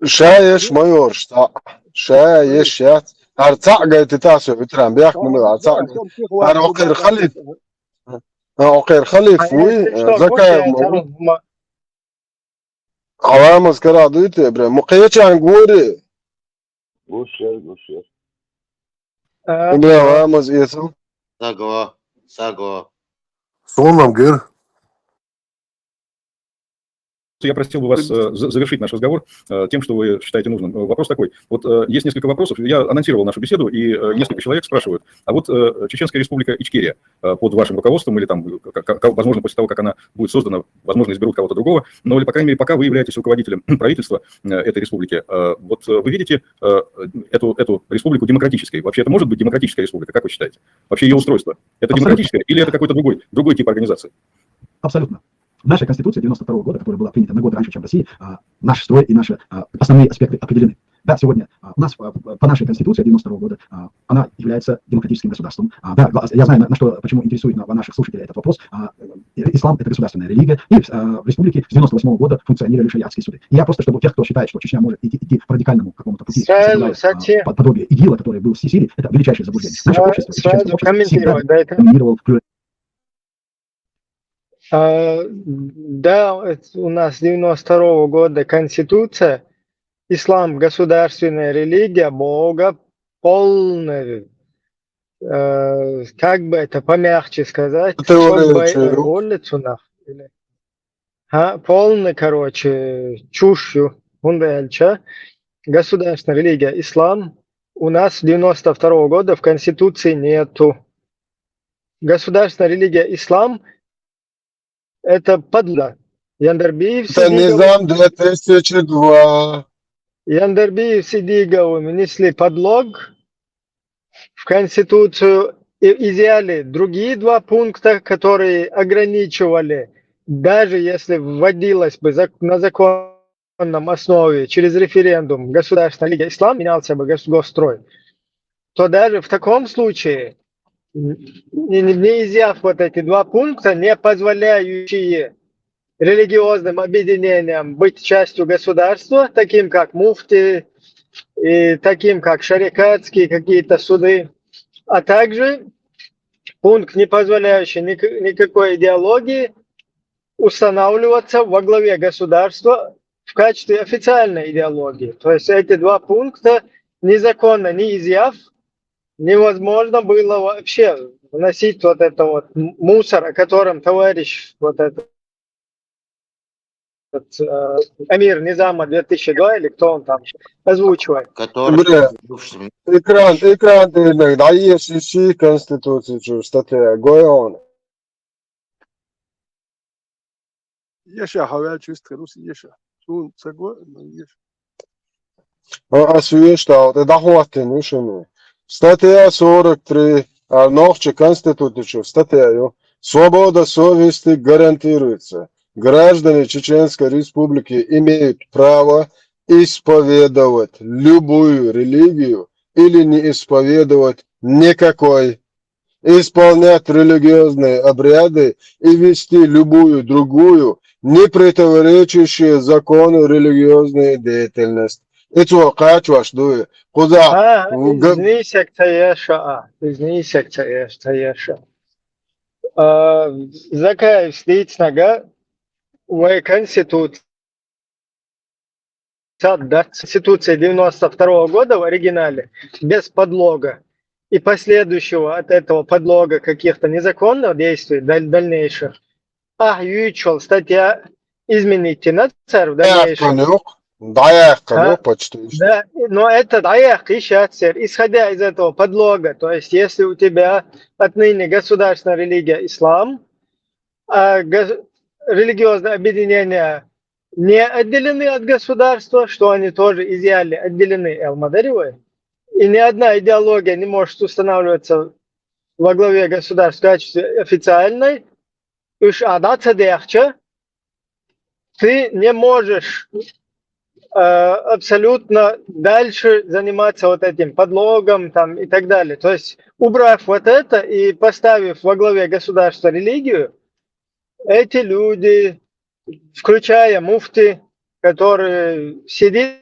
شايش مايور شايش يات ارتاق تتاسو بتران بياك من ارتاق انا اوكر خليف اوكر خليف وي زكا عوامز كرا دويت ابراهيم مقيتش عن غوري غوشير اللي عوامز يسو ساغوا Сонам гер. Я просил бы вас завершить наш разговор тем, что вы считаете нужным. Вопрос такой. Вот есть несколько вопросов. Я анонсировал нашу беседу, и несколько человек спрашивают. А вот Чеченская республика Ичкерия под вашим руководством, или там, возможно, после того, как она будет создана, возможно, изберут кого-то другого, но, или, по крайней мере, пока вы являетесь руководителем правительства этой республики, вот вы видите эту республику демократической? Вообще это может быть демократическая республика? Как вы считаете? Вообще ее устройство? Это демократическое или это какой-то другой тип организации? Абсолютно. Наша Конституция 92 года, которая была принята на год раньше, чем в России, наш строй и наши основные аспекты определены. Да, сегодня у нас по нашей Конституции 92 года она является демократическим государством. Да, я знаю, почему интересует наших слушателей этот вопрос. Ислам – это государственная религия, и в республике с 98 года функционировали шариатские суды. И я просто, чтобы тех, кто считает, что Чечня может идти по радикальному какому-то пути, подобие ИГИЛа, который был в Сирии, это величайшее заблуждение. Наше общество, чеченское общество всегда доминировало в Да, у нас 92 года Конституция, ислам государственная религия, Бога полная, как бы это помягче сказать, полный, короче, чушью, государственная религия, ислам, у нас 92 года в Конституции нету. государственная религия ислам – это подло. Яндарбиев Это Низам 2002. Яндарбиев Сидигову внесли подлог в Конституцию и изъяли другие два пункта, которые ограничивали, даже если вводилось бы на законном основе через референдум государственная лига ислам, менялся бы госстрой, то даже в таком случае, не изъяв вот эти два пункта, не позволяющие религиозным объединениям быть частью государства, таким как муфти и таким как шарикатские какие-то суды, а также пункт, не позволяющий никакой идеологии устанавливаться во главе государства в качестве официальной идеологии. То есть эти два пункта незаконно не изъяв, невозможно было вообще вносить вот это вот мусор, о котором товарищ вот этот Амир Низама 2002 или кто он там озвучивает. Экран иногда есть ищи Конституцию, статья Гоян. Еша хавал чувство руси еша. Сун цаго, еша. А свещал, это хватит, ну что. Статья 43, новче Конституцию, статья. Свобода совести гарантируется. Граждане Чеченской Республики имеют право исповедовать любую религию или не исповедовать никакой, исполнять религиозные обряды и вести любую другую, не противоречащую закону религиозную деятельность. Это как ваш дует? Куда? Изнисек Таяша. Закаев стоит нога. В Конституции 92 года в оригинале, без подлога и последующего от этого подлога каких-то незаконных действий дальнейших, Юичел статья измените на царь в дальнейшем. Почти. Да, но это даях и шатсер, исходя из этого подлога, то есть если у тебя отныне государственная религия ислам, а религиозные объединения не отделены от государства, что они тоже изъяли, отделены Эл-Мадаревой, и ни одна идеология не может устанавливаться во главе государства в качестве официальной, ты не можешь абсолютно дальше заниматься вот этим подлогом там, и так далее. То есть, убрав вот это и поставив во главе государства религию, эти люди, включая муфти, который сидит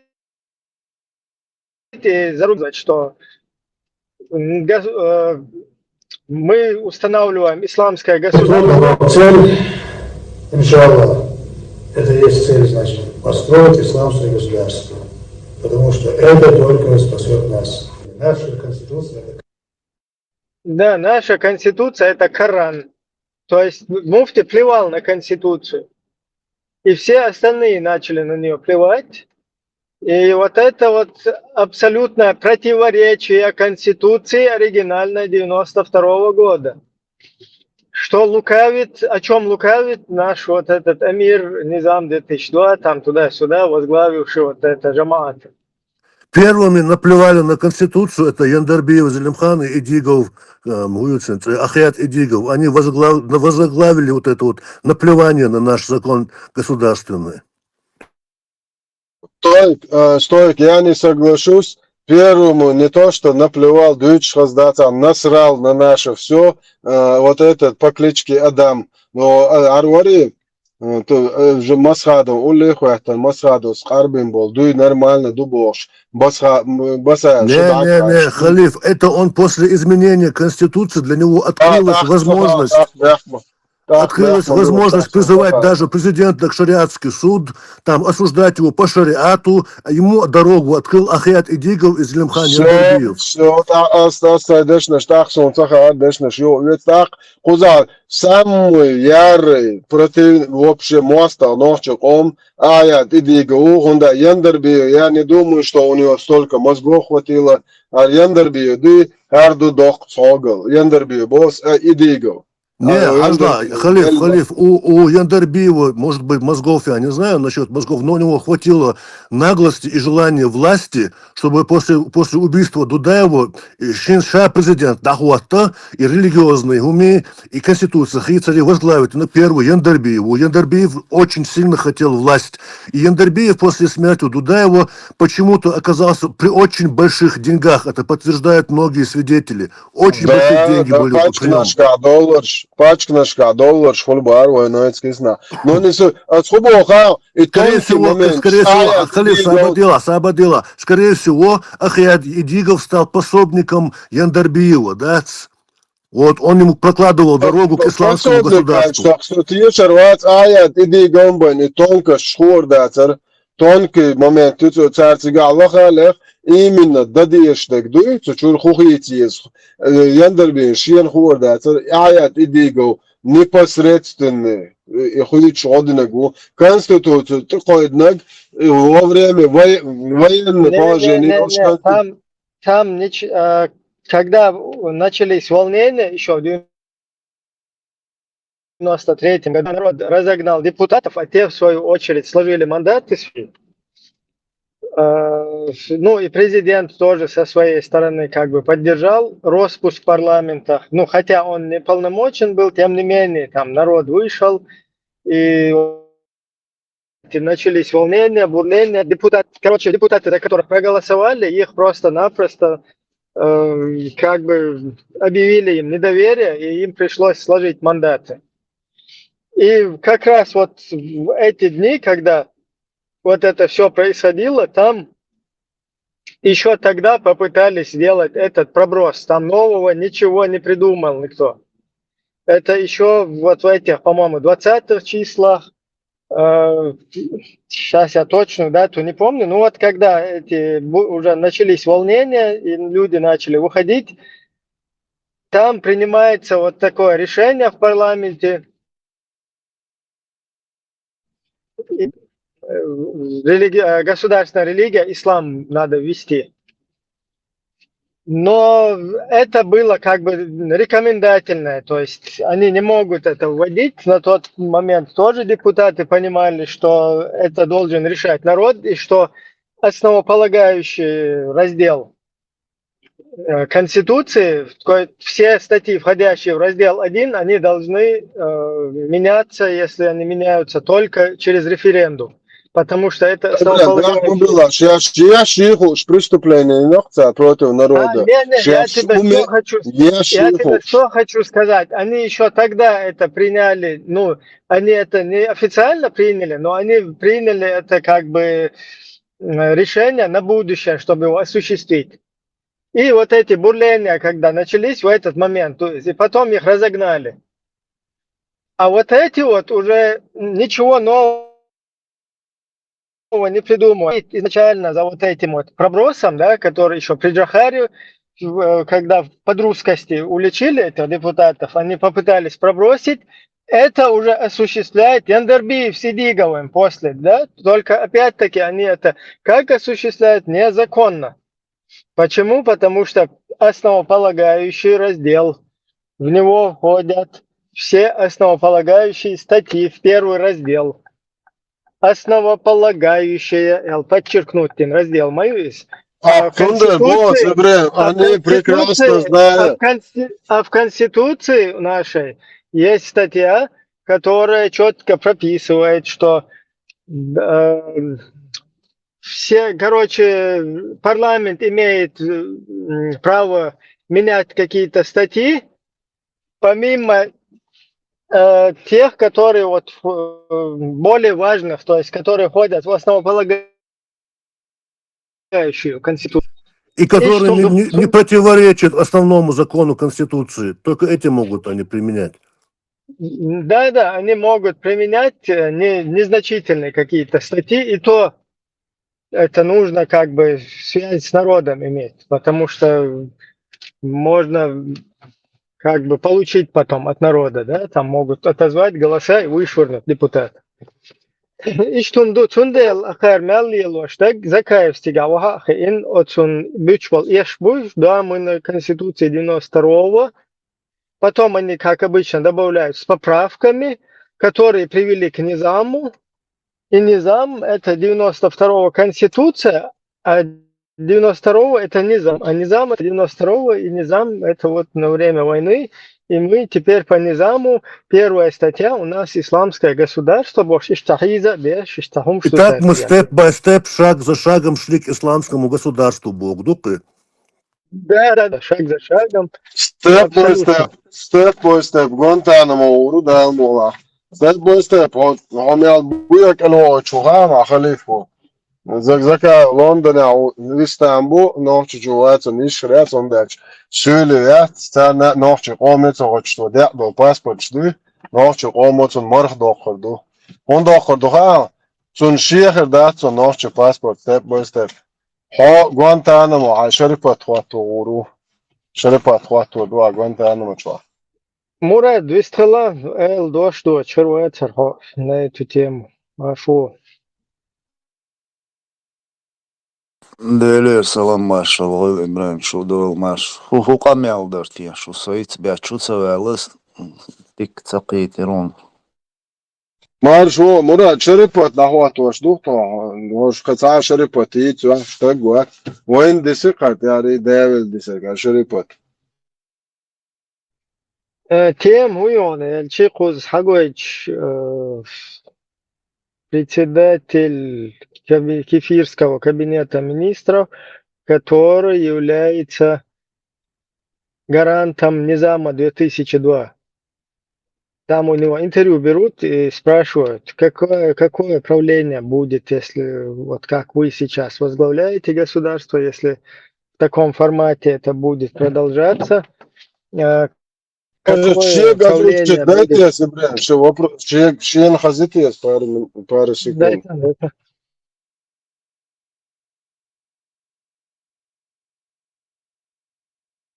и зарубает, что мы устанавливаем исламское государство. Цель, иншаллах, это есть цель, значит, построить исламское государство. Потому что это только спасет нас. Наша конституция это... Да, наша конституция это Коран. То есть муфти плевал на конституцию. И все остальные начали на нее плевать. И вот это вот абсолютное противоречие конституции оригинальной 92 года. Что лукавит, о чем лукавит наш вот этот Амир Низам 2002, там туда-сюда возглавивший вот это Джамаат. Первыми наплевали на Конституцию, это Яндарбиев, Залимхан и Идигов, Ахят Идигов. Они возглавили вот это вот наплевание на наш закон государственный. Стоик, я не соглашусь. Первому не то, что наплевал, насрал на наше все, вот этот по кличке Адам. Но Арвари, же Масхадом, улихуахтан, Масхаду с Харбин был, дуй нормально, дубош. Не, Халиф, это он после изменения Конституции, для него открылась возможность... Открылась возможность призывать даже президента к шариатский суд, там осуждать его по шариату, а ему дорогу открыл Ахят Идигов из Залимхан Яндарбиев. Самый ярый против вообще моста, он Ахят Идигов, Яндарбиев, я не думаю, что у него столько мозгов хватило, а Яндарбиев, Erdudok Sogel, Яндарби, босс, Идиго. Не, Халиф, у Яндарбиева, может быть, мозгов, я не знаю насчет мозгов, но у него хватило наглости и желания власти, чтобы после убийства Дудаева Шинша президент Дахуатта и религиозные умы и конституция Хицари возглавить на первую Яндарбиеву. Яндарбиев очень сильно хотел власть. И Яндарбиев после смерти Дудаева почему-то оказался при очень больших деньгах. Это подтверждают многие свидетели. Очень большие деньги были при нем. Пачкнашка доллар шхулбар военноец кисна. Но не скорее всего, Халиф Сабадила, скорее всего, Ахиад Идигов стал пособником Яндарбиева, да? Вот он ему прокладывал дорогу к исламскому государству. Тонкий момент, именно дадештек дуется, чурхухитис, Яндарбин, Шиен Хурдатер, Аят Идиго, непосредственный, и хуич Одинагу, Конституцию, Тукоиднаг, во время военного положения. Там, когда начались волнения, еще в 93-м году народ разогнал депутатов, а те, в свою очередь, сложили мандаты. Ну и президент тоже со своей стороны как бы поддержал распуск парламента. Ну хотя он не полномочен был, тем не менее там народ вышел и начались волнения, бурления. Депутаты, за которых проголосовали, их просто-напросто как бы объявили им недоверие, и им пришлось сложить мандаты. И как раз вот в эти дни, когда вот это все происходило, там еще тогда попытались сделать этот проброс. Там нового ничего не придумал никто. Это еще вот в этих, по-моему, 20-х числах. Сейчас я точную дату не помню. Ну вот когда уже начались волнения, и люди начали выходить, там принимается вот такое решение в парламенте. Государственная религия, ислам надо ввести. Но это было как бы рекомендательное, то есть они не могут это вводить. На тот момент тоже депутаты понимали, что это должен решать народ, и что основополагающий раздел Конституции, все статьи, входящие в раздел 1, они должны меняться, если они меняются только через референдум. Потому что это преступление против народа. Я тебе что хочу сказать. Они еще тогда это приняли, ну, они это не официально приняли, но они приняли это как бы решение на будущее, чтобы его осуществить. И вот эти бурления, когда начались в этот момент, то есть, и потом их разогнали. А вот эти вот уже ничего нового не придумывают. Изначально за вот этим вот пробросом, да, который еще при Джохаре, когда в подрусскости уличили этих депутатов, они попытались пробросить, это уже осуществляет Яндарбиев с Идиговым после, да, только опять-таки они это как осуществляют незаконно. Почему? Потому что основополагающий раздел, в него входят все основополагающие статьи в первый раздел. Основополагающее, подчеркнуть раздел мою есть. А в Конституции нашей есть статья, которая четко прописывает, что парламент имеет право менять какие-то статьи, помимо тех, которые вот более важных, то есть которые входят в основополагающую Конституцию. И которые не противоречат основному закону Конституции. Только эти могут они применять. Да, они могут применять незначительные какие-то статьи, и то это нужно как бы связь с народом иметь, потому что можно как бы получить потом от народа, да, там могут отозвать голоса и вышвырнуть депутата. Ishtundu tundel akhar melliloштаг Закаевстига ваха ин отсун бючвал ешбуш, да, мы на Конституции 92-го. Потом они, как обычно, добавляют с поправками, которые привели к низаму. И низам это 92-го Конституция, а 92-го это низам. А низам это 92-го, и низам это вот на время войны. И мы теперь по низаму, первая статья у нас исламское государство, бош иштахиза беш иштахум Итак, мы степ-бай-степ, шаг за шагом шли к исламскому государству, Бог, дупы. Да, шаг за шагом. Step by step, Guantanamo, Rudal Mola. Step by step, Homel Buyak and Chuhama, Khalifu. Zaka, London, Istanbul, North Juat, and Ishret on that. Surely that, stand that North Omit or to that, no passports do. North Omot and Mordokor do. On Dokor do. Soon sheer that on North passport, step by step. Guantanamo, I shall report what to Uru. Шерепат хвату два Гуантанамо чва. Мурат, вистрела эл дошло червецер на эту тему. А шо? Dēļ salam maršalu, Ibrahim Šudol marš. Huqa meldart, ja šo saits, bet čuca vēlas tik caqīti run. Марш, Мурат, шерепат нахвату ашдухто. Вош каца шерепат ицу, штагуа. Войн десикат, яри девел десикат, шерепат. Тем уйон, Эльчикуз Хагоич, председатель Кефирского кабинета министров, который является гарантом Низама 2002. Там у него интервью берут и спрашивают, какое правление будет, если вот как вы сейчас возглавляете государство, если в таком формате это будет продолжаться. Чьи газетчик, дайте я себе, что вопрос, чьи нахазите я пару секунд.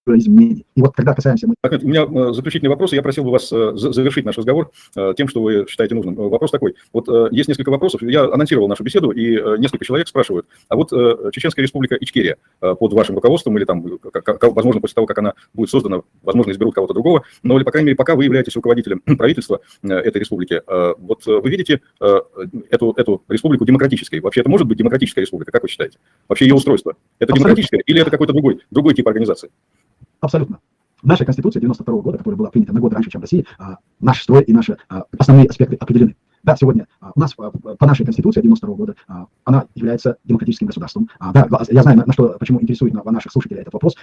Изменений. И вот когда касаемся... У меня заключительный вопрос, и я просил бы вас завершить наш разговор тем, что вы считаете нужным. Вопрос такой. Вот есть несколько вопросов. Я анонсировал нашу беседу, и несколько человек спрашивают. А вот Чеченская республика Ичкерия под вашим руководством, или там, возможно, после того, как она будет создана, возможно, изберут кого-то другого, но, или, по крайней мере, пока вы являетесь руководителем правительства этой республики, вот вы видите эту республику демократической? Вообще, это может быть демократическая республика? Как вы считаете? Вообще ее устройство? Это демократическое или это какой-то другой тип организации? Абсолютно. В нашей Конституции 92 года, которая была принята на год раньше, чем в России, наш строй и наши основные аспекты определены. Да, сегодня у нас по нашей Конституции 92 года она является демократическим государством. Да, я знаю, почему интересует наших слушателей этот вопрос.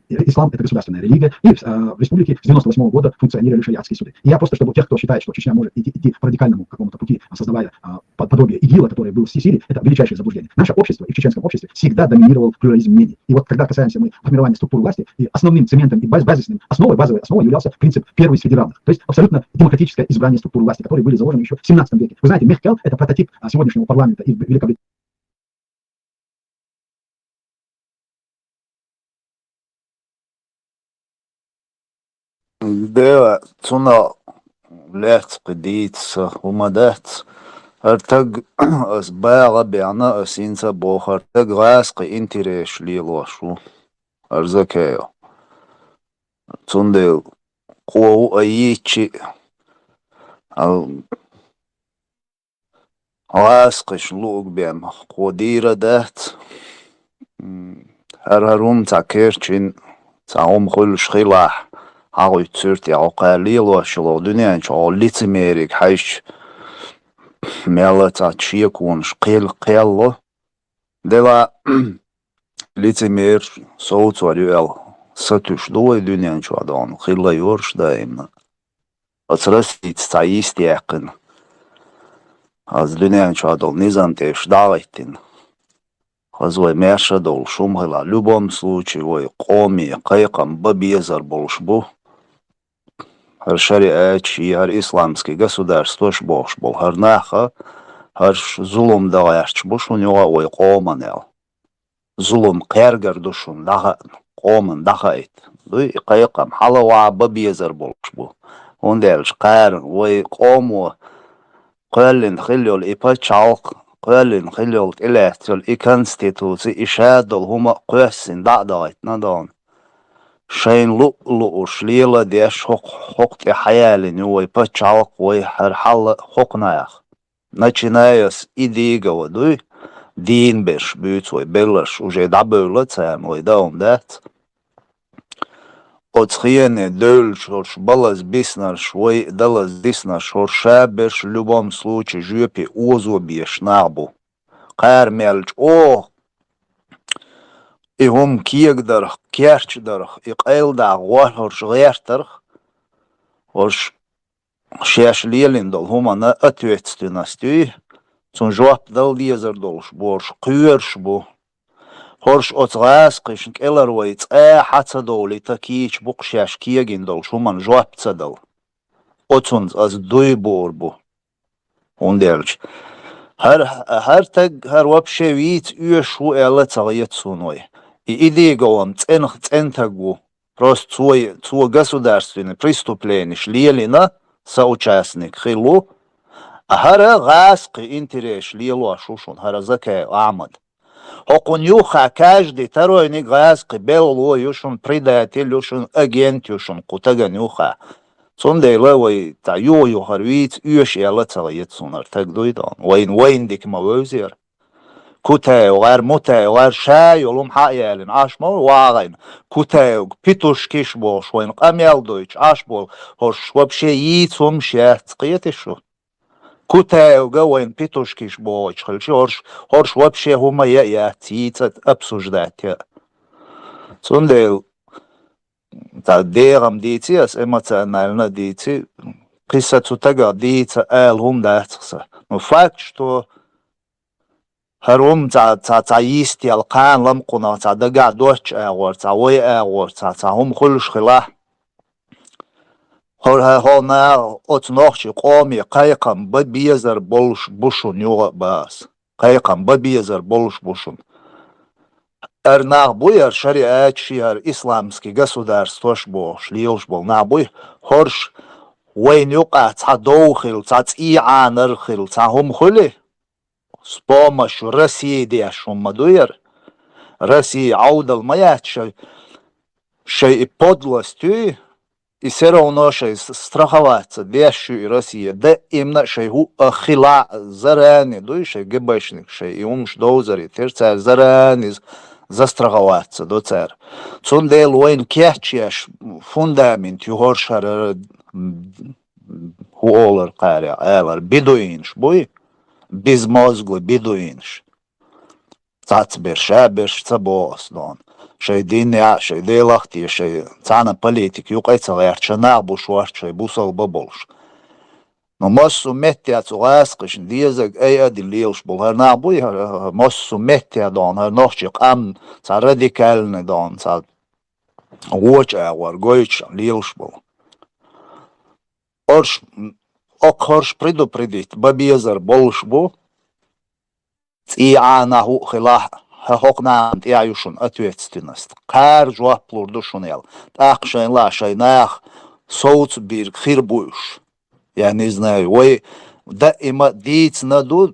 Ислам – это государственная религия, и в республике с 98 года функционировали шариатские суды. И я просто, чтобы тех, кто считает, что Чечня может идти по радикальному какому-то пути, создавая подобие ИГИЛа, который был в Сирии, это величайшее заблуждение. Наше общество и в чеченском обществе всегда доминировал плюрализм мнений. И вот когда касаемся мы формирования структур власти, и основным цементом и базисным базовой основой являлся принцип первый среди равных. То есть абсолютно демократическое избрание структур власти, которые были заложены еще в 17 веке. Вы знаете, Мехкел – это прототип сегодняшнего парламента и Великобритании. Dēļ cunā lēts pēdīts umadēts. Ar tag es bēla bēna es inca boh, ar tag rēski interēšu lielošu ar zakēju. Cundēļ kovu aīči rēskiš lūgbiem, ko dīra dēt. Ar ca kērčin, ca umhul škhilāh. Hago tsürti aqalielo shlo dunyan cho litmerik haysh melata chiekun qello dela litmer soutsual satush do dunyan cho adon khilla yorsh daimna atsrasit tsayistiaqin az dunyan cho adon nizam tesh dagaitin Хазой Мерша дол шумгала в любом случае ой коми кайкам бабезар болшбу хар шариат и хар исламский государство шбош бол хар наха хар зулум дагайш бош у него ой команел зулум кергер душун дага коман дагайт ой кайкам халава бабезар болшбу он дельш кар ой кому قالن خليول إبتشالق قالن خليول إلهتول إكونستيتوسي إشادل هما قوسين دعدايت ندان شين لؤلؤش ليلة ديش حق حيالين هو إبتشالق ويحرحل حقنايخ начинаясь идига водой, дин беш бютвой белаш уже дабыла цам ой даун дат. Отсхиене дөл шорш балас биснаш ой далас диснаш шорша беш в любом случае жюпи озу беш набу. Кар мелч о и хум киегдарх керчдарх и қайлда гуарш гертарх орш Шеш лелиндол хумана ответственностью, цун жоп дал лезер долш борш кюрш бу. Хорш отгас кишн келервейц хацадоли такич букшеш киегиндол шуман жоп цадал. Отцун аз дуй борбу. Ундельч. Хар таг хар вообще вид юшу эле цагет суной. И идеговам центагу просто цуо государственное преступление шлелина соучастник хилу, а хара гасқи интерес лилу шушун хара закай амад. Хокунюха каждый второй не гасқи беллу юшун предатель юшун агент юшун кутаганюха. Цундейла вай та ю харвиц юш яла цагет сунар так дуйдан. Вайн дик мавозер. كتاي وغير متاي وغير شاي ولهم حقيالين عاشمو واغين كتاي بيتوش كيش بوش وين قاميال دويتش عاشبول هوش وبشي ييتهم شيات قيتشو كتاي وغوين بيتوش كيش بوش خلشي هورش وبشي هما يأيات ييتت أبسوش داتيا سونديل تا ديغم ديتي اس эмоционально ديتي قصة تتقع ديتي آل هم داتخسا но факт что هروم تا يستي القان لمقنا تا دقع دوش اغور تا وي اغور تا هم خلش خلاه هنا اتنوخشي قومي قايقم ببيزر بولش بوشون يوغ باس قايقم ببيزر بولش بوشون نابوي شريعات شير اسلامسكي государствош бош лилш бол набуй хорш وين يقع تا دوخل تا ايعانر خل تا هم خلي с помощью России дешум мадуер, России аудал маят шей подлостью и все равно шей страховаться дешью Россия, да именно шей хила заранее, дуй шей гбшник шей и доузари, терцер заранее застраховаться до цер. Цундел уин кечеш фундамент югоршар хуолер каря элер бедуинш буй. Безмозглый бедуинш. Цацбер, шаберш, цабос, дон. Шей диня, шей делахти, шей цана политик, юкайца лерчана, бушваш, шей бусал баболш. Но моссу меття цугаскаш, дизаг эйади лилш был, хер набуй, моссу меття, дон, хер нохчик ам, ца радикальный, дон, ца уоча, варгойча, лилш был. Орш, Окхорш предупредить, бабезер болшбу, и она хила хокна яюшун ответственность. Кар жуаплур душунел. Так шейла шейнах соуц бир хирбуш. Я не знаю, ой, да има диц наду,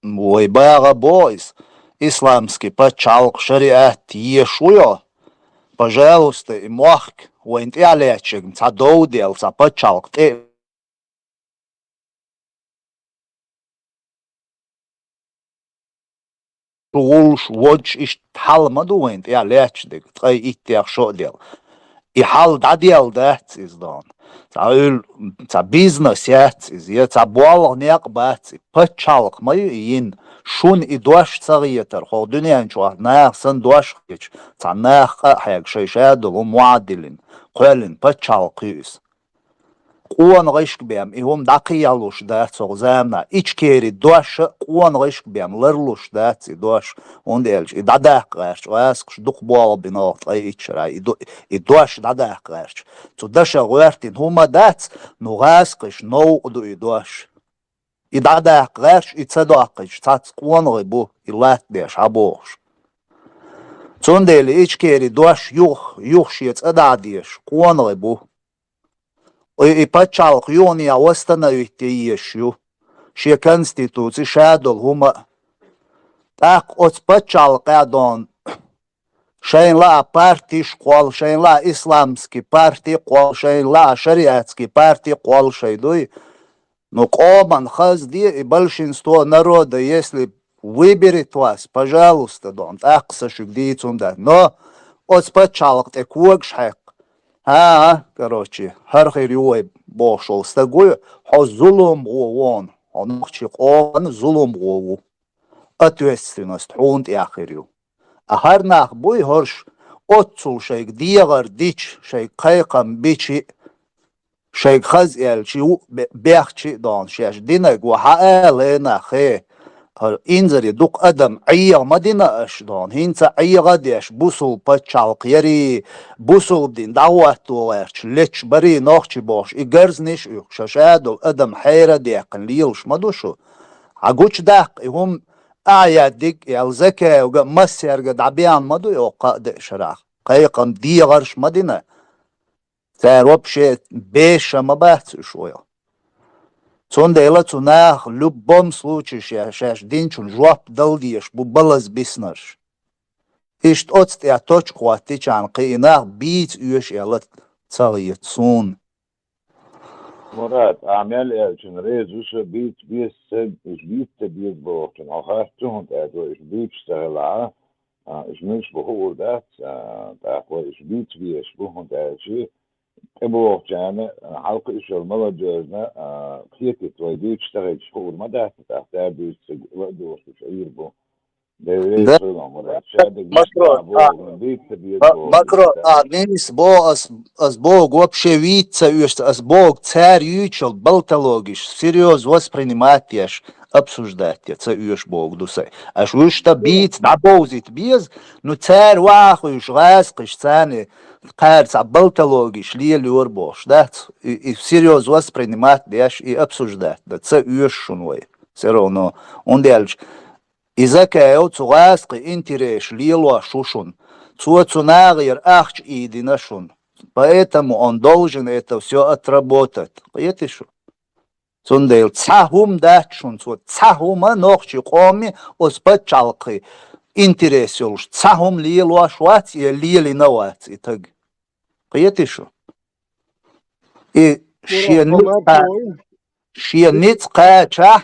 ой, бага бойс, исламский пачалк шариат ешуя, пожалуйста, и мохк, ой, интиалечек, ца доудел, ца пачалк, ты Улш водж иш талмаду вент я лечдик трей иттях шодел и хал дадел дат из дон та бизнес ят из я та болг нек бат пачалк май ин шун и дош цариетер хо дунyan чуа нах сан дош хич та нах хаяк шейшад муадилин قالن пачалкис قوان غيشك بيام إهم دقيالوش دات زامنا إيش كيري دوش قوان غيشك بيام لرلوش دات دوش ونديلش إداداق غيرش واسكش دوق بوال بناغت أي إيش راي إدوش داداق غيرش تو داشا غيرتين هما دات نغاسكش نوقدو إدوش إداداق غيرش إتصداقش تات قوان غيبو إلات ديش عبوش تونديل إيش كيري دوش يوخ شيت أداديش قوان غيبو И пачалк юния восстановить ещё. شي كونستيتوسي شادل هما تاق أتبتشال قادون شين لا بارتي شقول شين لا إسلامسكي بارتي قول شين لا شريعتسكي بارتي قول شيدوي но Кобан хазди и большинство народа, если выберет вас, пожалуйста, дон, так сошигдицум да. Но от спочатку те кугшхек. Короче, хархириой бошел стагую, хо зулум вон, он нахчик он зулум вову. Ответственность хунд яхирю. А харнах буй хорш отцул шейк диагар дич шейк кайкам бичи شيخ خزيل شيو بيخشي دون شيش دينك وحقالينا خي إنزري دوق أدم عيا مدينة أش دون هينسا عيا غديش بوصل بتشالق يري بوصل بدين دعواتو ويرش ليش بري نوخشي بوش إيجرزنيش شاشادو أدم حيرة ديقن ليلش مدوشو عقوش داق هم أعياد ديك يالزكي وقا مسير قد عبيان مدو يوقع دي شراخ قيقم دي غرش مدينة Це вообще більше мабуть шоя. Цон дела цунах в любом случае шеш динчун жуап далдиеш бу балаз биснаш. Ишт отст я точку атичан қиинах бит үеш ялат цалиет цун. مراد أعمال جنريز وش بيت سد إيش بيت بوقتن أو خاصة تأتوا إيش بيت اشتغل إيش مش بخور ده تأخذ إيش بيت بوقتن تأشي أبو جانا حلقة إيش المرة جازنا خيتي تويدي اشتغل شهور ما ده تأخذ بيت وقدو شعير بو Макро, нис бо as Бог вообще видится, as Бог царь ючел, балтологиш, серьез воспринимаешь, обсуждать, це юж Бог дусай. Аж уж-то бит, набозит без, но царь вахуешь, раскиш, цаны, кажется, балтологиш, лиелюр бош, да, и серьез воспринимать, и обсуждать, да, це юж шунвой, все равно, он дальше. إذا كاو تغاسق انتريش ليلوا шушун, цунагир ахч иди нашун. Поэтому он должен это все отработать. Понимаете что? Цундейл цахум дачун, цахума нохчи коми оспачалки. Интересюлш, цахум лиелوا швац и лиели навац. И так. Понимаете что? И шиениц кача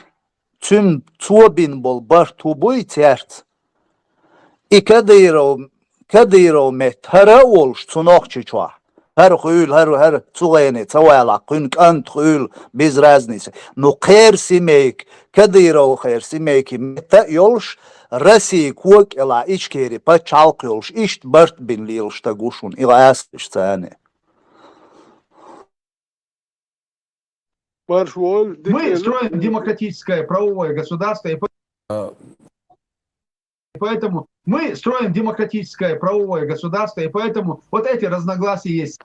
tüm tuobin bol bar tubuy tert. I kadiro met hara olş tsunokçi çua. Her khul her tsugene tsawala kun kant khul biz raznisi. No khersimek kadiro khersimek meta yolş России куок ела ичкери па чалкылш ишт барт бин лилш тагушун илас штане. Мы строим демократическое правовое государство, и поэтому мы строим демократическое правовое государство, и поэтому вот эти разногласия есть.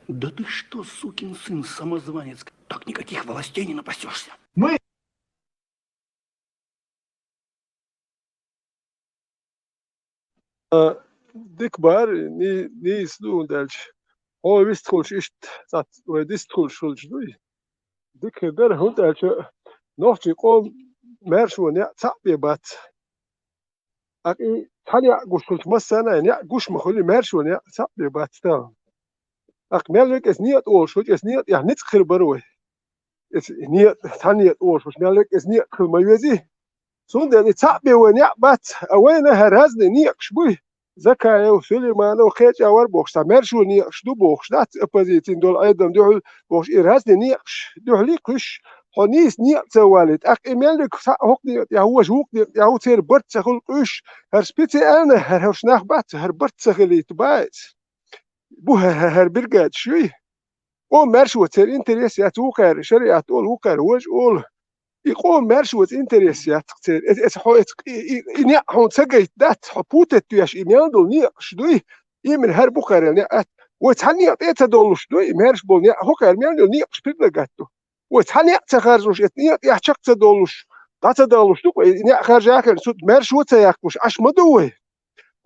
Да ты что, сукин сын, самозванец, так никаких властей не напасешься. Мы دكبر ني سلون دالش هو بيستخلش إشت زات ويدستخل شلش دوي دك در هون دالش نوحتي قوم مارشون يا تعبي بات أكي تاني أقول شلش مسنا يعني أقولش مخلي مارشون يا تعبي بات تا أك مالك إسنيت أول شلش إسنيت يعني نتخل بروي إسنيت تاني أول شلش مالك إسنيت خل ما يوزي سون دالي تعبي وين يا بات أوين هرزني نيكش بوي زكايا وسليمان وخيت أور بوخش تمرشوا نيقش دو بوخش لا أبازيتين دول أيضا دول بوخش إرهازني نيقش دول ليكش حنيس نيق توالد أك إمالك هوك يا هو جوك يا هو تير برت سخل قش هرسبيتي أنا هرش نخبت هر برت سخلي تبايت بو هر برجات شوي أو مرشوا تير إنتريس يا توكر شريعة أول وكر وج أول يقوم مرشوت انتريسيات كتير إني هون سجيت دات حبوتة تياش إميان دول نيقش دوي يمن هر بكر يعني وتحني أتيت دولش دوي مرش بول نيق هكر ميان دول نيقش بيدلقاتو وتحني تخرجوش نيق يحشق دولش دات دولش دوي نيق خرج أكل سود مرشوت ياكوش عش مدوي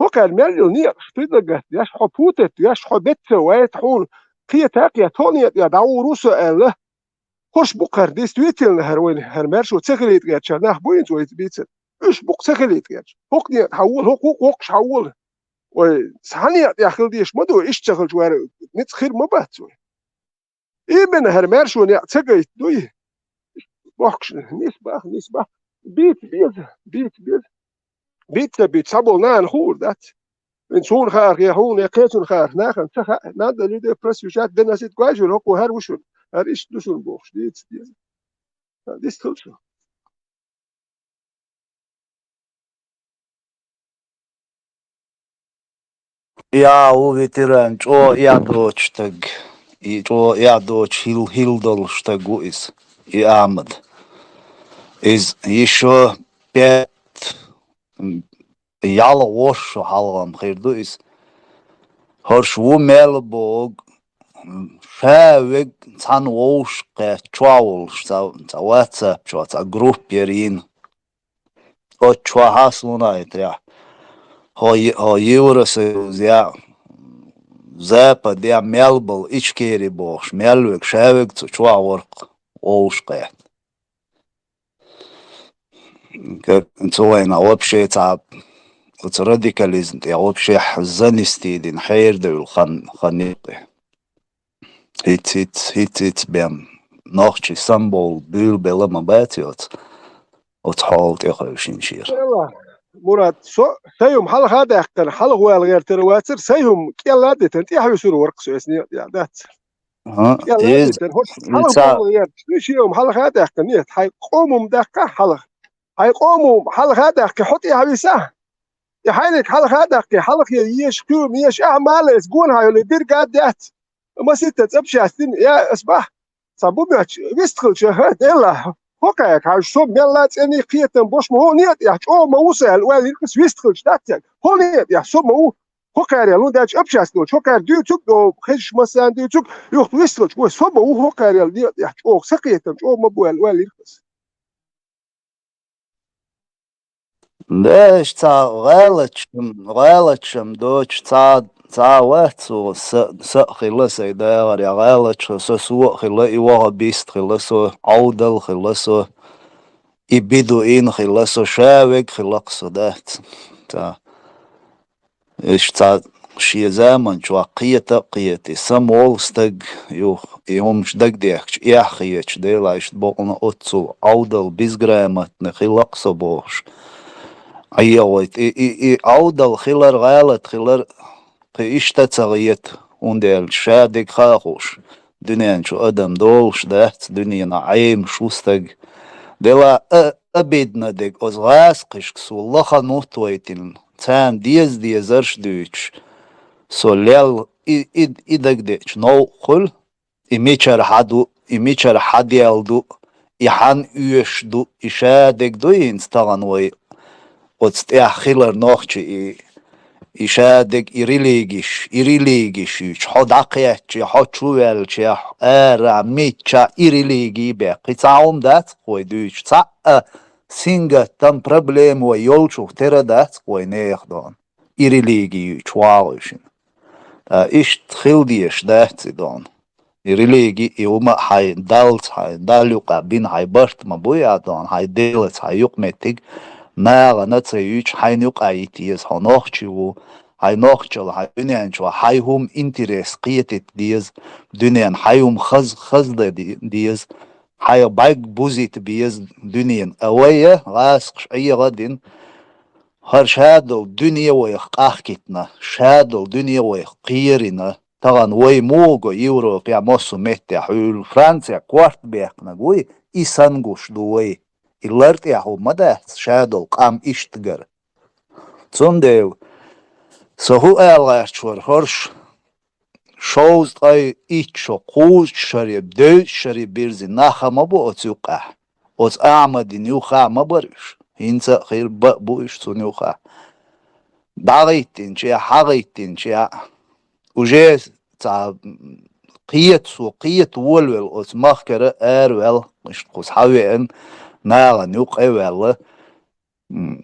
هكر ميان دول نيقش بيدلقات ياش حبوتة ياش حبت وايت حول قية تاقية تونية يا دعو روسو أله خوش بقر دست ويتل نهر وين هر مرشو تخليت قرش ناخ بوين تويت بيتل إيش بق تخليت قرش هوك حول هوك حول وسحني يا أخي ديش مدو إيش تشغل جوار نتخير ما بحثوا إيه من هر مرشو نيا تخليت دوي بحكش نسبة بيت سبول نان خور دات من سون خار يا هون يا كيتون خار ناخن تخا نادا ليدي بريس وشات دنا سيت كواجو هوكو هر وشون هر إيش دوشون بوخش دي ستلشو يا وفيتران جو يا دوتشتغ جو يا دوتش هيلدلشتغ ويس يا أحمد из еще 5 яла вошу халам хирду из хоршву мелбог шавег цан вош ке чваул за WhatsApp чва за групперин от чва хаслуна итря ho Евросоюз я запад я мелбол ичкери бош мелвек шавег чва ворк вош ке انتوين вообще تعب радикализм я вообще занестидин хайрдыл ханнити хит бем нохчи самбол бил белама батиот от халт яхшин шир يلا مراد سيهم حل هذا كان حل هو غير ترواتر سيهم كيلا دي تنتي حيصير ورق سويسني يا دات ها كيلا دي حل هو غير شيهم حل هذا كان حيقوموا مدقه حل هيقوموا حلق هذا كحط يا حبيسه يا حالك حلق هذا كحلق يش كوم يش اعمال اسقون هاي اللي دير قادات ما ستة تبشي يا اصبح صابو بيستخل شهاد يلا هوكاك هاي صوب يلا تاني قيتن بوش ما هو نيت يا او ما وصل ولا يركس بيستخل شتاتك هو نيت يا صوب ما هو هوكاك يا لون داش ابشي اسنو هوكاك ديو توك دو خش مثلا ديو توك يخ بيستخل هو صوب ما هو هوكاك يا او سقيتن او ما بو ولا يركس ليش تا غلطشم دوش تا واتسو خلص يدار يا غلطش سو خلا يوها بيست خلصو عودل خلصو يبيدو إن خلصو شاوك خلقصو دات تا إيش تا شي زمن شو قيتي سمول استق يومش دق ديكش يحيش ديلاش بقنا أتسو عودل بيزغرامت نخلقصو بوش أيوة عودل خلر غلط خلر اشتتغيت وندل شادك خاخوش دنيا شو أدم دولش دات دنيا نعيم شوستق دلا أبيدنا دك أزغاسقش سو لخا نوتويتين تان ديز أرش دوش سو ليل إدك ديش نو خل إميشر حد يلدو إحان يشدو إشادك دوين ستغن وي Odstja hilar nochči I šādeg I religiš, hodakječi, hočuvelči, mitča I religiji be. Qica'um dat, qoj duč, singa tam problemu jolču tera dat, qoj neehdon. I religiju čvalušin. Isht khildieš dat don. I religi I uma hay dalt, hay daluqa bin hay bart ma buja don, hay delet, hay yuqmetig. ناغ نتسيوش هاي نقايتيز هنوخشو هاي نوخشل هاي دنيان شو هاي هم انترس قيتت ديز دنيان هاي هم خزد ديز هاي بايق بوزيت بيز دنيان اوية غاسقش اي غدين هر شادل دنيا ويخ قاحكتنا شادل دنيا ويخ قيرنا طبعا وي موغو يوروب يا موسو متى حول فرنسا كوارت بيقنا قوي إسانقوش دوي إلرت ياهو مدى شادل قام إشتغر تنديو سهو ألغاشور هرش شوز أي إيشو قوز شريب دوش شريب بيرزي ناخا مبو أتيوقع أت أعمد نيوخا مبرش هنسا خير بوش تنيوخا داغيتين شيا حاغيتين شيا وجيز تا قيت ولول أت مخكرة أرول مش قوز حاوين ناغا نيوق ايوالا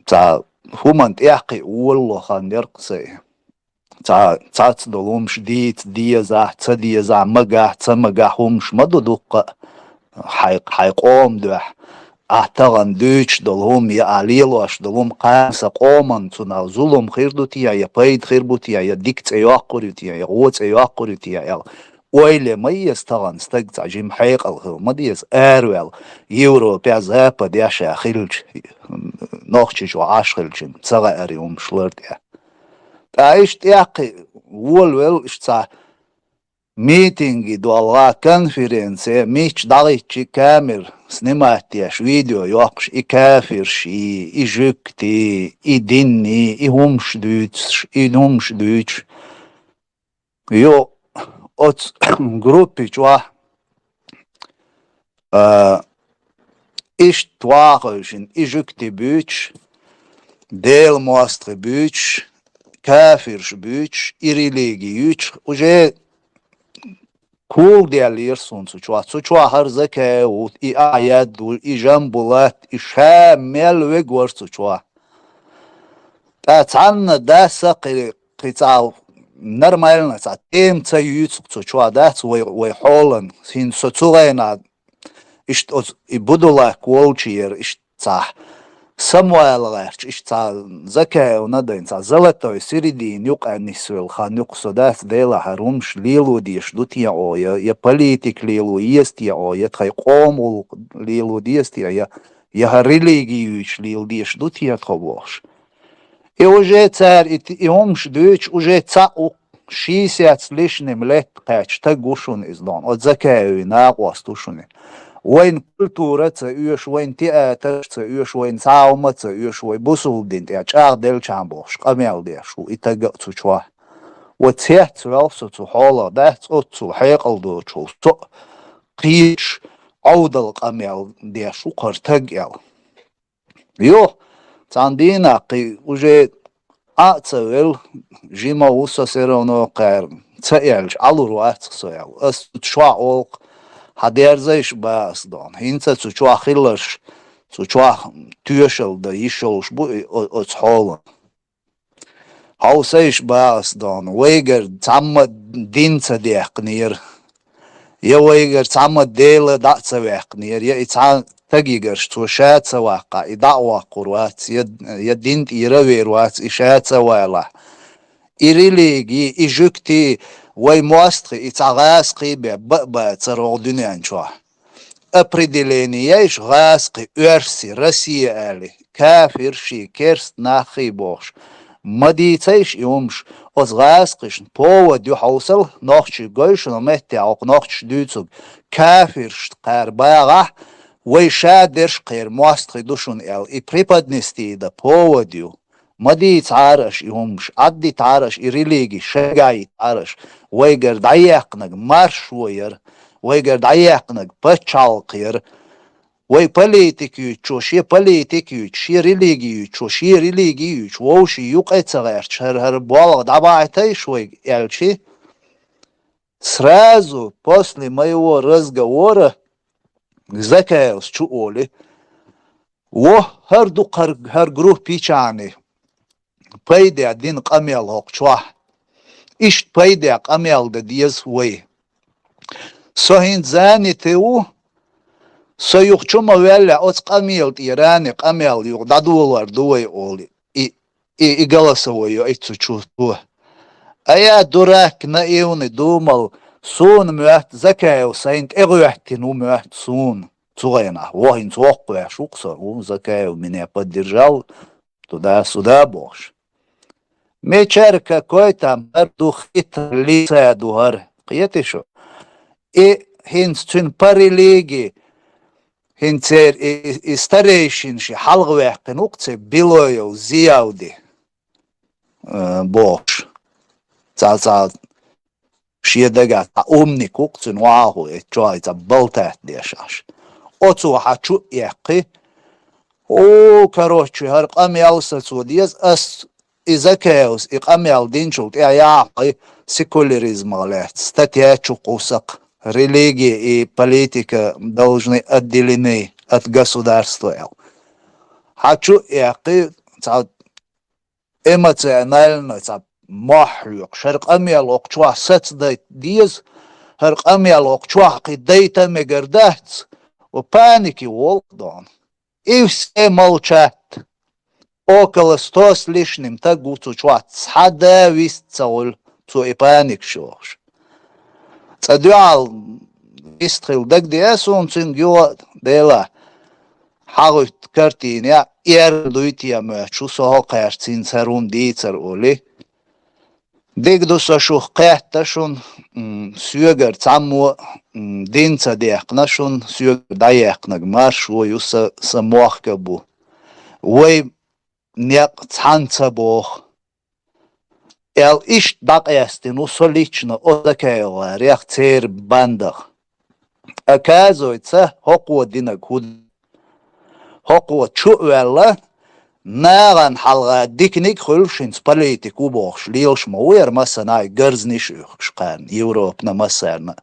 تا همانت احقي والله خان يرقسي تا تدلومش ديت ديزا تا ديزا مقا تا مقا همش مدو دوقا حيقوم ده أعتقد دوش دلهم يا عليلوش دلهم قامس قومن تنا ظلم خير دوتيا يا بيد خير بوتيا يا ديكت أياقوريتيا يا غوت أياقوريتيا يا ويلي ما يستغن استقطع جيم حيق الخل ما ديس أرويل يورو بيزهاب دياشا خلج نوخش جو عاشخلجن تسغى أريوم شلرت يا تعيش تياقي وول اشتا ميتينجي دوالغا كونفرنسي ميش داغيتشي كامل سنماتياش فيديو يوقش إكافرشي إجوكتي إديني إهمش دوتش إنهمش دوتش يو أوت جروبي جوا إش تواغشن إجوكتي بوتش ديل مواستر بوتش كافرش بوتش إريليجيوتش وجي كول ديالير سوچوا هر زكا و اي آيات و اي جنبولات اي شامل ويغور سوچوا تعالنا دا سقي قطع نرمالنا تيم تيوت سوچوا دات وي حولن سين سوچوغينا اشت بدولا كولچير اشت Samuēla vērč, tā zakēja un adain, tā zaletoja siridīni juqēnis vēl, kā nukuso dēt dēlā harumš lielūdiešu dutie o, ja politik lielū iestie o, ja tai qomul lielū iestie, ja religijūč lielūdiešu dutie tchoboš. I уже цар, и умш дőč, уже цау šīsiets lišnim let qēč, ta gušun izdon, od zakēju nāqos tušuni. وين كولتورة تأيش وين تياتر تأيش وين ساومة تأيش وين بوسولدين تأيش ديل شامبوش قميل ديشو إتاقع تشوه وتيات ترالسو تحولا دات أتو حيقل دوشو تو قيش عودل قميل ديشو قرتاقيل يو تاندينا قي وجي أتويل جيما وصا سيرونو قير تأيلش علو روات سويل أستشوا أولق Haderzeish baasdan. Hinta tsuchwa khillersh, tsuchwa tueshel da yisholsh bu otsholen. Hauseish baasdan. Weiger tamma dinta deqnir. Ya weiger tamma dele datsa weqnir. Ya itsa tagigersh tsuchatsa waqa. Idawa qurwat. Ya dint iravirwat. Ishatsa wala. Iriligi, ijukti, وي موستخي اتغاسقي ببا ترغدنيان شو определение غاسقي ارسي رسي الي كافر شي كيرست ناخي بوش مديتيش يومش از غاسقيش بو دو حوصل نوخش قوش نمتي او نوخش دوتسوك كافر قرباغا وي شادرش قير موستخي دوشون ال اي преподнести да بو ديو مدي تعارش يومش عدي تعارش إريليجي شجاي تعارش ويجر دايقنك مارش وير ويجر دايقنك بتشالقير وي بوليتيكيو تشوشي بوليتيكيو تشي ريليجيو تشوشي ريليجيو تشوشي يقعد هر بالغ دبعتي شوي يالشي сразу после моего разговора закаялся чуоли و هر گروه پیچانی پیدا دین قمیل هقچوه ایشت پیدا قمیل ده دیز وی سهین زانی تیو سیوخچوما ولی از قمیل ایرانی قمیل یو دادولار دوی اولی ای گلسوی ایتو چوتو ایا دورک نایونی دومال سون میوهت زکایو سینت اغوهتی نو میوهت سون Цугайна, вогин цуоккуя шукса, закаю меня поддержал туда-сюда бож. Мечер какой-то духит лица дугар, киетишо. И хинцун по религии, хинцер и старейшинши халгвехты нукце билою зияуди бож. Цаца шиедага, а умник укцун ваху, и чуайца болтает дешаш. Оцу хачу яқи. О, короче, هر قميال سعوديز أس إذا كاوس إقميال دينشولت يعقي سيكولارизм عليه. Статья чукусак. Религия и политика должны отделены от государства. Хочу яқи эмоционально محيق شرق أميال أقشوا ست ديز هرق أميال أقشوا قديتا مقردات паники волкдон. И все молчат. Около 100 с лишним так гуцучват. Схада висцаул, цу и паник шош. Цадуал вистрил, так диасун цингюа дела. Хагут картиня, ердуйтия мөчу сохар цинцарун дицар оли. Дигдуса шух кэтташун сюгер цаму динца дехнашун сюгер даехнаг марш воюса самохкабу. Вой нек цанца бог. Ел иш дакэстин усолично одакэйла реакцер бандах. Оказывается, хокуа динаг худ. Хокуа чуэлла ناغن حلقة ديكنيك خلشين سباليتيك وبوخش ليلش موير مسنا جرزنيش يخشقان يوروبنا مسنا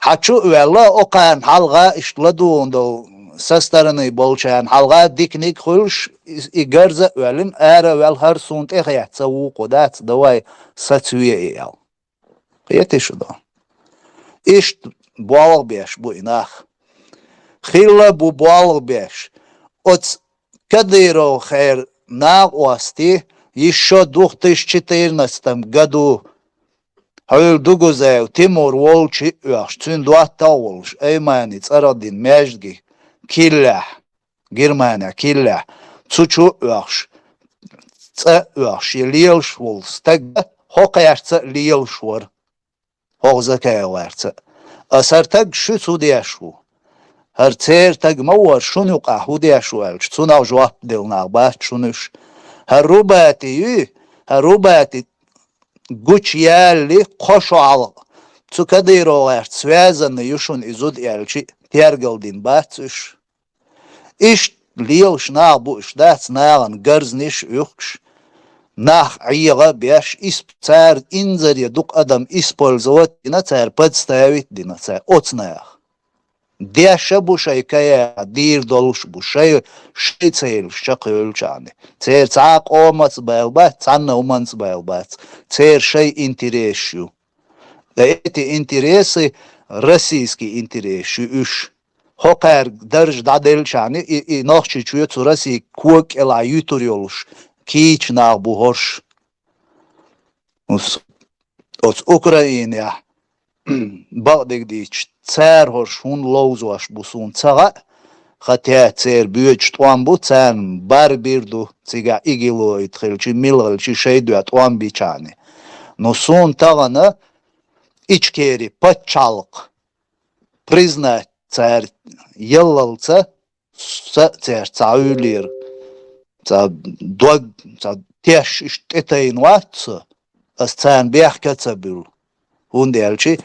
حتشو ولا اوقان حلقة اشتلدون دو سسترني بولشان حلقة ديكنيك خلش يجرز ولن ارا والهر سونت اخيات سوو قدات دواي ساتسوية ايال قيتش دا اشت بوالغ بيش بو اناخ خيلا بو بوالغ بيش اوتس Кадыров хэр на ости еще в 2014 году Дугузев Тимур Волчи Цундуата Волш Эйманец Ародин Межги Килля Германия Килля Цучу Уаш Ц Уаш Лилш Волс так Хокаярца Лилшвор Хогзакаяварца Асартаг Шуцудяшу هرتير تج مور شنو قهودي أشوال شتونا وجواب دلنا بات شنوش هروباتي جوش يالي قشوا على تكديرو غير سوازن يشون إزود يالشي تيرجل دين باتش إيش ليوش نابوش دات ناغن جرزنيش يخش ناخ عيغا بيش إسبتار إنزر يدوك أدم إسبولزوات دينا تار بدستاويت دينا تار أتناخ ديشة بوشي كيا دير دولش بوشي شي تسيل شقيل جاني تير تعاق اومت بايلبات تعنا اومنت بايلبات تير شي انتريشيو ايتي انتريسي روسيسكي انتريشيو اش هوكار درج دادل جاني اي نوخشي چوية تو روسي كوك الا يوتوريولش كيچ ناغ بوهرش اوت اوكراينيا بعدك ديش تسار هرشون لوزواش بوسون تساقا خاتيا تسار بيوش توان بو تسان بار بيردو تسيقا إيجيلو يتخيلشي ميلغلشي شايدو توان بيچاني نوسون تاغانا إچكيري پتچالق признать تسار يللца تسار تساولير تسار دوغ تسار تيش اشتتين واتسا استان بيحكا تسابيل هونديالشي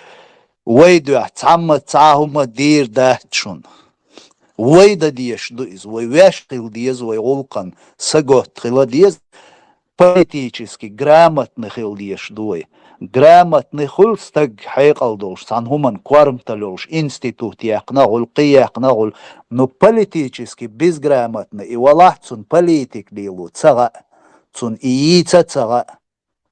ويدو تعمى تعهم دير داتشون ويدا ديش دويز ويواشقل ديز ويغلقن سقوت خلا ديز политически грамотный хил диш дуй грамотный хил стаг хайqal долш сан хуман квармталолш институт яқнагул қияқнагул но политически безграмотный и валахцун политик дилу цага цун иица цага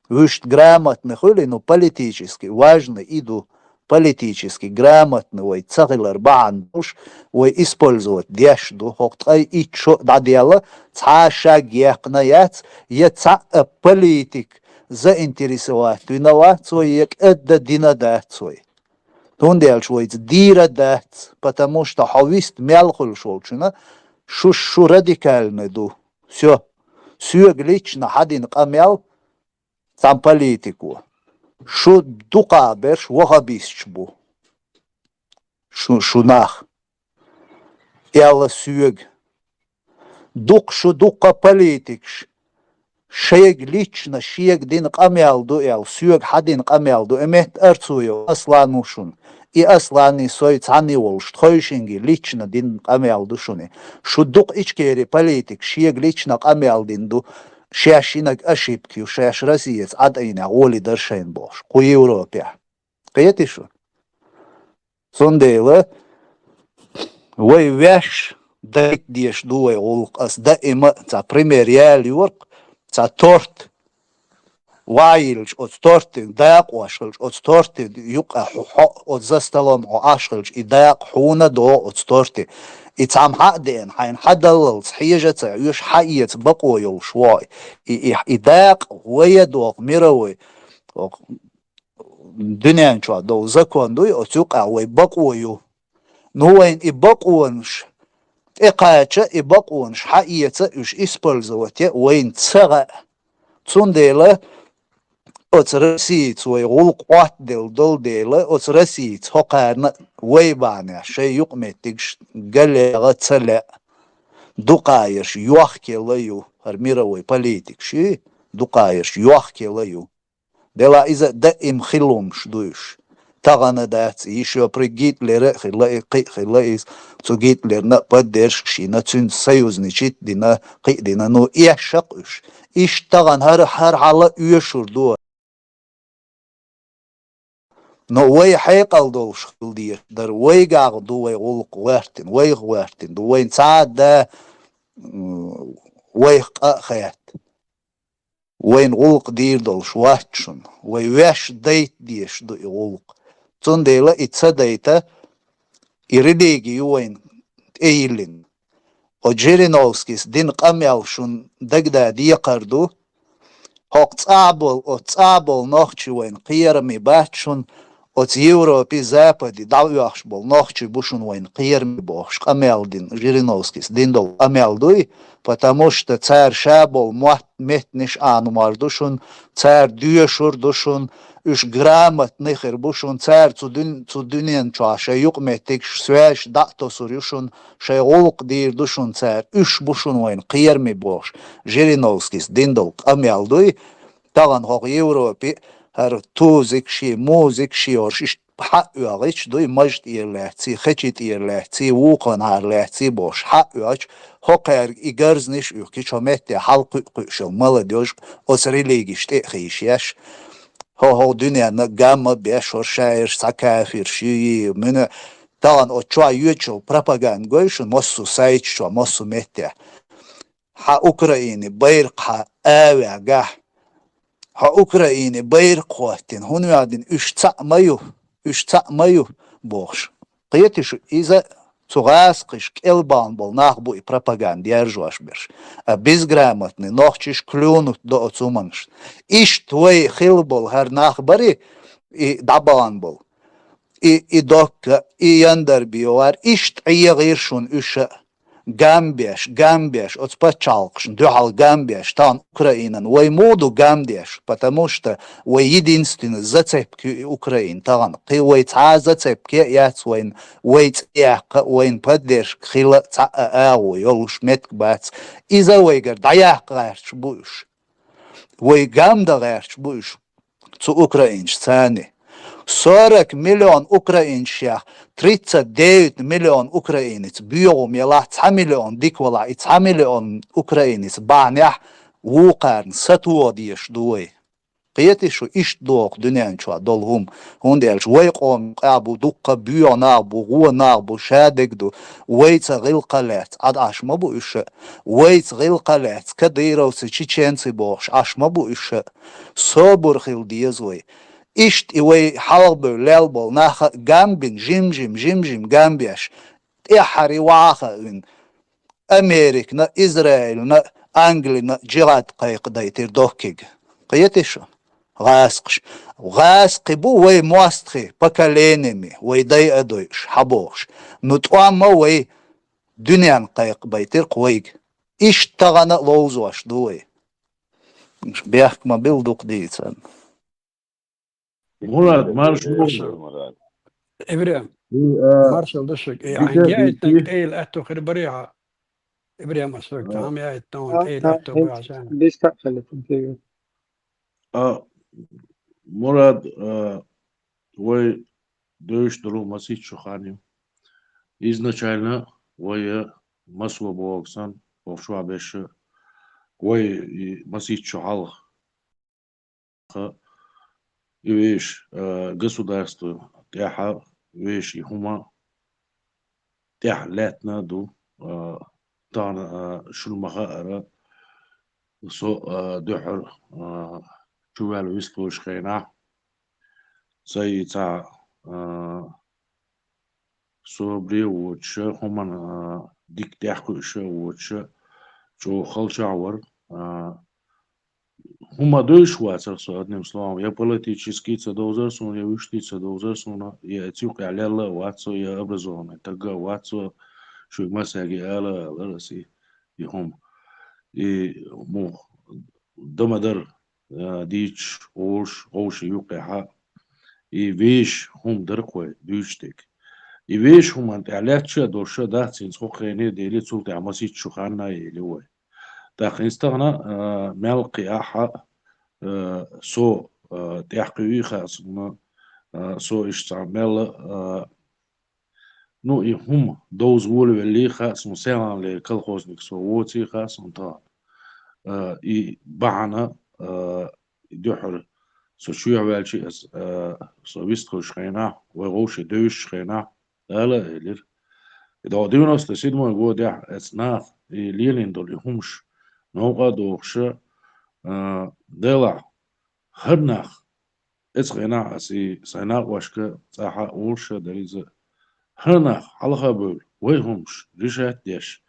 вышт грамотный хил но политически важный иду политически грамотный ой цагилар баандуш ой использовать дешду хоктай и чо дадела цаша гехнаят яца политик заинтересовать виноват свой як эдда динадат свой тондел свой дирадат потому что хавист мелхул шолчина шу радикальный ду все лично один камел там политику شو دوقا برش وغابيسش بو شو ناخ يلا سيوغ دوق شو دوقا политикш شيق ليچنا شيق دين قاميالدو يل سيوغ حدين قاميالدو امت ارцуё асланушун и аслани сой цани волш тхойшинги лично дин قاميالду шуни шо дуқ ичкери политик шиег лично قاميалдинду شاشينك اشيبكي وشاش راسيس عدينا غولي درشين بوش قو يوروبيا قيتي شو صنديلة وي ويش دايك ديش دوي غلق اس دائما تا بريمير يال يورق تا تورت وايلش أتورت داق واشلش أتورت يقع حق أتزستلون واشلش إداق حونا دو أتورت إتعم حقدين حين حدل حيجة تعيش حية بقوي وشواي إداق ويدوق ميروي دنيا شو دو زكوان دوي أتوقع ويبقويو نوين إبقونش إقاچة إبقونش حقيقة إش إسبلزوتي وين تسغى تسونديلا أترسيت ويغول قوات دل ديلا أترسيت هقارنا ويبانيا شي يقمتكش قليغة تسلا دقايرش يوحكي ليو هرميروي بوليتيكشي دقايرش يوحكي ليو دلا إذا دائم خلومش دوش تغانا دات يشو بريجيت ليرا خلاقي تجيت ليرنا بدرش شينا تون سيوزنيشيت دينا قي دينا نو إيشقش إيش تغان هر على يشور دو نو وي حيقل دولش دير در وي قاق دو وي غلق وارتن دو وين ساعد دا وي خيات وين غلق دير دولش واتشن وي ويش ديت ديش دو غلق تنديلا اتسديتا إريديجي وين ايلين وجيرينوفسكيس دين قميالشون دقدا ديقردو هوك تعبل نوخشي وين قيرمي باتشون от Европы Западе даляш был нохчи бушун войн қиерми бошш амелдин Жириновский диндол амелдуй потому что царь шабол метниш анумардушун царь дюшурдушун уж грамотных бушун царь цудунен чаша юк метик свяж датосурюшун шеолк дирдушун царь уж бушун войн қиерми бош Жириновский диндол амелдуй таган хог Европы هر توزك شي موزك شي ورش حق يغيش دوي مجد إيرلاتي خشيت إيرلاتي ووقن هارلاتي بوش حق يغيش هقير إيجرزنش يوكي شمتي حلق قشو ملديوش أسريليجيش تأخيشيش هو دنيا نقام بيش ورشاير سكافر شي من طبعا أتشوى يوتشو بروباغاندوش مصو سايتشو مصو متي حق أوكرايني بيرق حق آوي ها أوكرايني بير قواتين هون يعدين üç mayu boş. Qiyetiş iza цугасқиш келбан бол нах буй пропаганда яржуаш беш. Без грамотный нохчиш клюнут до оцуманш. Иш твой хил бол хар нах бари и дабан бол. И докка и яндер биовар иш тайгиршун үша Гамбеш, от спочалкш, дюхал Гамбеш, там Украина, вой моду Гамбеш, потому что вой единственный зацепки Украины, там, ты вой ца зацепки, я свой, вой цяка, вой поддержка, хила ца ау, ёлуш метк бац, и за вой гар, да я гэрч будешь, вой гамда гэрч будешь, цу украинч цаны. 40 миллион украинцев, 39 миллион украинец, бьем ела 1 миллион диквала и 1 миллион украинец, банях, вукарн, сатуодиеш дуй. Qiyetišu işdok dünyançua dolhum, hundelş wayqom qabu dukka büyona bu guana bu şadegdu, wayts gilqalat, ad aşma bu işe, wayts gilqalat, kadirovsi çiçensi boş, aşma bu işe, sobur xil diyezvay. İşt iway halbur lelbol naha gambin jimjim gambiash ihari waha in Amerik na İsrail na Angli na cihat qayqdaytir dokkig qiyetish غاسقش bu way muastri поколениями way day adoy habosh nutwama way dünyan qayqbaytir qoyg iş tağana lozwash duy biakma bilduk diysen Murat, marshal. إبراهيم مارشال دشك يعني جايت تقيل أتو خير بريعة إبراهيم أسرق عم جايت تون تقيل أتو بعشان بيستقبل Murat, вы дойшли масить шухани. Изначально вы массово боксан, повшва беше, вы масить шухал. И видишь, государство, тяха, видишь, и хума, тях летна ду, тан шулмаха ара, со духар, شو قالوا يسلوش خينا زي تا صبري وتش همان ديك تحكوش وتش جو خلشاور هما دوش واتر صاد نمسلام يا политический цедозерсон я вишти цедозерсон я тюк على واتسو يا ابرزون تلقى واتسو شو مساجي على راسي يهم مو دمدر ديش اوش يوقع ويش هم درقوي دوشتك ويش هم انت علاتش دوشة داتسين سوخيني ديلي تسولت عمسيت شخانا يلوي تاخ استغنى ملقي احا سو تحقيقي خاصنا سو استعمال نو هم دوز وول اللي خاص مساعد لكالخوزنك سو ووتي خاص انت بعنا دحر سو شو يعمل از سو بيستخو شخينا وغوش دوش شخينا لا إلير إذا دينا استسيد ما يقول ده أسناف ليلين دول همش نوقا دوخش دلع هرناخ إسخينا أسي سيناق واشك صاحا أولش دريزة هرناخ حلقة بول ويهمش ريشات ديش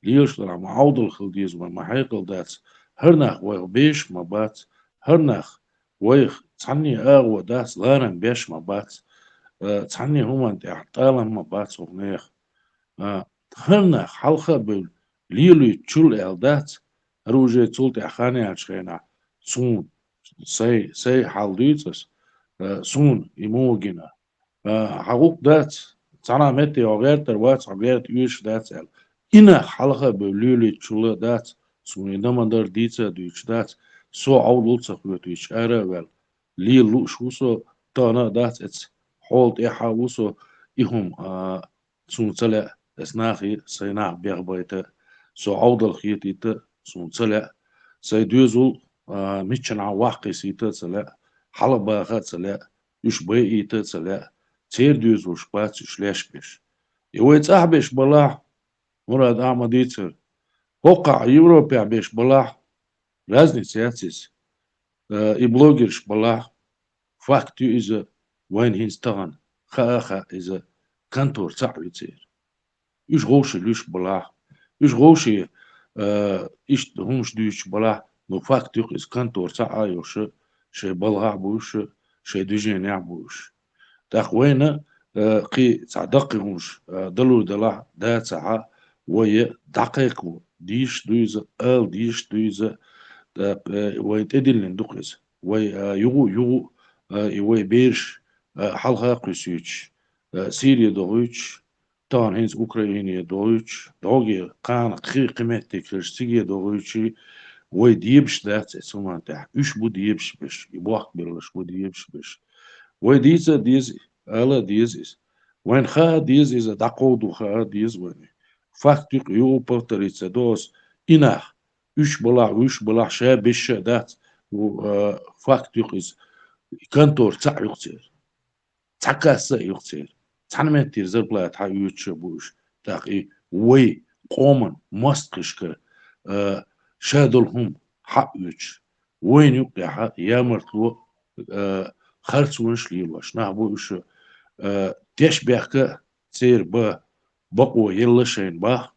ليش لنا معوض الخلديز وما حيقل دات هرناخ ويغبيش مبات هرناخ ويغ تعني أغوى دات لارن بيش مبات تعني هما انت احتالا مبات صغنيخ هرناخ حلقة بول ليلو تشول إلدات روجي تولت أخاني عشخينا سون سي حالديتس سون يموغينا حقوق دات تانا متي وغيرت الوات وغيرت يوش دات إنا حلقة بلولي تشول دات سون يدمندر ديتا دوش دات سو عودل تخويتوش أرى ليلو شوسو تانا دات اتس حولت إحاوسو إهم سون تلا اسناخي سيناع بيغبايتا سو عودل خيتيتا سون تلا سيدوزول ميتشنا واقي سيتا تلا حلبا خا تلا يش بيئيتا تلا تير دوزول شبات شلاش بيش يويت أحبش بلاح مراد أعمديتر وقع يوروبيا بيش بلاح رازني سياتيس إبلوغيرش بلاح فاكتو إذا وين هينستغن خا إذا كانتور تعوي تير يش غوشي ليش بلاح يش غوشي إيش همش دوش بلاح نو فاكتو إذا كانتور تعايوش شي بلغع بوش شي دوجين يعبوش تاخوينا قي تعدقيهوش دلو دلا دا تعا ويا دقيقو ديش دويزة ديش دويزة وي تدلن دقيز وي يغو وي بيرش حلقة قيسيوش سيريا دوغيش تان هنز أوكرانيا دوغيش دوغي قان قيمتك سيريا دوغيشي وي ديبش دات سمان تاع إيش بو ديبش بش يبوخ بيرلش بو ديبش بش وي ديزا ديز ألا ديز وين خا ديز إذا دقودو خا ديز وين فاكتوك يو بورتريتسا دوس إناخ إيش بلا شا بش دات و فاكتوك إز كانتور تاع يختير تاكاسا يختير تانمتير زربلا تاع يوتش بوش تاقي وي قومن مستقشك شادلهم حق يوتش وين يوقع يا مرتلو خرج ونش ليلوش نعبوش تيش بيحكا تير بقو يلشين باخ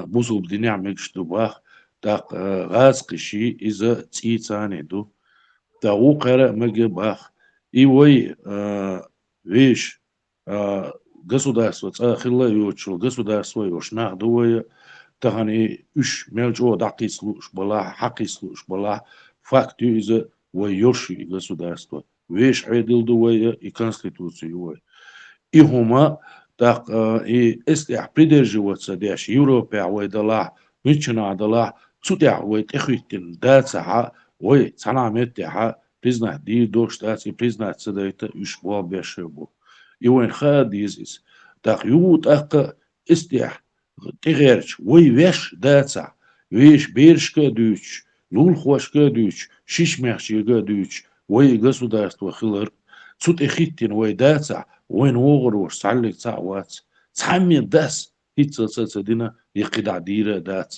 بوزو بدنيا ميكشتو باخ تاق غاز قشي إذا تيتاني دو تاقو قرأ مجي باخ إيوي ويش государство цахилла йочул государство йошнах дуя тахани үш мелчо дақислуш бала хақислуш бала факту из вой йоши государство веш айдил дуя и конституцию и хума так и если придерживаться деш Европе вой дала мична дала цутя вой техвитин даца вой цанамеття признать ди доштати признать это үш бол бешебу и вон хадизис так ют ак истях тигерч вой веш даца веш бершка дуч лул хошка дуч шишмерчига дуч вой государство хилер цут эхиттин вой даца وين وغروش تعلق تعوات تعمي داس هيتسا دينا يقدع ديرة دات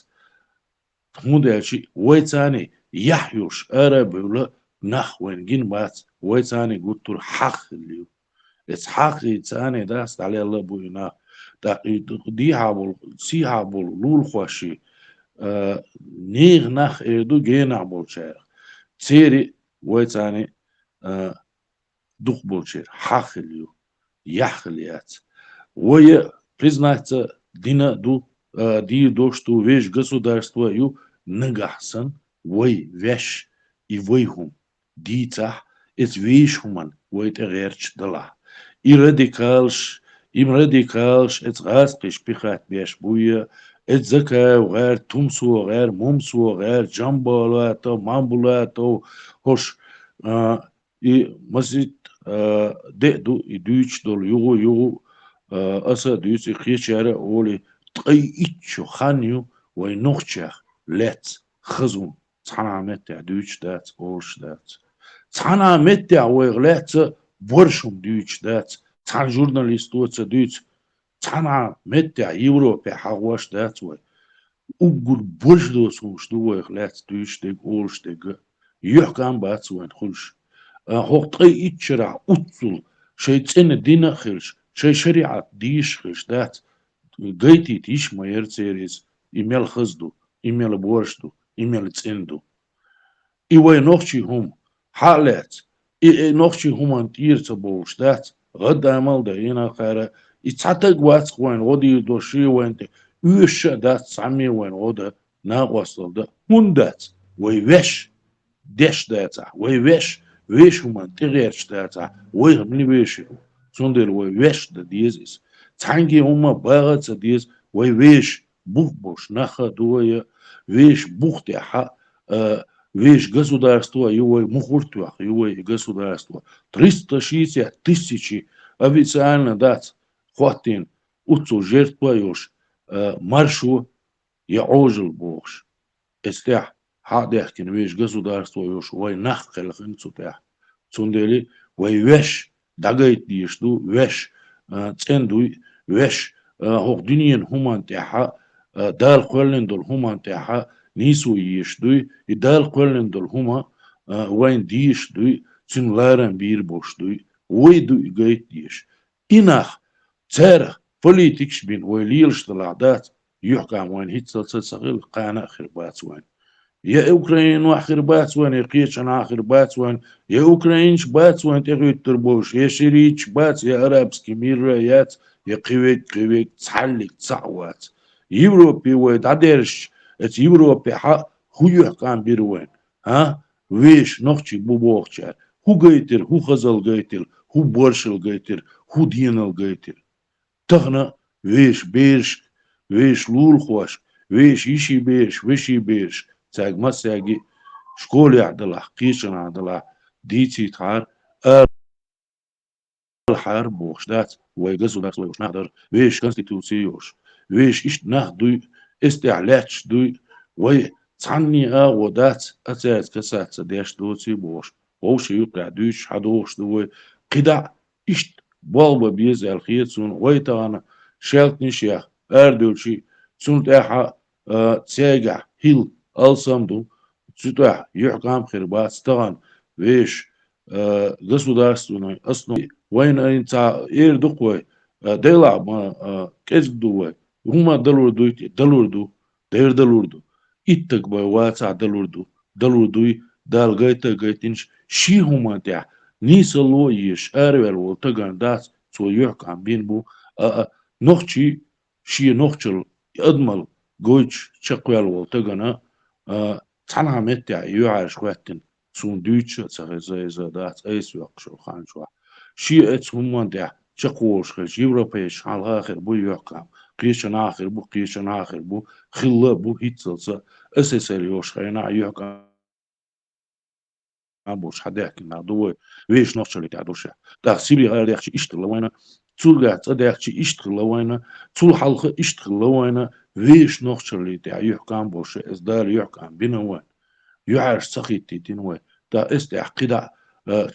مودع شيء ويتاني يحيوش أرب ولا نخ وين جين بات ويتاني قلت حق اللي اس حقي تاني داست على الله بوينا دي هابل سي هابل لول خوشي نيغ نخ ايدو جينا بولشير تيري ويتاني دوخ بولشير حق اللي يحليات وي признаться дина ду ди до что вещь государства ю нагахсан вой вещь и войхум дица эт вещь хуман вой терерч дала и радикалш эт распиш пихат беш буя эт зака غير تمسو غير ممسو غير جنبولاتو مامبولاتو хош и مسجد دو يدوش دول يغو أسا ديوس خيشارة أولي تقي إتشو خانيو وينوخشاخ لات خزون تحنا متع دوش دات أولش دات تحنا متع ويغلات برشم دوش دات تحنا جورناليستوات دوش تحنا متع يوروبي حواش دات وي أقول برش دوس وش دو ويغلات دوش ديك أولش ديك يحكام بات وين خلش هو تقي إتشرع أتصل شيء دينا خلش شيء شريعة ديش خش دات قيتي تيش ما يرتيريز إيميل خزدو إيميل بورشدو إيميل تسندو إيوه نوخشي هم حالات نوخشي هم انتير تبوش دات غد عمل داينا خيرا يتعتق واتق وين غدي دوشي وين يوش دات سامي وين غدا ناقوصل دا هون دات ويوش ديش داتا ويش هم انتغيرش داتا ويهم لبيشي سندر ويش دا ديزيس تانجي هما باغت ديز ويش بوش نخا دوية ويش بوختي حق вещь государства, его мухуртуах, его государства. 360 тысяч официально дать хватин уцу жертвуешь маршу я ожил богш. Эстях хадехкин вещь государства юш вой нахкел хинцутях. Цундели вой вещь дагайт диешту вещь цендуй вещь хохдинин хумантяха дал хвелендол хумантяха نيسو يشدوي يدال قولن دول هما وين ديش دوي تن لارن بير بوش دوي ويدو يغيت ديش إناخ تارخ بوليتيكش بين ويليلش دلعدات يحكم وين هيتسل تسغيل قانا خربات وين يا أوكرين وخربات وين يقيتش أنا خربات وين يا أوكرينش بات وين تغيت تربوش يا شريتش بات يا أرابسكي ميرايات يا قويت تحلق تصعوات يوروبي ويدعدرش ات يوروبي حق هو يحكم بيروين ها ويش نوخشي بوبوخشا هو قيتر هو خزل قيتر هو بورشل قيتر هو دينل قيتر تغنى ويش بيرش ويش لول خوش ويش يشي بيرش ويشي بيرش تاق ما ساقي شكولي عدلا قيشن عدلا ديتي تحار الحار بوخشدات ويقصو دات ويوش نهدر ويش كونستيتوسيوش ويش إشت نهدوي استعلاش دوي وي تعني ودات أتاز كسات داش دوتي بوش وش يقع دوش حدوش دوي قدع إشت بالبا بيز الخيط سون ويتانا شالت نشيخ أردولشي سون تاحا تساقع هيل ألسامدو تتاح يحكام خربات ستغان ويش государственной основе وين انت يردقوي ديلا ما كذدوي هما دلوردو دير دلوردو إتك باي واتع دلوردو دال غيتنش شي هما تاع نيسلو يش أرول والتقان دات سو يحكم بين بو نوخشي شي نوخشل أدمل غويتش تشقوال والتقانا تانا متع يعرش واتن سون دوتش تغيزي دات ايس يقشو خانشوا شي ات هما تاع تشقوش خش يوروبيش على الآخر بو يحكم قيشن آخر بو خلا بو هيتسلسا أساسل يوش خينا يحكم بوش حداك نادوي ويش نفشل تعدوشة تحسيبي غير يحكي اشتغل وينا تول قاعد تدحكي اشتغل وينا تول حلقة اشتغل وينا ويش نفشل يحكم بوش إصدار يحكم بينا وين يعرش سخيتي تنوي تا استعقيدا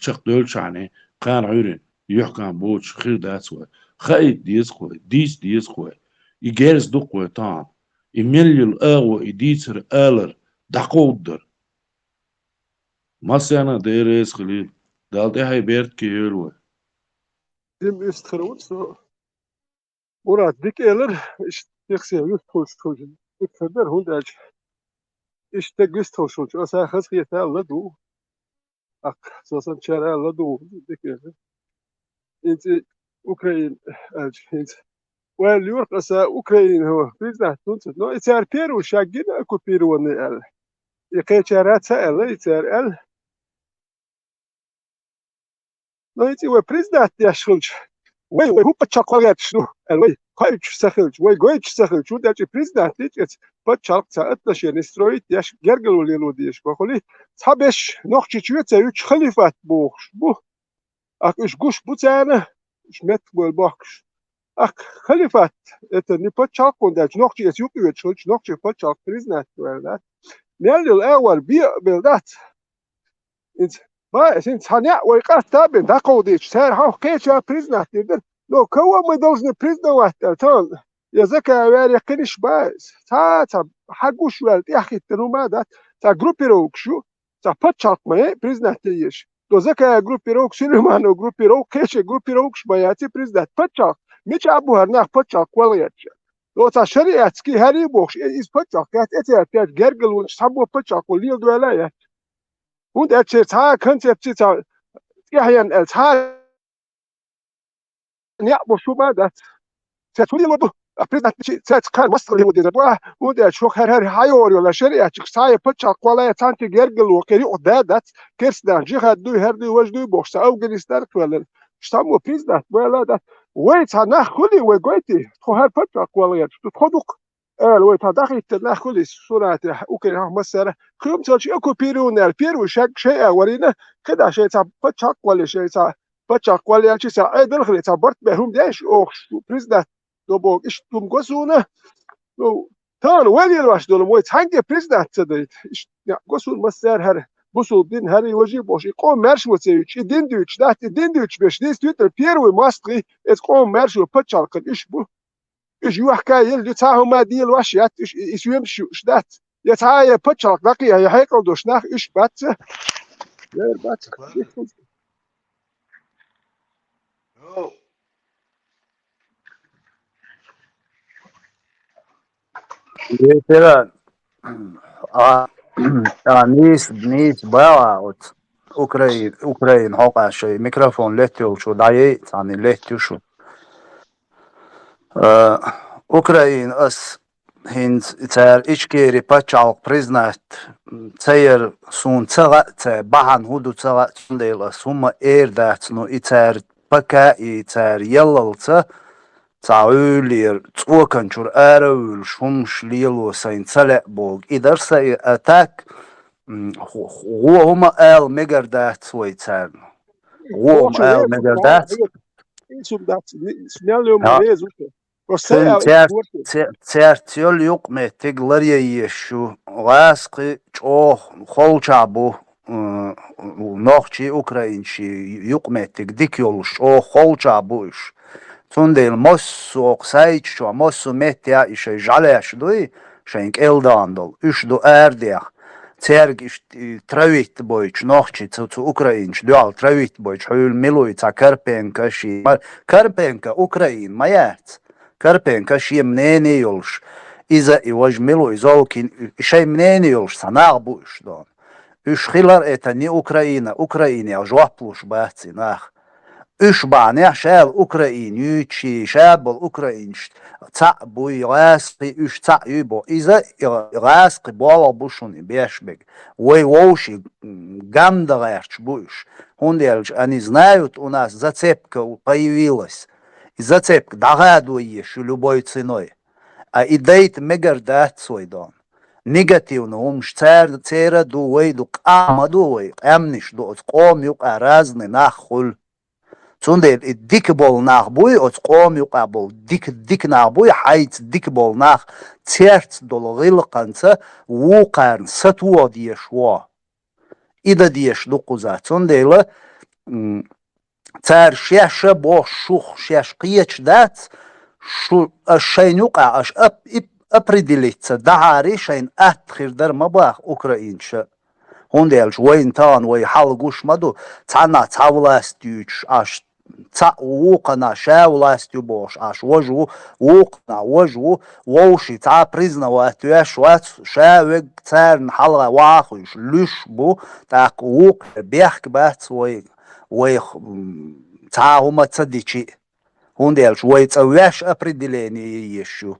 تشق شعني قان عيرين يحكم بوش خير داتسوي خايت ديسخوي ديسخوي يجارس دقوة طعم يميل الأغوى يديتر آلر دقودر Masana deres khli. Dalte hay bert ki yelwa. Dem ist groot so. Murat dik eller ist yexia yuthosh. Ik verder hund işte güstosh. Asa khas khiyata Allah du. Ak sosan çare Allah du. Dik eller. İnti Ukrayn int واليورق أسا أوكرين هو بيزنا تونس نو يتار بيرو شاقين أكو بيرو ال يقيتشارات سأل يتار ال نو يتي وبريزنا يشغلش وي هو بتشاقلات شنو الوي قايتش سخلش وي قايتش سخلش شو داش بريزنا تيجي بتشاق ساعتش نسترويت ياش جرجل وليلو ديش بقولي صابش نوخشي تشوت يوش خليفات بوخش بو أكش قش بوتانا شمت بالباكش Ach, Khalifat, это не подчалк, он даже ногти есть юпивет, что ногти подчалк признать, да. Мелил эвар билдат. Инс ба, син цаня, ой, кастабен, да кодич, сэр, хау кеча признать, но кого мы должны признавать, тон, языка вери киниш байс, та хагуш вельт, яхит, да, та группировок шу, та подчалк мы признать есть. То зака группировок синеману группировок, кеча группировок шбаяти признать, подчалк. مش أبو هرناخ بتشاق ولا يتش لو تشريعت كي هري بوش إس بتشاق كات إتيات جرجل ونشبو بتشاق وليل دولاية وند أتشر تا كونسبت تا يحيان التا نيابو شو ما ده تقولي لو أبدا تكان مصر اللي ودي ده وند أشوف هر هايور ولا شريعة ساي بتشاق ولا يتانتي جرجل وكري قدادت كرسنا جهاد دو هردي وجدو بوش أفغانستان ولا شتامو بريزدات ولا ده ويت هناخلي وجويتي تخهر فترة قوية تخدق ويت هداخل تناخلي سورة أوكرانيا مسألة خيوم تلشي أكو بيرون البيرو شيء ورينا كده شيء تاب فترة قوية شيء تاب فترة قوية شيء تاب دخل تاب برت بهم داش أوش بريزدات دوبوك إيش توم قصونا لو تان وين الواش دول ويت هنجي بريزدات تدريت إيش قصون مسألة هر بوسو دين هري وجي بوش يقوم مرش وتسيوش دين دوش ده دين دوش بش ديس تويتر بيرو ماستري تقوم مرش وبتشارك إيش بو إيش يحكي يلي تاهو ما ديل واشيات إيش يمشي إيش ده يتعايا بتشارك دقيقة يحيقل دوش ناخ إيش بات غير بات Yeter. نيس باوت اوكراين هوقع شيء ميكروفون ليتيو شو داي ثاني ليتيو شو اوكراين اس هند تار اشكيري باتشال بريزنات تاير سون تاغا باهان هودو تاغا تنديل سوما ايردات نو اتار باكا اتار يللتا تعولير توكنشور ارول شومش ليلو سين تلع بوغ إدر سي أتاك هو هما آل ميجردات ويتان هو هما آل ميجردات تيرتيول يقمي تقلريا يشو غاسقي جوه خولشابو نوخشي أوكراينشي يقمي تقديكيولش أو خولشابوش تندل موسو قسايتشو موسو متيا إيش جالش دوي شينك إلداندل إيش دو أرديا تيرج إيش ترويت بويش نوخشي تو أوكراينش دوال ترويت بويش حول ملوي تا كاربينكا شي كاربينكا أوكراين ما يات كاربينكا شي منيني يولش إذا إيواج ملوي زولكين شي منيني يولش سناغ بويش دون إيش خلال إتاني أوكراينيا جوابلوش باتي ناخ إيش بعناه شال أوكراين يجي شاب الأوكراينش تعبوا يغاسقي إيش تعيبوا إذا يغاسقي بولا بوشوني بيشبك ويوشي гамда غيرش بوش هونديلش они знают у нас зацепка появилась и зацепка догадываешь любой ценой а идеит мегардат свой дом негативно умш цера дуой дук амадуой амниш до قوم يقع разный нахуй تندل الديك بول ناخ بوي اتقوم يقابل ديك ناخ بوي حيت ديك بول ناخ تيرت دول غلقنت وقرن ستوا ديشوا إذا ديش دقوزا تندل تار شيش بوش شوخ شيش قيتش دات شو الشين يقع اش определиться دعاري شين اتخير در مباخ اوكراينش Hundelch wain tan way halgush madu tana tavlastüç aş ta uqana şavlastü boş aş voju uqna voju voshi ta priznavatu aşvat şaveg tern halga waxuş lüş bu tak uq bexk bat way ta huma tsadici Hundelch way tsawash определение еще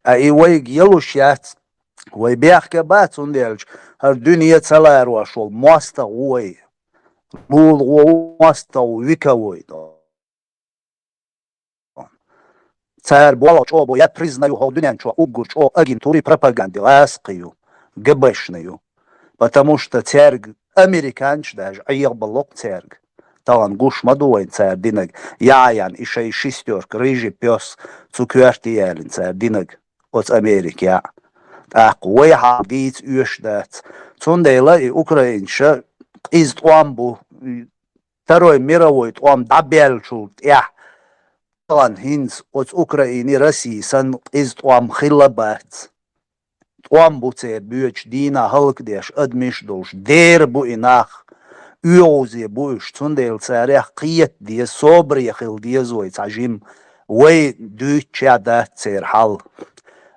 и way geluş yat way bexk bat hundelch her dünya tsalar vaşol masta way Lul masta vika way Царь Болоч обо я признаю Холдунянчу угурч о агентуре пропаганды ласкаю, ГБшную. Потому что царь американч даже, а я балок царь. Талан гуш мадуайн царь динаг. Яян и шестерка, рыжий пес, цукверти ялин царь динаг от Америки. Так, уйха гиц уешдат. Цундейла и украинша из Туамбу, Второй мировой Туам дабельчул, Талан хинц от Украины России сан из Туам хилабат. Туам буцер бюч дина халкдеш адмишдолш дер бу инах. Уозе буш цундейл царях қиет дие собрия хил дие зой цажим вей дюча да цер хал.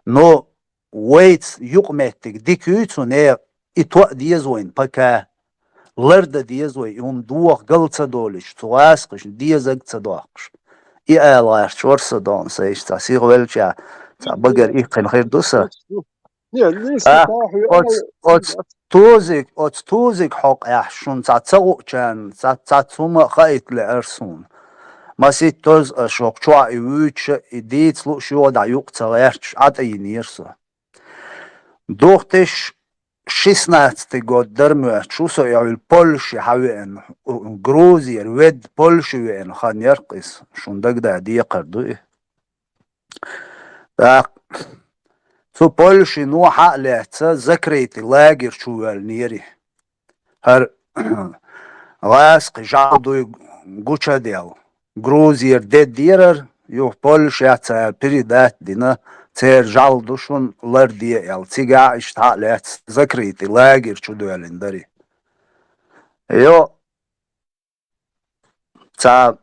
Но вейц юкметтик дикюцуне и то дие зойн пока лерда дие зой дуах галца долиш цуасқиш дие заг цадоақш. И алаш чорса дон сейш та сигвелча та багер ихкен хирдуса. От тузик حق احشون تاتسو كان تاتسوما خايت لارسون ما سيت توز اشوق شوا يوتش اديت لو شو دا يوق تغيرش اتينيرسو دوختش 16 год дермя чусо я в Польше хавен Грузия вед Польше вен ханеркис шундагда диқарду так Цу Польши ну халеца закрытый лагерь чувал нери. Хар ласк жадуй гучадел. Грузия дедирер ю Польши аца передать дина цер жалдушун лардия ел цига ишталец закрытый лагерь чувал нери. Йо ца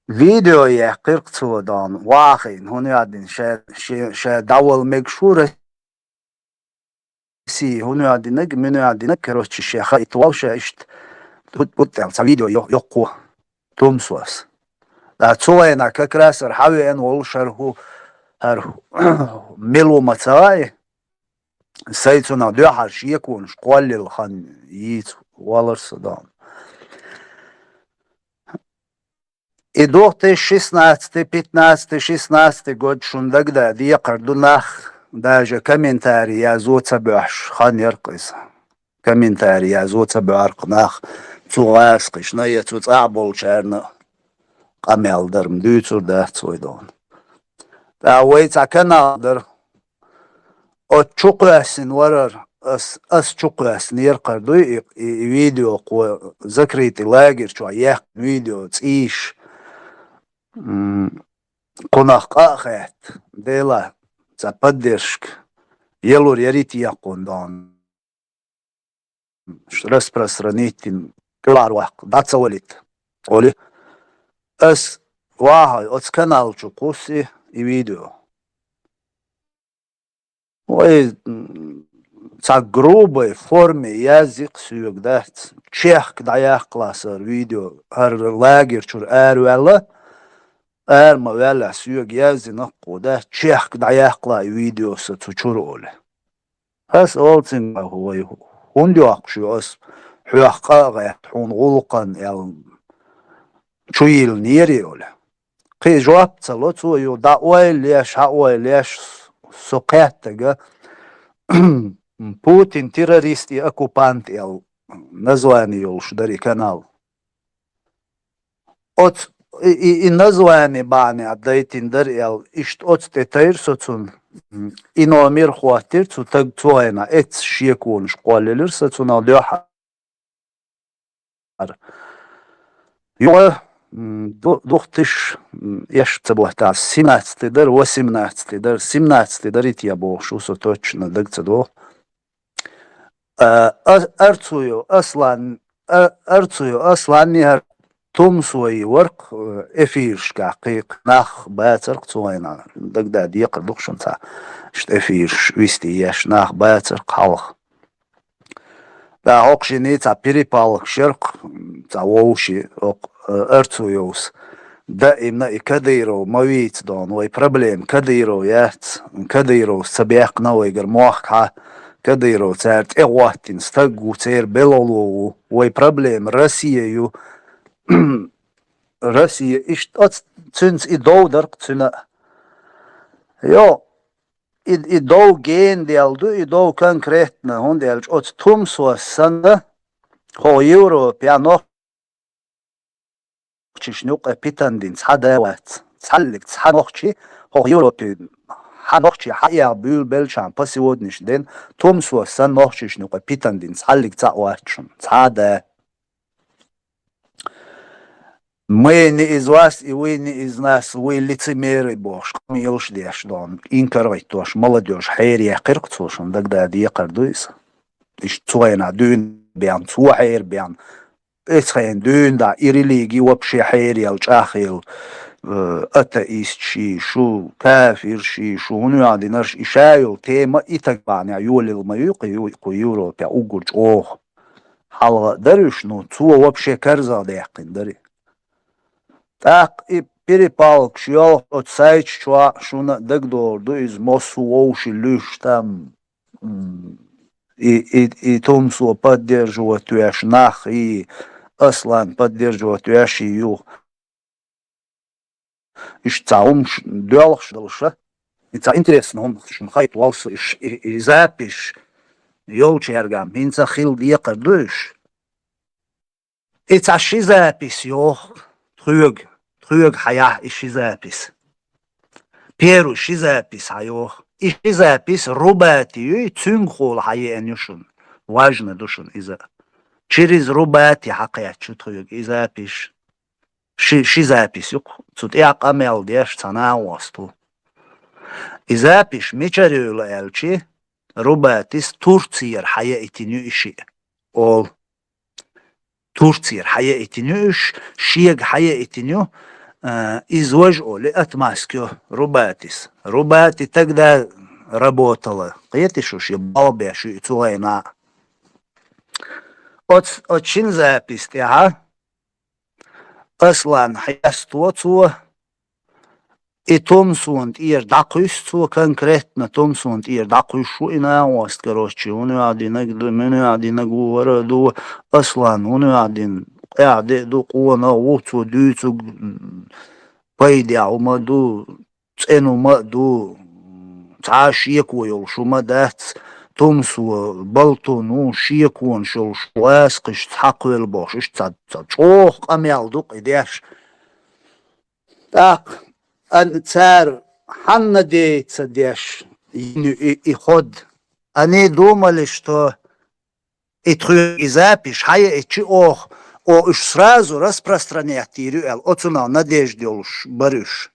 Video я кыркцудан вахин хунядин ше давал мегшур си хунядин гминядин короче ше хайтвал ше ишт вот там видео ёкку тумсвас да цоена как раз хавен волшарху ар мелу мацай сайцуна дөхар шиекун школлил хан ит валарсадан И до 16, 15, 16 год шундагда диқарду нах даже комментарий я зоца баш хан яркис. Комментарий я зоца барк нах цуасқиш на я цуцабол черна камелдерм дүйцур да цойдон. Да уйца каналдер от чукасин варар ас чукасин яркарду и видео ко закрытый лагерь чуа як видео циш Конахка хэт дела за поддержку елур ярит якундан распространить кларвак дацавалит оли ас ваха от канал чукуси и видео ой за грубой форме язык сюгдат чех даяк классер видео ар лагер чур арвела Erma vela suyog yazına koda çek dayakla videosu tuçur ole. Has olsun huwa hundi akşuos huaqqa gayat hun gulqan el çuyil neri ole. Qi jawab tsalotu yo da oelesh soqataga Putin terrorist и оккупант el название улшдари канал. От и название баны отдает индер ел ишт от тетер соцун и номер хватит цу так цуэна эц шекун школелер соцун алдёха ё дохтыш яш цебохта 17 дар 18 дар 17 дар ит я бо шо точно дагцедо أرتويو أصلا نهر تومسوي ورق إفيرش كعقيق ناخ باترق توينا دق دا ديق دقشن تا شت إفيرش ويستي يش ناخ باترق حلق دا عقشني تا بيريبالق شرق تا ووشي أرتويوس دائما كديرو مويت دون وي بروبليم كديرو يات كديرو سبيق نوي جرموخ كديرو تارت إغواتين ستقو تير بلولو وي بروبليم روسيا روسيا إشت تنس إدو درق تنا يو إدو جين ديالدو إدو كونكريتنا هون ديالج أت تومسو سنة هو يورو بيانو تشنوق بيتاندين صداوات صلك صنوخشي هو يوروبي حنوخشي حيا بول بلشان باسيودنش دين تومسو صنوخشي شنوق بيتاندين صلك صاواتشن صدا Мы не из вас, и вы не из нас, вы лицемеры, Бож. Милш деш дон, инкарвай тош, молодежь, хайрия кырк цушан, дагда диякар дуйс. Иш цуэна дюн бян, цуахайр бян. إسخين دون دا إيريليجي وبشي حيري الجاخيل أتايست شي شو كافر شي شو هنو عادي نرش إشايل تيما إتاقباني عيولي الميوقي يورو بيا أوغرج أوه حالغا درش نو تسوى وبشي كرزا ديقين دري تاق بيري بالك شيال أتسايج شونا دقدور دو إز موسو ووشي لوش تام и Томсу поддерживать нах и Аслан поддерживать ю иш цаум дуалх дальше и ца интересно он хайт валс и запиш ёлчергам инца хил диякар душ и ца ши запис ё трюг хая и ши запис перу ши запис хаё إيش запись рубатию цюнгхол хаенюшун важно душун иза через рубати хакаят чутуюк и запись ши запись юк цут як амел деш цана васту и запись мечарюла элчи рубатис Турция хаятиню иши ол Турция хаятиню шиег хаятиню إزواج أولي أتماسكيو رباتي تقدر работала. قيتي شوش يبالبيا شو يتوغينا أتشين запись تيها أصلا حيستو تو и Томсунд ир дакуйсту конкретно Томсунд ир дакуйшу ина ост короче он один говорю до Аслан он один قاعد دوقونا ووتو ديتو بايديا ومدو تسينو مدو تعاشيكو يلشو مدات تمسو بلطونو شيكون شل شواسقش تحقو البوش تشوخ أميال دوق إدياش تاق أن تسار حنا دي تسدياش يخد أني دومالش то и запись хая и ох о уж сразу распространять ирюэл оцена надежде уж барюш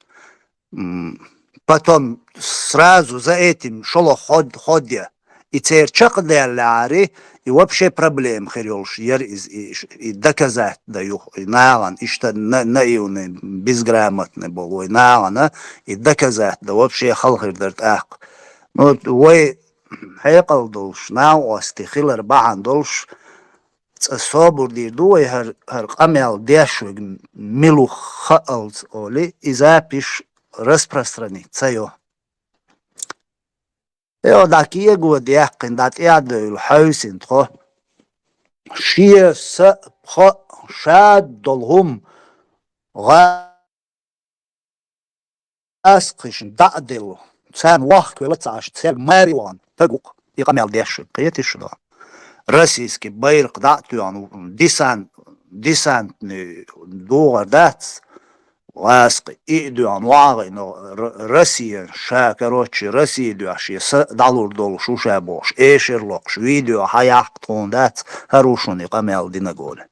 потом сразу за этим шоло ходя и церчак дяляри и вообще проблем херёлш яр и доказать даю и налан и что наивный безграмотный был и налана и доказать да вообще халхердерт ак ну вы هيقل دولش ناو استخيل بعن دولش تصابر دي دوي هر قمل ديشو ملو خالز اولي إذا بيش распространить цаё. Ео дакие го диакин дат ядыл хаусин тхо шие с пхо шад долгум غاسقش دعدل سان وقت ولا تعش تسال ماريوان تقوق يقمل ديش قيتش دا российский байрак датуан десант دوغر دات واسق إيدوان واغي Россия شا كروتشي Россия دواشي دالور دول شو شابوش إيشر لوكش فيديو حياق تون دات هروشون يقمل دينا قول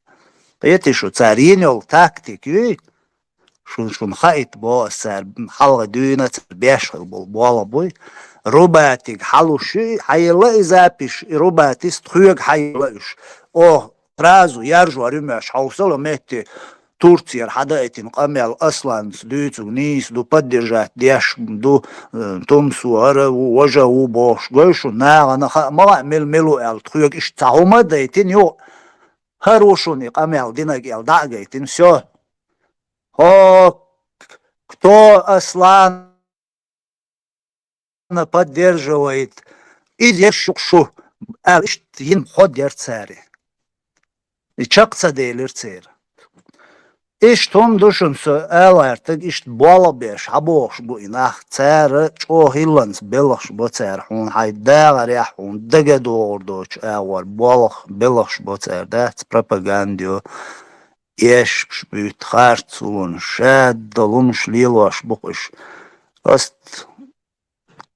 قيتشو تارينيول تاكتيك يوي شون خايت بو سار حلقة دوينة بيشغل بولا بوي رباتك حلوشي حيلا إذا بيش رباتي ستخيق حيلاش أو رازو يرجو رمش حوصل ميتي Турция حدائتين قامل أصلا دوت ونيس دو поддержать ديش دو تمسو هرا ووجه وبوش قوشو ناغ ما عمل ملو ال تخيق إش تعوما دايتين يو هروشوني قامل دينك ال داقايتين все هو кто أصلا поддерживает идешь шо ال إش ين خود يرتساري إشاقصة ديلر تسير إيش توم دوشنسو ألارتك إيش بالبيش حبوش بو إناخ تسار شو هيلانس بلخش بو تسار حون هاي داغر يحون دقا دور دوش أول بلخش بو تسار دات بروباغانديو إيش بيت خارتسون شاد دلونش ليلوش بقش أست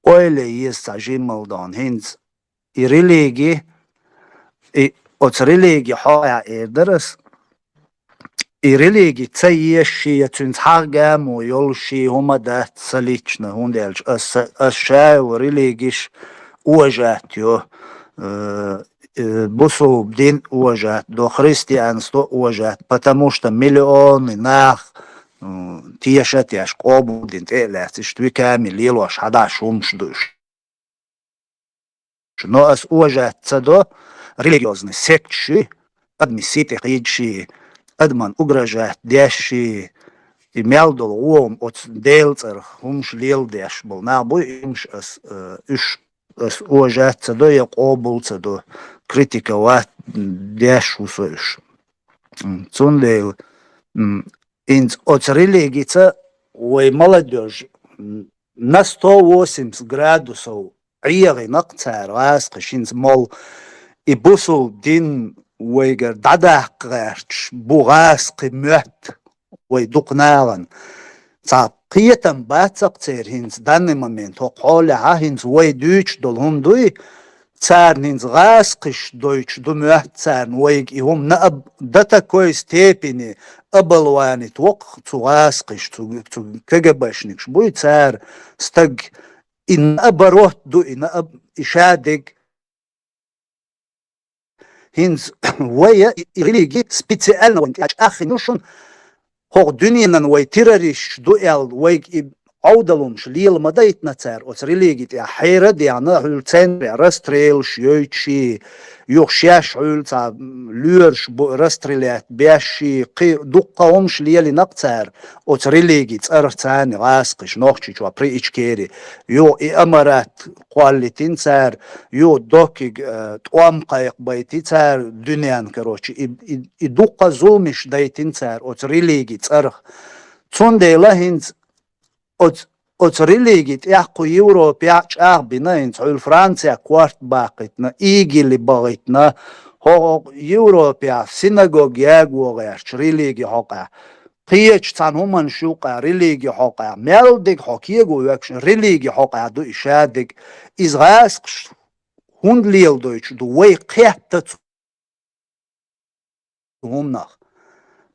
أولي يستعجيم ملدان هنز إريليجي أوت ريليجي حايا إيردرس إيريليجي تسيشي يتنحاقم ويولشي هما ده تسليتشنا هون ديلش الشاي وريليجيش وجاتيو بصو بدين وجات دو христианство وجات потому что миллионы нах тиешатяш قوبودين تقلاتش توي كامل يلوش حداش ومشدوش но أس وجات تسدو религиозный сектши адмисите قيدشي أدمن أجرجات داشي يميلدل ووم أت ديلتر همش ليل داش بلنا بوي همش إش أوجات تدو يقابل تدو كريتيكا وات داش وسوش تون ديل إنت أت ريليجيتا ومالدوج на 180 градусов عيغي نقطع راسق إنت مال يبوسو دين ويجر دادق غيرش بوغاس قمت ويدقناغن قيتن باتق تير هنز داني ممنت وقال هنز ويدوش دولهم دوي تار هنز غاسقش دويش دموت تار ويج يهم نأب داتا كويس تيبيني أبلواني توق تغاسقش كجبشنكش بوي تار استج إن أبروت دو إن أب إشادق هنز ويا ريليجي سبيسيالنا وانت اخي نوشن هو دنيا وي تيراريش دو ال وي عودلونش ليل مدايت نتار اوت ريليجي تاع حيره ديانا هولتين راستريل شيوتشي يوخشاش هول تاع لورش راستريلات باشي دقاومش ليل نقتار اوت ريليجي تارتان راسقش نوخشي جو بري اتشكيري يو امارات قوالتين تار يو دوكي توام قايق بايتي تار دنيان كروتشي يدقا زومش دايتين تار اوت ريليجي تارخ تون ديلا هنز أوت ريليجيت يحكو يوروب يحكو بنا ينتعول فرنسا كوارت باقيتنا إيجي اللي باقيتنا هو يوروب يحكو سيناغوغ ياغو غيرش ريليجي حقا قيش تان همان شوقا ريليجي حقا ميلدك حقيقو يكش ريليجي حقا دو إشادك إزغاسقش هند ليل دويش دو وي قيحتت همناخ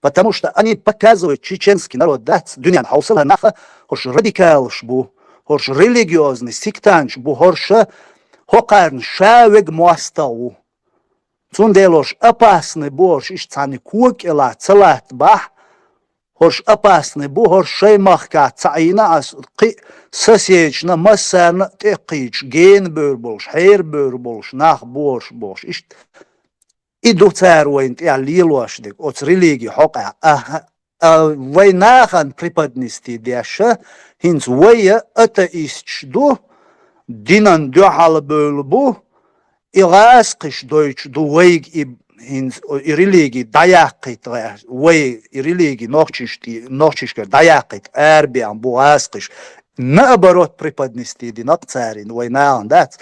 потому что они показывают чеченский народ, да, дуньян хаусала наха, хош радикалш бу, хош религиозный сектанш бу, хош хокарн шавег муастау. Цунделош опасный борщ, иш цани кукела, целат бах, хош опасный бу, хош шеймахка, цаина ас сосечна, массана, текич, ген бörbolш, хейр бörbolш, нах борщ, иш إدو تار وين تعليلوش دك أوت ريليجي حقا ويناخن بريبادنستي دياشا هنز ويا أتايستش دو دينان دو حال بولبو إغاسقش دويش دو ويج هنز ريليجي داياقيت وي ريليجي نوخشيشكر داياقيت أربيان بو غاسقش نأبروت بريبادنستي دي نقتارين ويناخن دات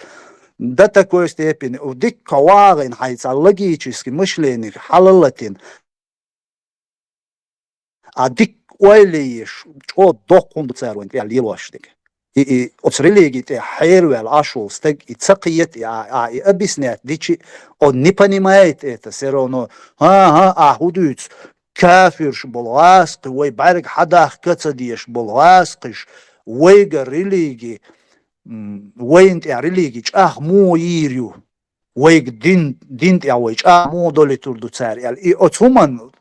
до такой степени, у дик каварин, хайца логически мышление, халалатин, а дик ойлиеш, что докун царвин, я лилоштик. И от религии те хайрвел ашул стек и цакиет, и объясняет, дичи, он не понимает это, все равно, худуц, кафирш был ласки, ой, барик хадах кацадиеш был ласкиш, ойга религии, وين ريليجي مو ييريو ويك دين ويك مو دولي تردو تسار يعني отсуман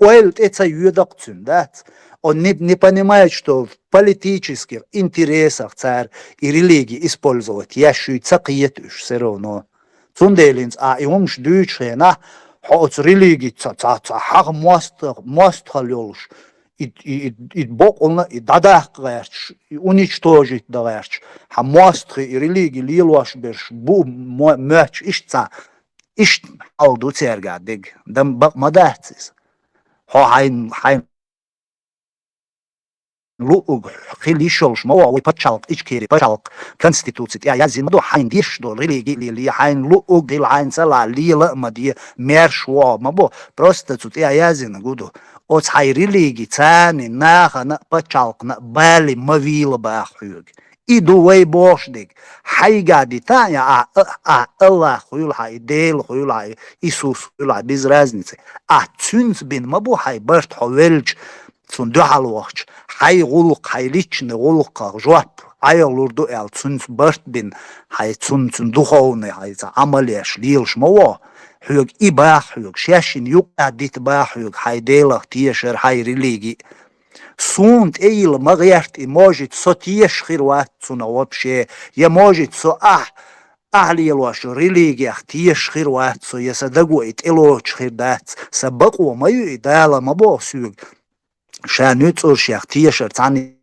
оэлт это юдакцун дат он не понимает, что в политических интересах царь и религии использовать ящую цакиет уж все равно цунделинс и он ждущий от религии хаг мост халёлш и бог он и дадах гэрч и уничтожить дагэрч мост и религии лилуаш берш бу мэч ишца иш алду цергадыг дам мадацис хайн луг хилишолш мо и пачалк ичкери пачалк конституцит я зимду хайн диш до религии ли хайн луг дил хайн сала лила мади мершво мабо просто тут я зин гуду от хай религии цани нахана пачалк на бали мавила бахюг иду вей бошдик хай гади таня Аллах хуйлхай дел хуйлхай Иисус хуйлхай без разницы цюнс бин мабо хай барт ховелч цун духалвахч хай гулук хай личный гулук жуап аялурду эл цунс барт бин хай цун духовный хай амалеш лилш маво хюг ибах хюг шешин юкадит бах хюг хай делах тиешер хай религии сунд эйл магьярт и может сотиеш хирват цуна вообще я может со أهليلوش ريليجي اختيش خير واتسو يسدقويت إلوش خير دات سبقوا ما يدالا ما بوسيوك شان يتسوش يختيش ارتعني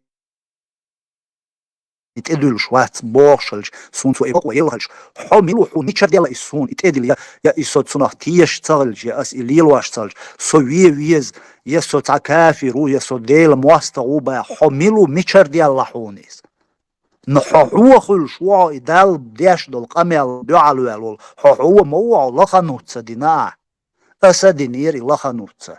يتقدلش وات بوشلش سونتو إبقوا يلغلش حميلو حو نيشار ديلا إسون يتقدل يا إسوت سنة اختيش تغلش يا أس إليلوش تغلش سو ويز يسو تاكافرو يسو ديلا مواستغوبا حميلو ميشار ديلا حونيس نحوه خل شوا إدال بديش دول قميل دعالو يلول حوه موعو لخنوتسا دينا أسدينيري لخنوتسا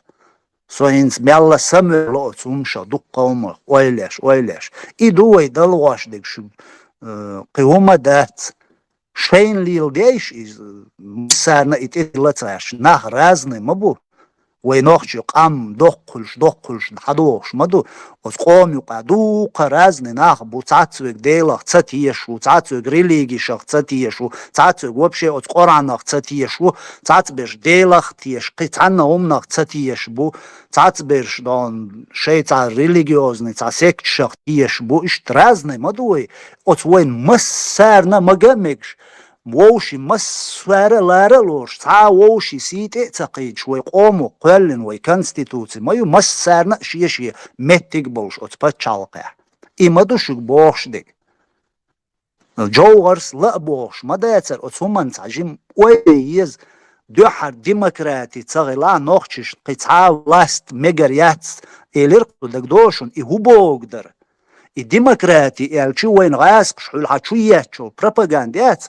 سوينس بيالا سملو تسومشا دقا ومر ويلش إدو إدال واشدك شو قيوما دات شين ليل ديش مسارنا إتلتاش ناخ رازني مبو وينوخشي قام دقلش حدوش مدو وقوم يقعدو قرازني ناخ بو تعتوك ديلخ تاتيشو تعتوك ريليجي شخ تاتيشو تعتوك وبشي وتقرعنخ تاتيشو تعتبرش ديلخ تيش قيتعنا ومنخ تاتيش بو تعتبرش دون شي تاع ريليجيوزني تاع سيكت شخ تيش بو اشترازني مدوي وين مسارنا مقامكش ووشي مسوارة لارا لوش تا ووشي سيتي تقيد شوي قومو قلن وي كونستيتوتي مايو مسارنا شي متك بولش اتباتشالقع إما دوشك بوش ديك جوغرس لا بوش ما دايتر اتسومان تعجيم ويز دوحر ديمقراطي تغيلا نوخشش قيتعا لاست ميجريات إليرقو دك دوشن إهو بوغدر الديمقراطي الشي وين غاسق شو الحشويات شو بروباغاندات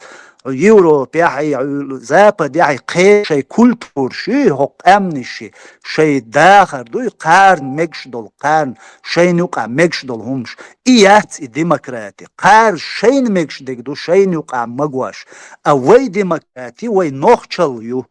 يوروبيا حي زابد يعني قي شيء كولتور شيء هو امن شيء داخل دوي قارن مكش دول قارن شيء نوقع مكش دول همش ايات الديمقراطي قار شيء مكش دك دو شيء نوقع مقواش اوي ديمقراطي وين نوخشل يو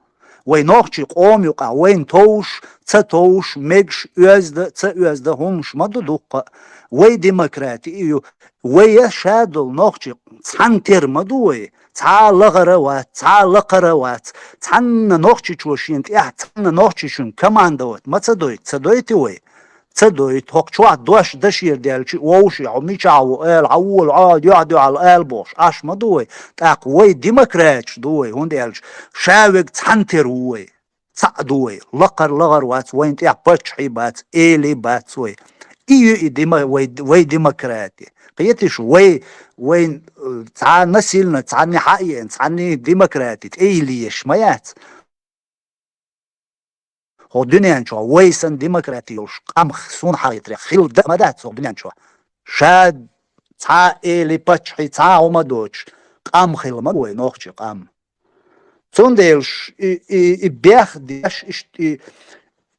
وين نوخشي قوم يوقع وين توش تتوش مكش ازد همش ما دوقع وي ديمقراطي يو وي شادل نوخشي سانتر مدوي تعال لقروات تعال نوخشي شوشينت تعال نوخشي شون كمان دوت ما تصدويت وي تصدويت هوك شو دوش دشير ديالشي ووشي عميشاو عول عاد يعدو على البوش اش ما دوي تاق وي ديمقراطش دوي هون ديالش شاوك تانتر وي تعدوي لغروات وين تاع باتشي بات الي بات وي وي ديمقراطي قيتش وين تعال نسيلنا تعال حقيقة تعال ديمقراطي اي ليش مايات هو دنيا شو ويسن ديمقراطي يوش قام خصون حقيقة خيل ده مدات سو دنيا شو شاد تعال الي باتشي تعال وما دوتش قام خيل ما دوي نوخش قام سونديلش بياخ ديش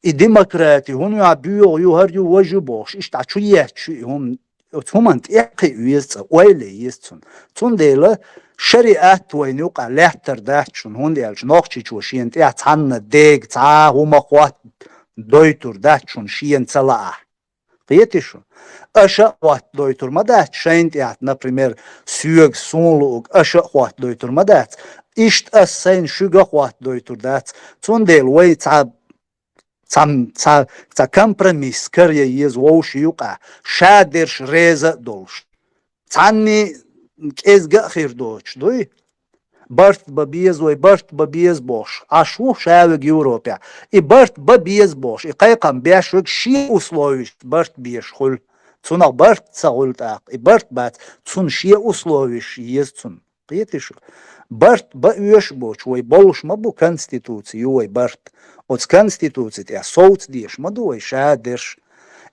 الديمقراطي هون يعبيو يهرجو وجبوش اشتعشويات هم تمنت اقي ويز ويلي يستون تنديل شريعات وين يوقع لحتر داتشون هون ديالش نوخشي شوشين تاع تحن ديك تا هما خوات دويتور داتشون شين تلا قيتشو أشا وات دويتر مدات شينت يعني например سيوغ سونلوغ أشا وات دويتر مدات إشت أسين شوغا وات دويتر دات تون ديل وي تعب تا компромисс كريا يز ووش يوقع شادرش ريزا دولش تعني كيزغا خير دوش دوي برت ببيز وي برت ببيز بوش عشو شاوغ يوروبيا и برت ببيز بوش и قيقم بيشوك شي условиш برت بيش خل تون برت سغلتاق и برت بات تون شي условиш يز تون قيتشو برت بأيش بوش وي بولش مبو конституции وي برت от конституции я соут диш маду и шадерш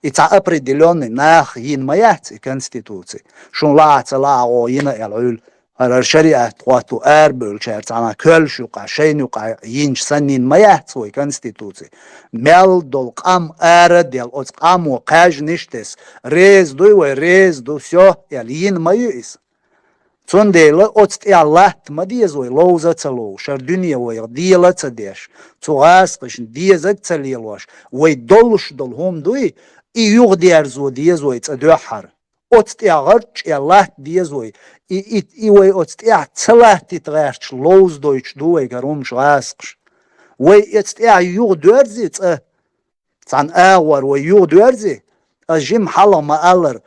и та определенный нах ин маят конституции шун ла цала ина элул على الشريعة تواتو أربل شرط أنا كل شو قاشين وقا ينش سنين ما يحصوي كونستيتوسي مل دول قام أردل أو قام وقاج نشتس ريز دو سيو يلين ما يؤس تون ديلا أوت الله ما ديزوي لوزة تلو شر دنيا ويغديلا تديش تغاسقش ديزك تليلوش ويدولش دولهم دوي يغدي أرزو ديزوي تدوحر أوت غرش الله ديزوي وي أوت تلاه تتغيرش لوز دويش دوي غرومش غاسقش وي يغدورزي تان أغور ويغدورزي أجيم حالا ما ألر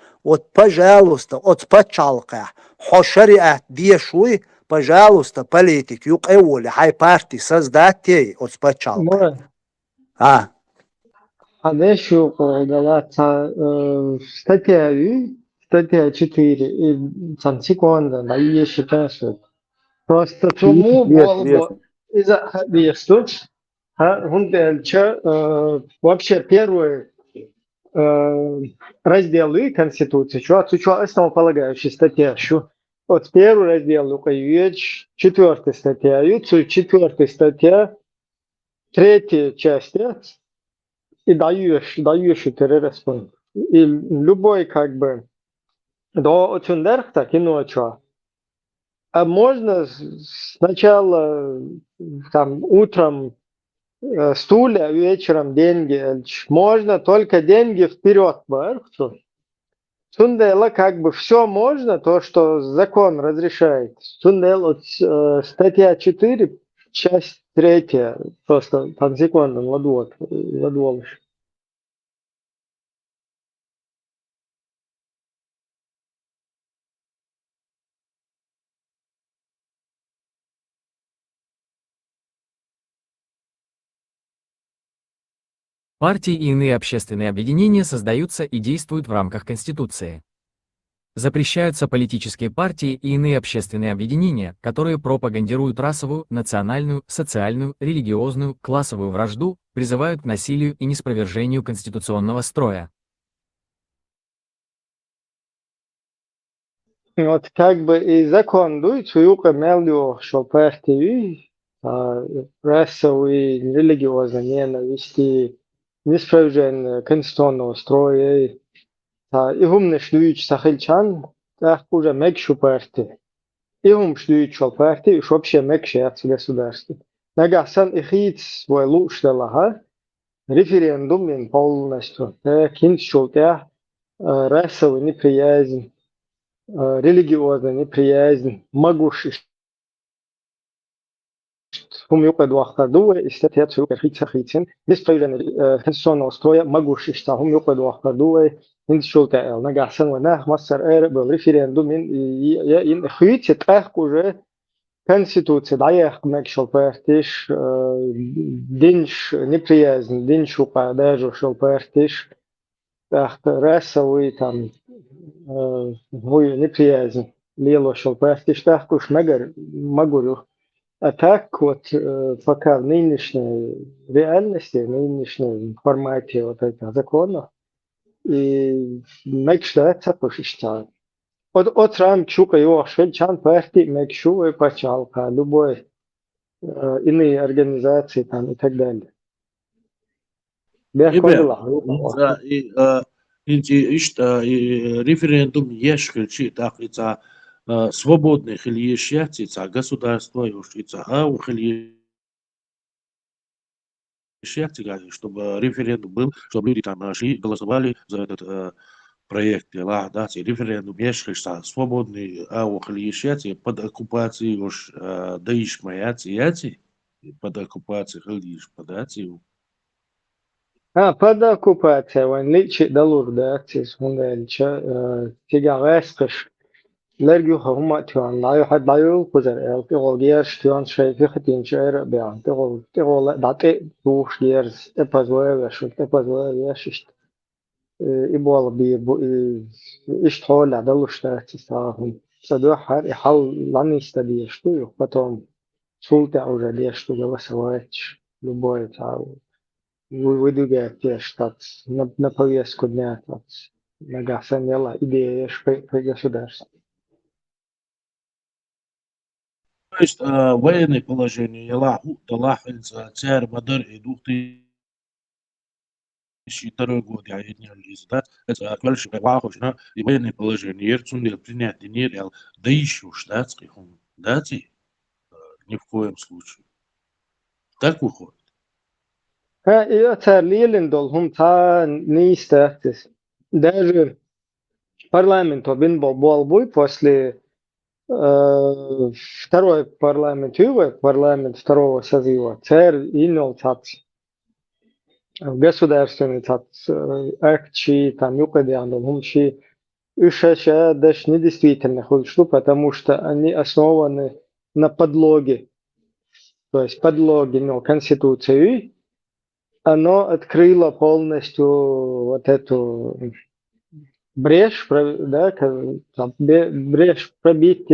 пожалуйста, от пачалка, хо шариат дешуй, пожалуйста, политик, юг эволи, хай партии создатей от пачалка. Адешу дала статья 4, и там секунда, да и считаю, просто тому было из-за весту, вообще первый разделы Конституции, что основополагающая статья, что от первого раздела указывает 4 статья, и 4 статья, 3 часть, и даешь терроризм. И любой как бы до отсюда так и ночью. А можно сначала там утром стулья, вечером деньги. Можно только деньги вперед. Сундела как бы все можно, то, что закон разрешает. Сундел статья 4, часть 3, просто там секунду, ладволыш. Партии и иные общественные объединения создаются и действуют в рамках Конституции. Запрещаются политические партии и иные общественные объединения, которые пропагандируют расовую, национальную, социальную, религиозную, классовую вражду, призывают к насилию и неспровержению конституционного строя. Вот как бы и закон дует свою камелью, что партии расовые, религиозные ненависти, неспровержение конституционного строя, и умный шлюч сахельчан, так уже мекшу партии. И шлюч партии, и вообще мекшет государство. Нагасан и хит свой луч дала, референдум полностью, кинчултя, расовый неприязнь, религиозная неприязнь, могущий هم يقعدوا أخذوا استثناء خيتين نسبة конституционного строя могущества هم يقعدوا أخذوا من شلته نجاحسن وناه مصر بالرеферендум إن خيت تأخذ уже конституция даях مكشل партиш دينش неприязнь دينش وقاداج شل партиш تأخذ расовый там هو неприязнь ليلو شل партиш تأخذ уж могу. А так вот пока в нынешней реальности, в нынешнем формате вот этих законов, и мечтается пошищать. От рам чука его швельчан партии мечу и пачалка, любой иные организации там и так далее. Референдум ешкельчи так и свободных или ещё государства, и ухили чтобы референдум был, чтобы люди там шли, голосовали за этот проект, да, референдум, если свободный, если под оккупацией уж даешь мояти, под оккупацией ходишь, подати. Под оккупацией, вон личи далур, да, تيجي غاسقش لرجو هم تيان لا يحد لا يوكزر تيغو جيرش تيان شيء في ختين شير بيان تيغو داتي بوش جيرز ابازويش ابازويش يبغى إيش حول عدلش تستاهم صدق حر يحاول لاني استديش تو يختم سلطة أو جديش تو جوا سويتش لبوي تاو ويدو جاتيش تات نبغيس كدنيا تات نجاسن يلا إيديش في جسودارس. То есть военное положение, царь Бадр и 2002 год, я не да, это дальше вахушна и военное положение, цундел принять не да еще штатских, да, ни в коем случае. Так выходит. Я царлилен дол هم تا نیست даже парламент один был бой после второй парламент второго созыва царь инял тат государственный тат акчи там юкадиан هم ши ишаша даже недействительно что потому что они основаны на подлоге, то есть подлоге конституции. Оно открыло полностью вот эту брешь, да, брешь пробить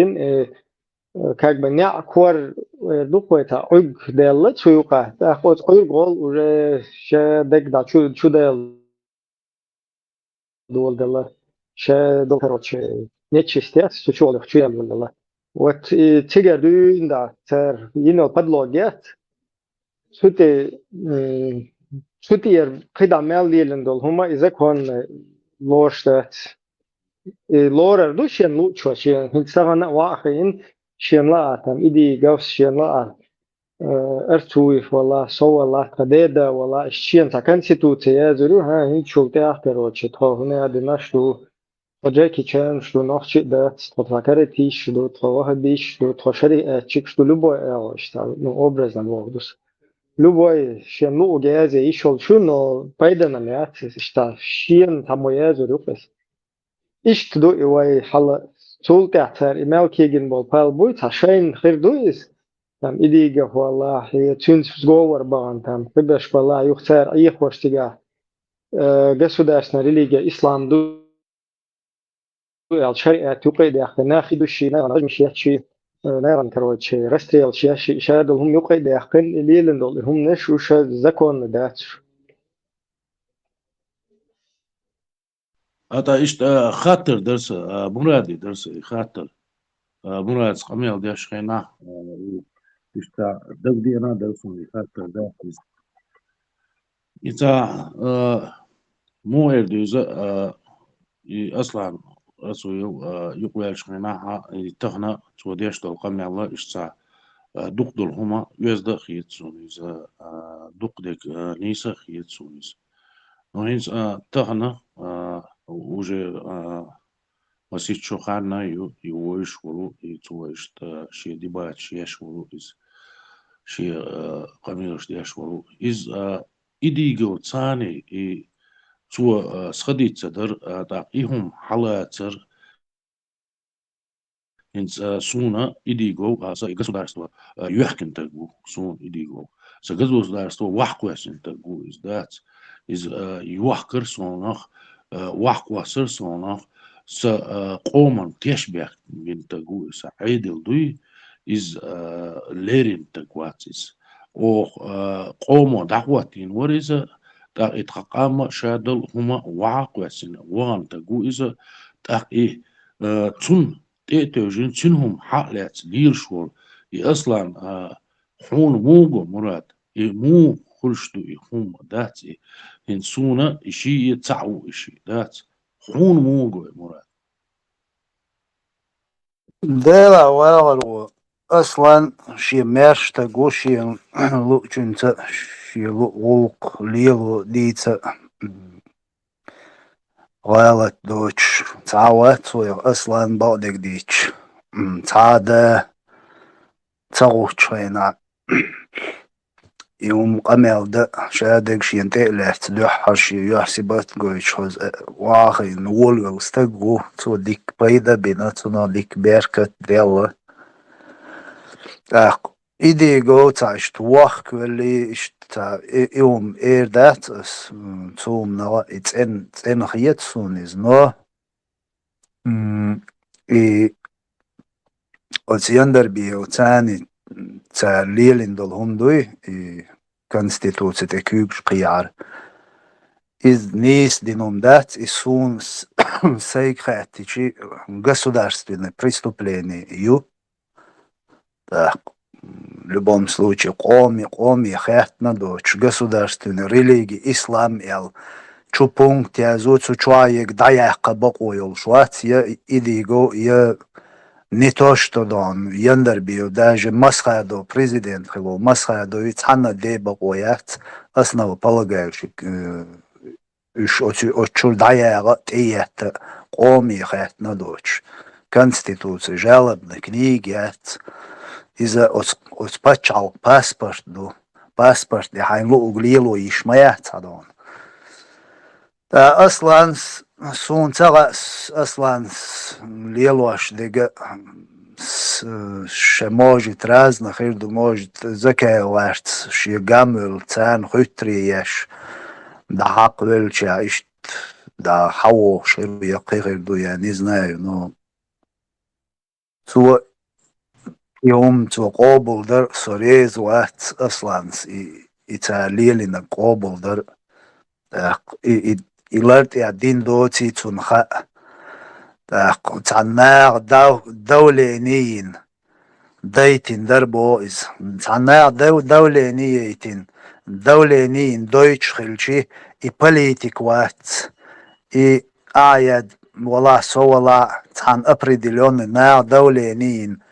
как бы не аквар духу это ойг делать чуюка, да, хоть ойг гол уже ще дегда чудел долдала, ще дол короче нечистец чучол чудел долдала. Вот и тигердун да, цер ино подлогет, Sutier kıdamel diyelim dol huma ize kon loştat lorer du şen lu çoşen hinsagana wahin şen la atam idi gavs şen la at ertuif wala so wala kadeda wala şen ta konstitutsiya zuru ha hiç çolte ahperoche to hune adina ştu Projeki chen ştu nochchi da stotrakare ti ştu to hadi ştu to şeri çık ştu lubo işte no obrazan vogdus Любой шен ну гезе ишол шуно пайдана мят ишта шин тамояз рупес ишт ду ивай хала султа тар имел кеген бол пал буй ташайн хирдуис там идига вала хе тюнс сговор баган там беш вала юхтар их воштига государственная религия ислам ду ал шариат туқида нахиду шина нажмшиячи نيران كروتشي رستيل شاشي شاد هم يقيد يحقن ليلن دول هم نش وش زكون داتش Это خاطر درس مرادي درس خاطر مراد قميل ديش خينا إشتا دقدي أنا درسوني خاطر ده إذا مو إردوزة أصلا رسول يقول شخيناها تغنى توديش دول قميل الله إشتا دقدل هما يزد خيتسونيز دقدك نيسا خيتسونيز وهينز تغنى уже масит чохана его школу и туешт ши дебат ши школу из ши камилш де школу из идиго цани и цу сходиться дар да ихум халатер инс суна идиго за государство юхкентагу сун идиго за государство вахкуэсентагу из дат из юхкер сонах وحقوسر صناخ س قومن تشبه من تقول سعيدل دوي إز ليرين تقواتيس أو قوم دعواتين ورزة تا إتقام شادل هما وحقوسن وان تقول إذا تا إيه تون تيتوجين تنهم حالات ليل شور أصلا حون موجو مراد مو خلشتو هم داتي إنسونا إشي يتعو إشي دات حون موجو مراد ديلا ولا أصلا شي مرشتا قوشي لوجنتا شي لوق ليلو ديتا غالت دوش تعوات ويا أصلا بعدك ديش تعادة تغوش هنا يوم قمل ده شادك شي انتقلت دوح هرشي يحسبت قويش هز واخي نقول وستقو تو ديك بيدا بيناتنا ديك بيركت ديلا إيدي جو تعيش توخ واللي تا يوم دات اس توم نوا اتن خيت سونيز نو إي أتيندر بيو تاني تا ليلين دول هندوي إي конституция تكوبش قيار из нис дином дат и сун сейкхатичи государственное преступление ю так в любом случае коми хатна дочь государственной религии ислам ел чупунг тязу чуаек даяка бакойл швац я идиго я не то что дон яндер био даже масхадо президент хило масхадо ведь ханна де бакоят основополагающий уж очень даяга тиета коми хатна дочь конституция жалобной книги إذا أثبتشال باسبورت دو باسبورت دي حينلو أغليلو يشميات هدون تا أصلا سون تغس أصلا ليلوش ديگه شموجت رازنا خير دو موجت زكاة وارت شي قامل تان خطريش دا حق ويلشا إشت دا حوو شيرو يقي خير دو يعني знаю но سوى يوم تقابل در سريز وقت أصلا إيطاليا لنا قابل در إلارت يعدين دوتي تنخاء تعناق دولينيين دايتين در بوئز تعناق دولينيين دويتش خلشي إي بوليتيك وقت إي آياد ولا سولا تعن أبريديليون ناق دولينيين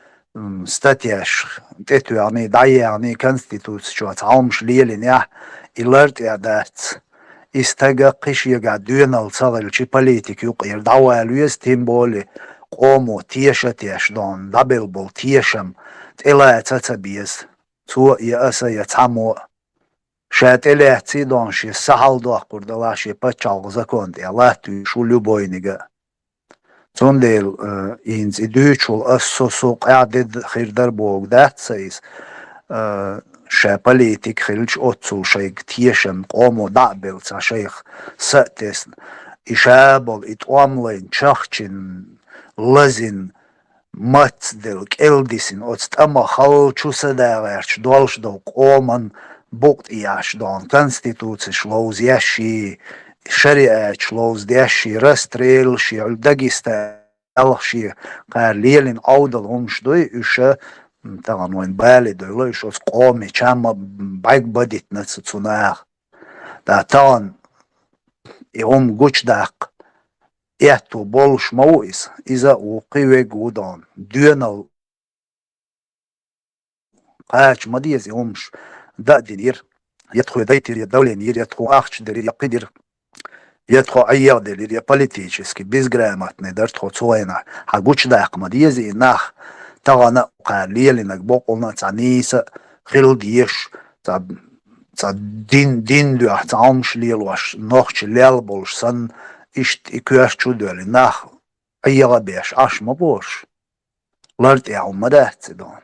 статьяш это يعني ضيعني конституция تعمش ليلين يا إلارت إعداد استجا قش يقعد دون الصغر شي بوليتيك يقير دعوة لويس تيمبولي قومو تيش دون دبل بول تيشم إلا تتبيز تو يأسا يتعمو شات إلا تيدون شي سهل دوق بردلا شي بچال زكوند إلا تشو لبوينيغا Zondeel eens iduchul assosuq aadid khirdar boog dat says politik khilch otsul sheikh tieshem qomo dabel sa sheikh sates ishabol itwamlein chachchin lazin matdel keldisin otstama khalchu sadaverch dolsh do qoman bukt iash don konstitucija shlouz yashi شريعة شلوز دياشي رستريل شي داغيستا الشي قال ليلين اودل هم شدوي وش طبعا وين بالي دولو شو قومي چما بايك بديت نتسوناخ دا طبعا يوم گوچ داق اتو بولش مويس اذا وقيوه گودان دونال قاچ مديز يومش دا دير يدخل دايتير يدولين يدخل اخش دير يقدر يدخل أيام دليل политически безграмотный дартхо цоена хагуч дак мадизи нах тагана قليل بقولنا تعنيس خيل ديش دين دو احتعامش ليل واش نوخش ليل بولش سن اشت اكواش چو دولي ناخ ايغا بيش اش مبوش لارت اعوم مدهت دون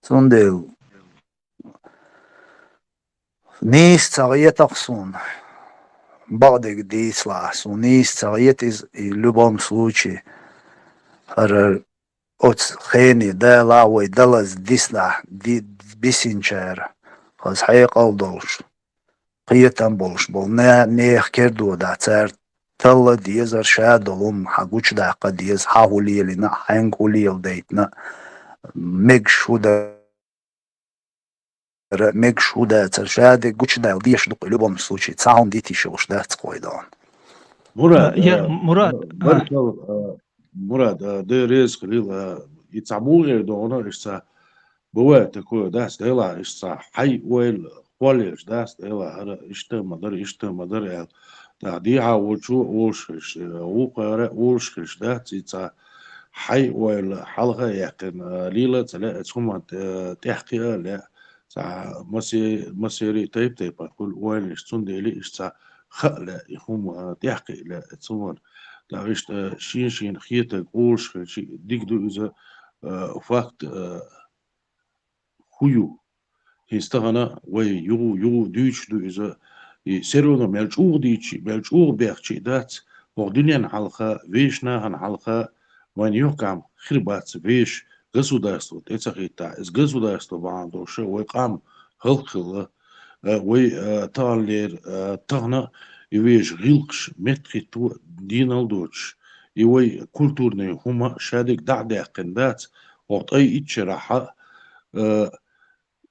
سندل نيس تغيير تقصون بعدك دي слас ونيس تغيير из и в любом случае от خيني دا لاوي دلز ديسنا دي بيسينشار خاص حقيقة دولش قيتن بولش بول نيخ كردو دا تار تلا ديزر شادلوم حقوش دا قديز حاولي لنا حنقولي لديتنا ميكشودا ترشاد قوش دا ديش دق لبом случае цаун дити шош да цкойдан Мурат, Мурат, Мурат, да рез خليل и цамугер дона ишца бывает такое, да, стела ишца хай уэл колледж, да, стела ара ишта мадар эл. Да, диха улчу улшиш, укара улшиш, да, цица حي والحلقة يمكن ليلة تلا تسمع تحكي لا تاع مسيري تيب كل وين يشتون ديلي إشتا خلا يهم تحكي لا تسمع لا إشت شين خيط قولش شي ديك دو إذا فقط خيو هستغنا ويو دوش دو إذا سيرونا ملجور بيرشي دات وردنيا حلقة ويشنا هن حلقة وين يحكم خربات ويش государство تسخيتا إز государство بعده شو ويقام خلق وي تالير تغنا يويش غيلقش متخيتو دينال دوتش يوي كولتورني هما شادك دعدة قندات وقت أي إتشراحة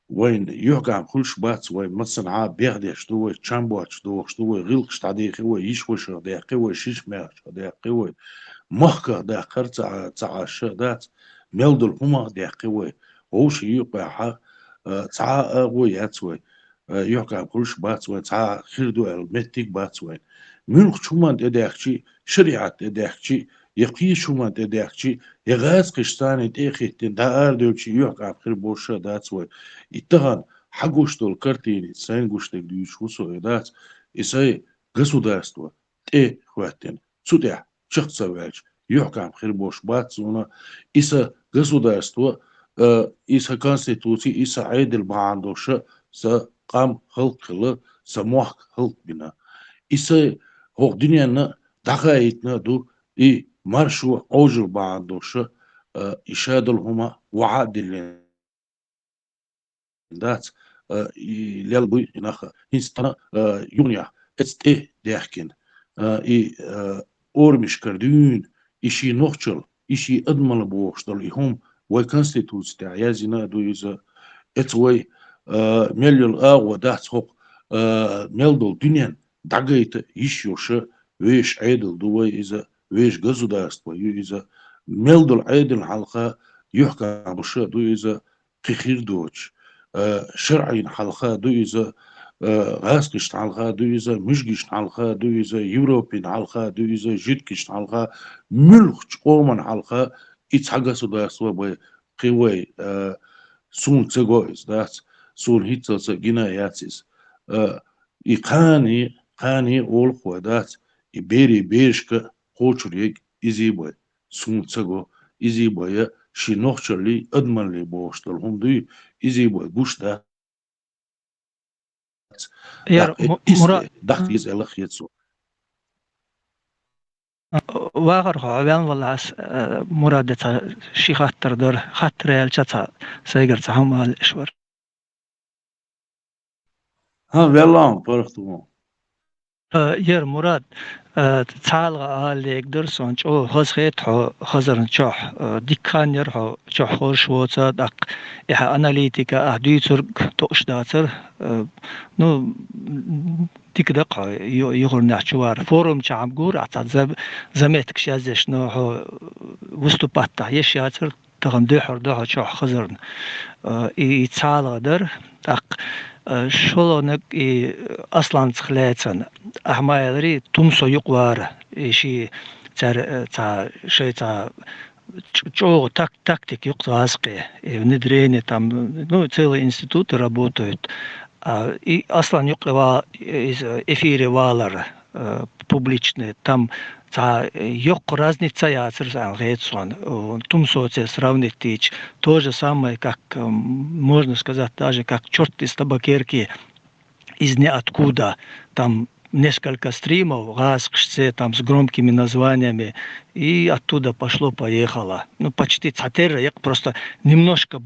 وين يحكم كلش بات وين مثلا بيغدي شتوي تشامبو شتوي غيلقش تعديقي وي يشوش دقيقي وي شيش ماش دقيقي وي محكة داخر تاع الشهدات ملدل هما داخوي وش يقع تاع وياتوي يحكم كلش باتوي تاع خيردو المتيك باتوي من شومان داخشي شريعة داخشي يقي شومان داخشي يغاز قشتاني تاخيتين دار دوشي يحكم خير بوش داتوي يتغن حقوشتو الكرتيني سينغوشتك ديوش وسويدات إساي государство خواتين سودع شخص واج يحكم خير بوش باتسونا إسا государство إسا конституции إسا عادل بعندوش سا قام خلق خلا سا موحك خلق بنا إسا هو دنيانا دقايتنا دو إي مرشو أوجل بعندوش إشادل هما وعادل دات للبي نخ هنستنا يونيا إيه داخكين إي أورمش كردون إشي نوخشل إشي أدمل بوخشل إهم وي كونستيتوس تاع يازينا دو يزا إتوي مليون ودات هوق ملدول دنيان دقايت يشيوش ويش عيدل دوي إذا ويش государство إذا ملدول عيدل حلقة يحكم بشا دو إذا قخير دوش شرعين حلقة دو إذا غاسقش حلقة دو إذا مشقش حلقة دو إذا يوروبين حلقة دو إذا جيتكش حلقة ملخش قومن حلقة إتحقا سوداسوا بي قوي سون تغويز دات سون هيتسا جناياتيس قاني أول خوادات إبيري بيرشك خوشريك إزيبوي سون تغو إزيبوي شي نوخشرلي أدمن لي بوشتل هم دوي إزيبوي قوشتا يا مراد دخل يزال خيتسو واخر عوان والله مراد شي خاطر در خاطر يالچا سايغر تاهم الاشور ها والله فرختو ير مراد تعالغ آليك درسون جو خزخيت خزرن چوح ديكان يرحو چوح خورش ووتا دق إحا أناليتيكا أهديتر توش داتر نو ديك دقا يغور نحشوار فورم چعم قور أعتاد زميتك شازش نوحو وستوباتا يشياتر تغم دوحو چوح خزرن تعالغ در دق شلونك أصلاً تخليتن أحمايلري تمسو يقوار شي تا شي تا جو тактик يقتاسقي ندريني там ну целый институт работают и أصلاً يقوا эфире валар публичные там та yok разница яцер ангетсон тумсоце сравнить тич то же самое как можно сказать даже как черт из табакерки из ниоткуда там несколько стримов газкшце там с громкими названиями и оттуда пошло-поехало. Ну, почти цатер, просто немножко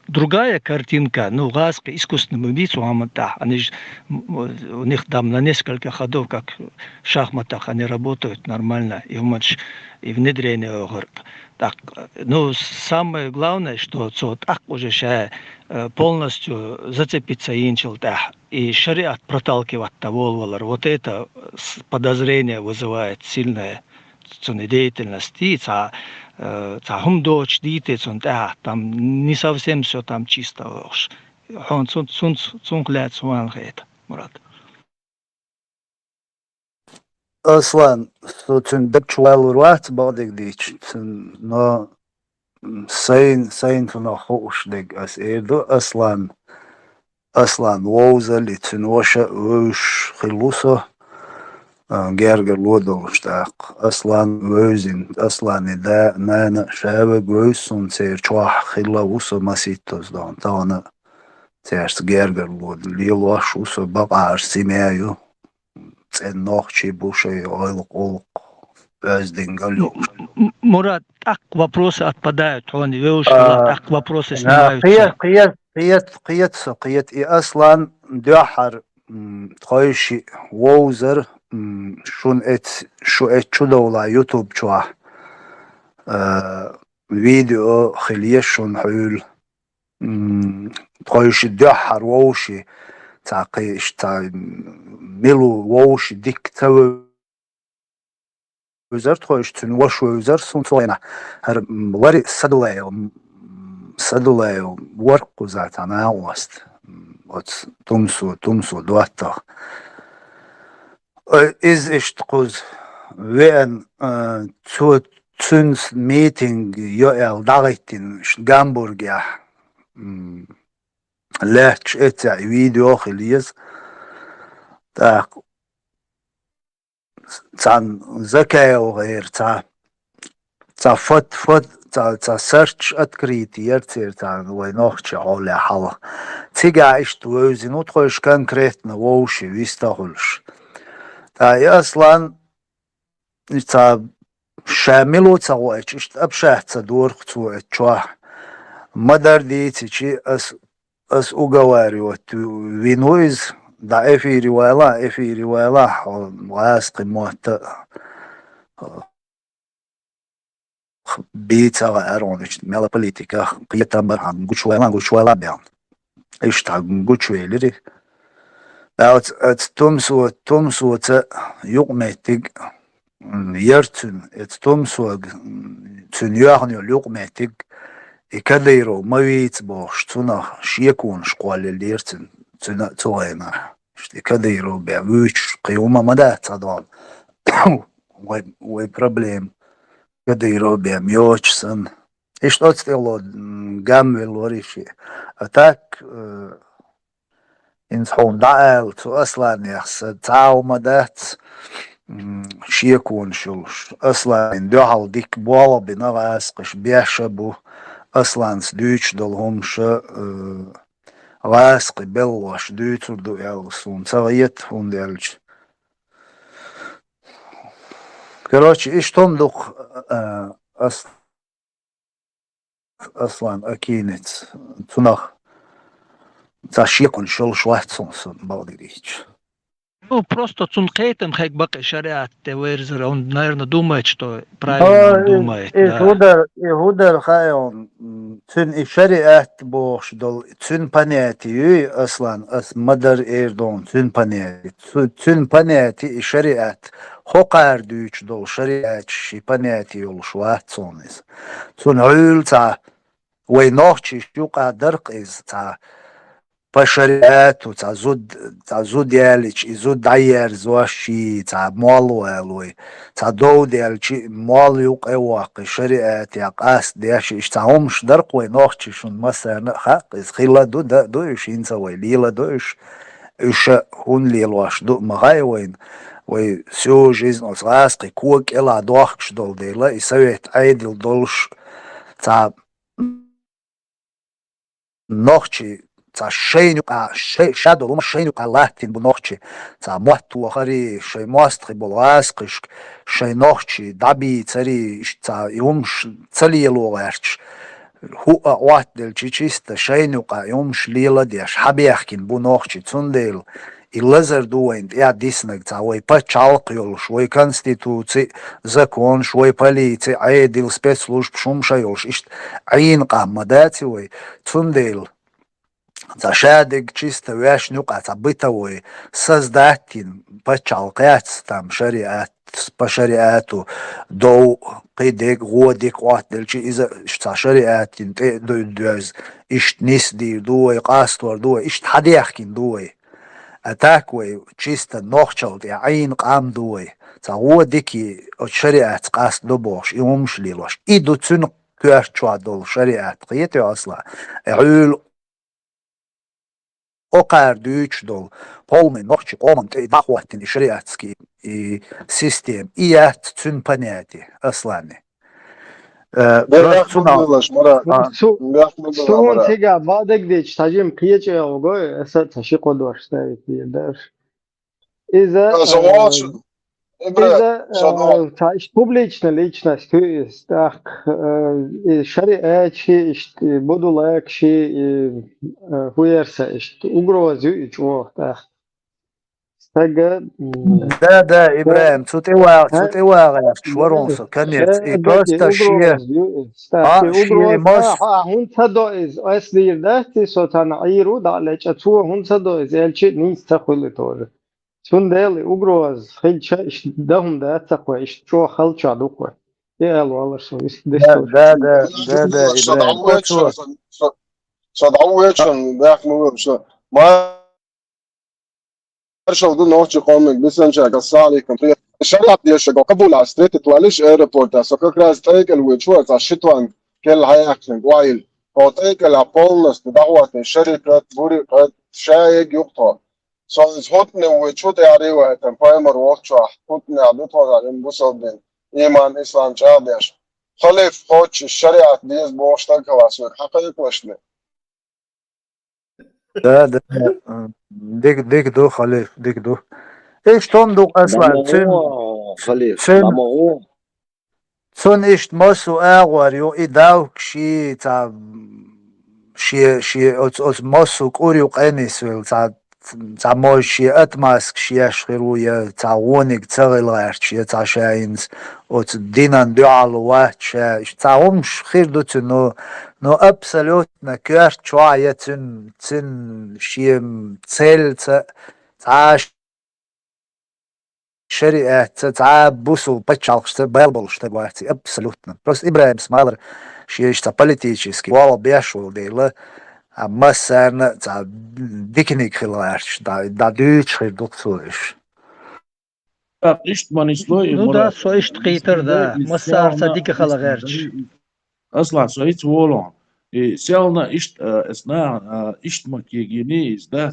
другая картинка, ну, газка искусственным убийцам, они же, у них там на несколько ходов, как в шахматах, они работают нормально, и в матч, и внедрение. Так, ну, самое главное, что так уже полностью зацепиться инчил, и шариат проталкивать того, вот это подозрение вызывает сильное. цон деятельности, ца هم доч дите цон там не совсем все там чисто уж. Он цун лет суан гейт, Мурат. Aslan, цун декчуал руат бадик дич, но сайн цун хош дег as edo Aslan ووزل يتنوشا وش خلوصة جرجر لودو اشتاق أصلا وزن أصلا دا نانا شابك ويسون سير شواح خلا وصا مسيتوز دان تانا سيرس جرجر لود ليلواش وصا بقى عرسيمايو تسين نوخشي بوشي ойлық өзден галю. Мурат, так вопросы отпадают, он так вопросы снимаются. قيت اصلا دحر تخيشي ووزر شو دولا يوتيوب شو فيديو خليه شون حول تخيشي دحر ووشي تعقيش تاع ميلو ووشي ديك تو وزر تخيش تنوش وزر سون صوينا هر وري صدولايو ورقو زات انا وست تمسو دواتر is اشتقوز وين تونس ميتينج يو داغيتين غامبورغ يا لاتش اتع فيديو خليز تاع زكايا وغير تاع فوت تا سيرش открытие تاع وينوخش على حلا تيجا اشت وزن وتخش конкретно ووشي ويستاهلش تا اصلا تا شاملو تاوش اشت ابشاه تدور خطوع تشوح مدار ديتي اس اوغواري وينويز دا افي روايلا واسق موت بيتا ارونش ملا بوليتيكا قيتا برهان غوشوالا بيان اشتا غوشويلري ات تومسو تا يقمتيغ يرتن ات تومسو تنيارنيو يقمتيغ ikadiro mavit bosh tuna shiyekun shqwal lirtin tuna toena ikadiro bevuch qiyuma madat adon we problem kadiro bemyochsan ishtot stelo gamvel warishi attack inshon daal to aslan yakhs tao madat shiyekun shulsh aslan dohal dik bola binavasqish biashabu أصلاً سدوش دلهمش راسق بلوش دوتر دو يالسون تغيت هون ديالج كراچي إيش تندق أصلاً أكينت تنخ تاشيكون شل شوات صنصن بالديش Ну, просто цунхейтем хэк бак шариат теверзер, он, наверное, думает, что правильно думает. يهودر خايون تن الشريعات بوش دول تن بنياتي أصلا مدر إيردون تن بنياتي الشريعات حقار دوش دول شريعات شي بنياتي يولشوات صونيز تن عيل تا وينوخشي شوقا درق إز تا بشريات وتاع زود يالش زود داير زواشي تاع مالو الوي تاع دو ديالشي مال يوق واقع شريعات يا قاس دياش اشتاهمش درق وينوخشي شون مثلا حق خيلا دو يشين سوي ليلا دوش ايش هون ليلواش دو مغاي وين وي سوجيز نوس راسقي كوك الا دوخش دول ديلا يسويت عيدل دولش تاع نوخشي تا شادو لما شينو قالاتين بنوخشي تا موتو خري شي ماستري بولاسقش شي نوخشي دابي تري تا يومش تلي لوغارش هو وات دل تشيست شينو قا يومش ليلا ديش حبيحكين بنوخشي تنديل اللزر دوين يا ديسنك تا وي باتشالق يولش وي كونستيتوци закон شوي полиция عيدل спецслужб شومشا يولش اشت عين قامداتي وي تنديل за шадик чисто вяшнюк а забытовой создатель بتشالقات تام شريعات بشريعاتو دو قيدك غودك واتل شي إذا إشتا شريعات ينتقي دوز إشت نيس دي دوي قاستور دوي إشت حديحكين دوي أتاكوي تشيستا نوخشل دي عين قام دوي تاغو ديكي شريعات قاست دوبوش يومش ليلوش إيدو تسن كوارتشوا دول شريعات قيتي أصلا عيل أقار دوش دول قومي نوخشي قومن داخواتين شريعتسكي سيستم إيات تسن بنياتي أصلا سون تيجا بعدك ديش تاجم قيتي أوغو أسا تشيقو دوشتا يدير إذا إذا публично личность, то есть так шариат ши будулак ши хуерса угрозу и чего так стага да Ибраим цути вага шворонса конец и просто шие شيء هون تدوز أصلي ده سوتان عيرو دالش أتوه هون تدوز الشيء نيستخدم تور چون دل ugroz خیلی دهم ده تقوی شو خال چادو کوی یه الوالر سو است ده صدعوهشون بيحكموا ما شو دو نوع قومك بس انشا قصالي كمبليت الشريعة ديش قبول عستريت تواليش ايربورتا سو كراز تايك الويتشوار تاع شتوان كل هياكسن وايل او تايك الابولنس دعوة الشركة بوري شايق يقطع Så hotne we chute ariwa etan primer workshop hotne adutoga in busobden iman islam chadesh khalif coach shariat dies boshta kalas حقيقة وشنه ده ديك دو خليف ديك دو ايش تندق اصلا خليف تون ايش مسو اغور يو اداوك شي تا شي اوت مسو كوريو قنيس تا موشي اتماسك شي اشخرويا تا وونيك تغيلغيرت شي تا شاينز اوت دينان دوالو واتش تا ومش خير دوت نو ابسولوتنا كيرت شوية تن شي تسيل تا شريعات تا بوسو بتشالقشت بيلبلشت بواتي ابسولوتنا بس ابراهيم سمالر شي تا политически вала бешул дейла مسارنا تا ديكنيك خلارش دا دوش خير دكتورش إشت مانيسلوي نو دا سو إشت قيتر دا مسار تا ديك خلارش أصلا سويت وولون سيالنا إشت أسنا إشت مكيجيني إزدا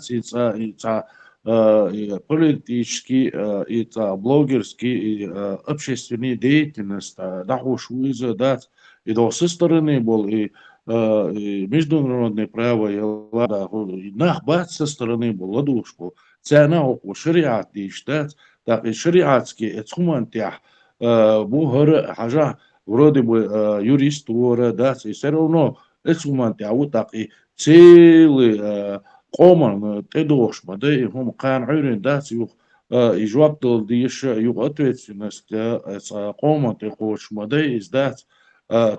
تا политический и та блогерский общественный деятельность дахуш уиза дат и до со стороны был и международное право и нахбат со стороны был ладуш был цена у шариат диштат так и шариатский эцхумантях бухар хажа вроде бы юристура дат и все равно эцхумантях вот так и целый قوما تدوش ما ده هم قان عيرين دات يوخ يجواب دل ديش يوخ ответственность قوما تقوش ما ده إزدات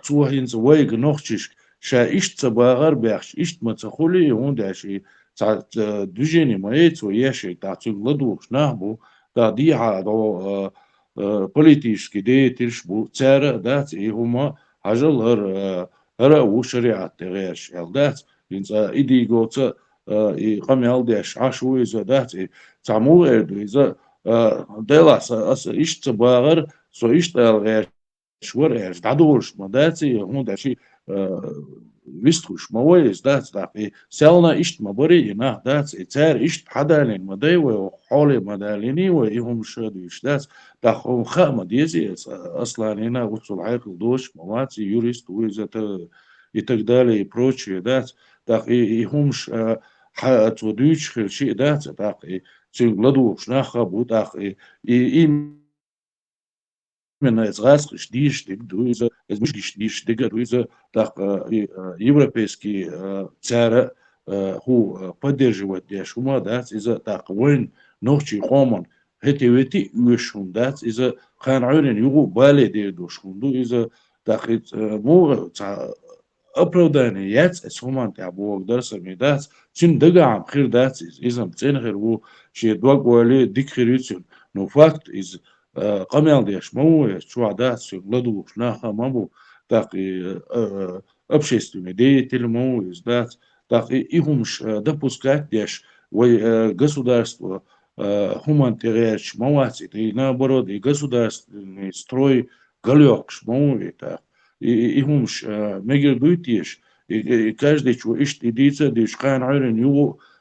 توهين زواج نوخشش شا إشت تباغر بيخش إشت ما تخولي هون داشي تاعت دوجيني ما يتو يشي تاعت لدوش نهبو تا ديها دو политический деятельшбу цара дат и هما حاجل هر وشريعة تغيرش دات إنسا إديغوتا قميال ديش عشوي زادات تعمو إذا دلاس إيش تباغر سو إيش تلغير شور إيش تعدورش ما داتي هون داشي ويستخش ما ويز دات دافي سالنا إيش ما بري نه دات إتار إيش حدالين ما داي وحولي ما داليني ويهم شادو إيش دات داخل خامة ديزي أصلا هنا وصل عاقل دوش مواتي يوريست ويزا يتقدالي بروتشي دات داخل يهمش توديش خير شيء ده تاقي تلدوش نخبو تاقي من изгаск диш дуиза измиш диш дега дуиза так европейский цара ху поддерживает дешума да из-за так войн ночи хомон хетевети уешун да из-за хан урен югу бале де душунду из-за так му оправдание яц эсхумант абуок дарсами дац чин дагам хир дац изам ценхер у ши двагвали дикхирицун но факт из камелдеш мау чуа дац ладу шнаха мабу так и общественный деятель мау из дац так и ихумш допускать деш государство хуманитарияч мавацит и наоборот и государственный строй галёкш мау это и ихумш мегер дуйтиш и каждый чего ишт идица диш кан айрен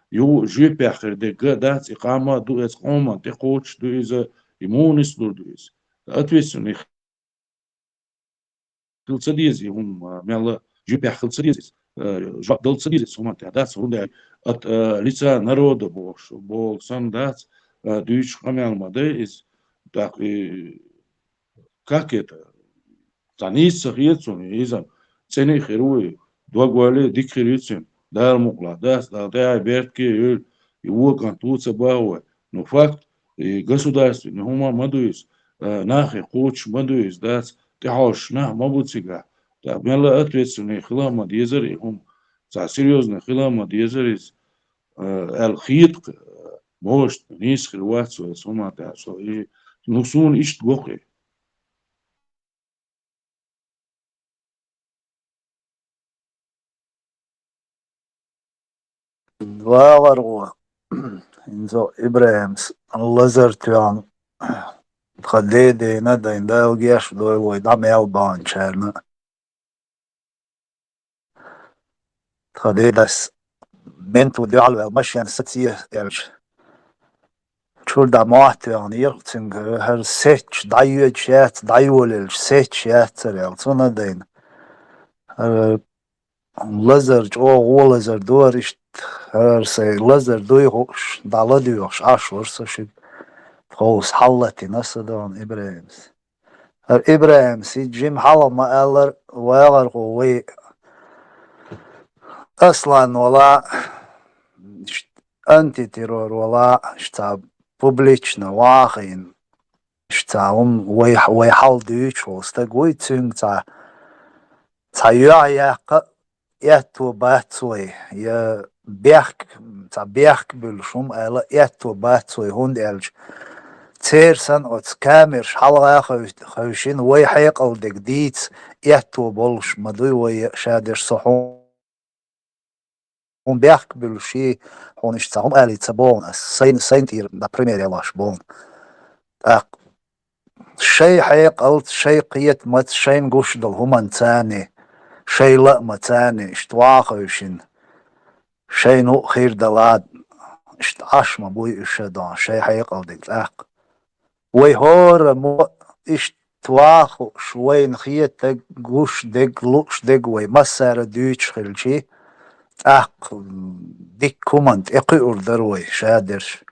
ю жепяхер де гадац и кама дуэс кома те коч дуэза имунис дуэс ответственный хилцадизи мяла жепях хилцадизи далтсадизи сумат дац рунда от лица народа бол сандац дюйч камялмаде из так и как это Tanis rietsun izan ceni herui duaguale dikrietsun dar mukla das da берки его контуца бауэ но факт государственный хума мадуис нахи коч мадуис дас тихош на мабуцига да мела ответственный хилама дезер хум за серьезный хилама дезер из алхит может нис хилвацу сума да so и нусун ишт гохе Valargo inzo Ibrahims Lazartyan Khadede da indalgiash doy da melban cherna Khadedas mentu dialwa mashyan satsiya elch Chul da mahtyan yirtsing her sech dayu chat dayul sech chat el tsuna dain Lazar o Lazar dorish her say Lazar doyhosh daladiyosh ashursa shid Fos حلتي نصدون إبراهيمس إبراهيمس جيم حلا ما ألر ويغر قوي أصلا ولا أنتي تيرور ولا شتاب بوبليتشنا واخين شتاهم ويحل ديوش وستقوي تسنگ تا يعيق يأتو باتوي يا بيحك بالشم ألا يأتو باتوي هند ألج تيرسن أوت كاميرش حلقة خوشين وي حيقل ديك ديتس يأتو بولش مدوي وي شادر صحون بيحك بالشي هون اشتاهم ألي تبون سين تير دا بريمير يلاش بون شي حيقل شي قيت مت شين قوش دل همان تاني شي لأمة تاني اشتواخوشين شي نو خير دلاد اشتعاش ما بوي اشدان شي حيقل ديك لاق ويهور مو اشتواخو شوي نخيت دق قوش دق لوش دق وي مسار دوش خلشي ديك كومنت اقي اردروي شادرش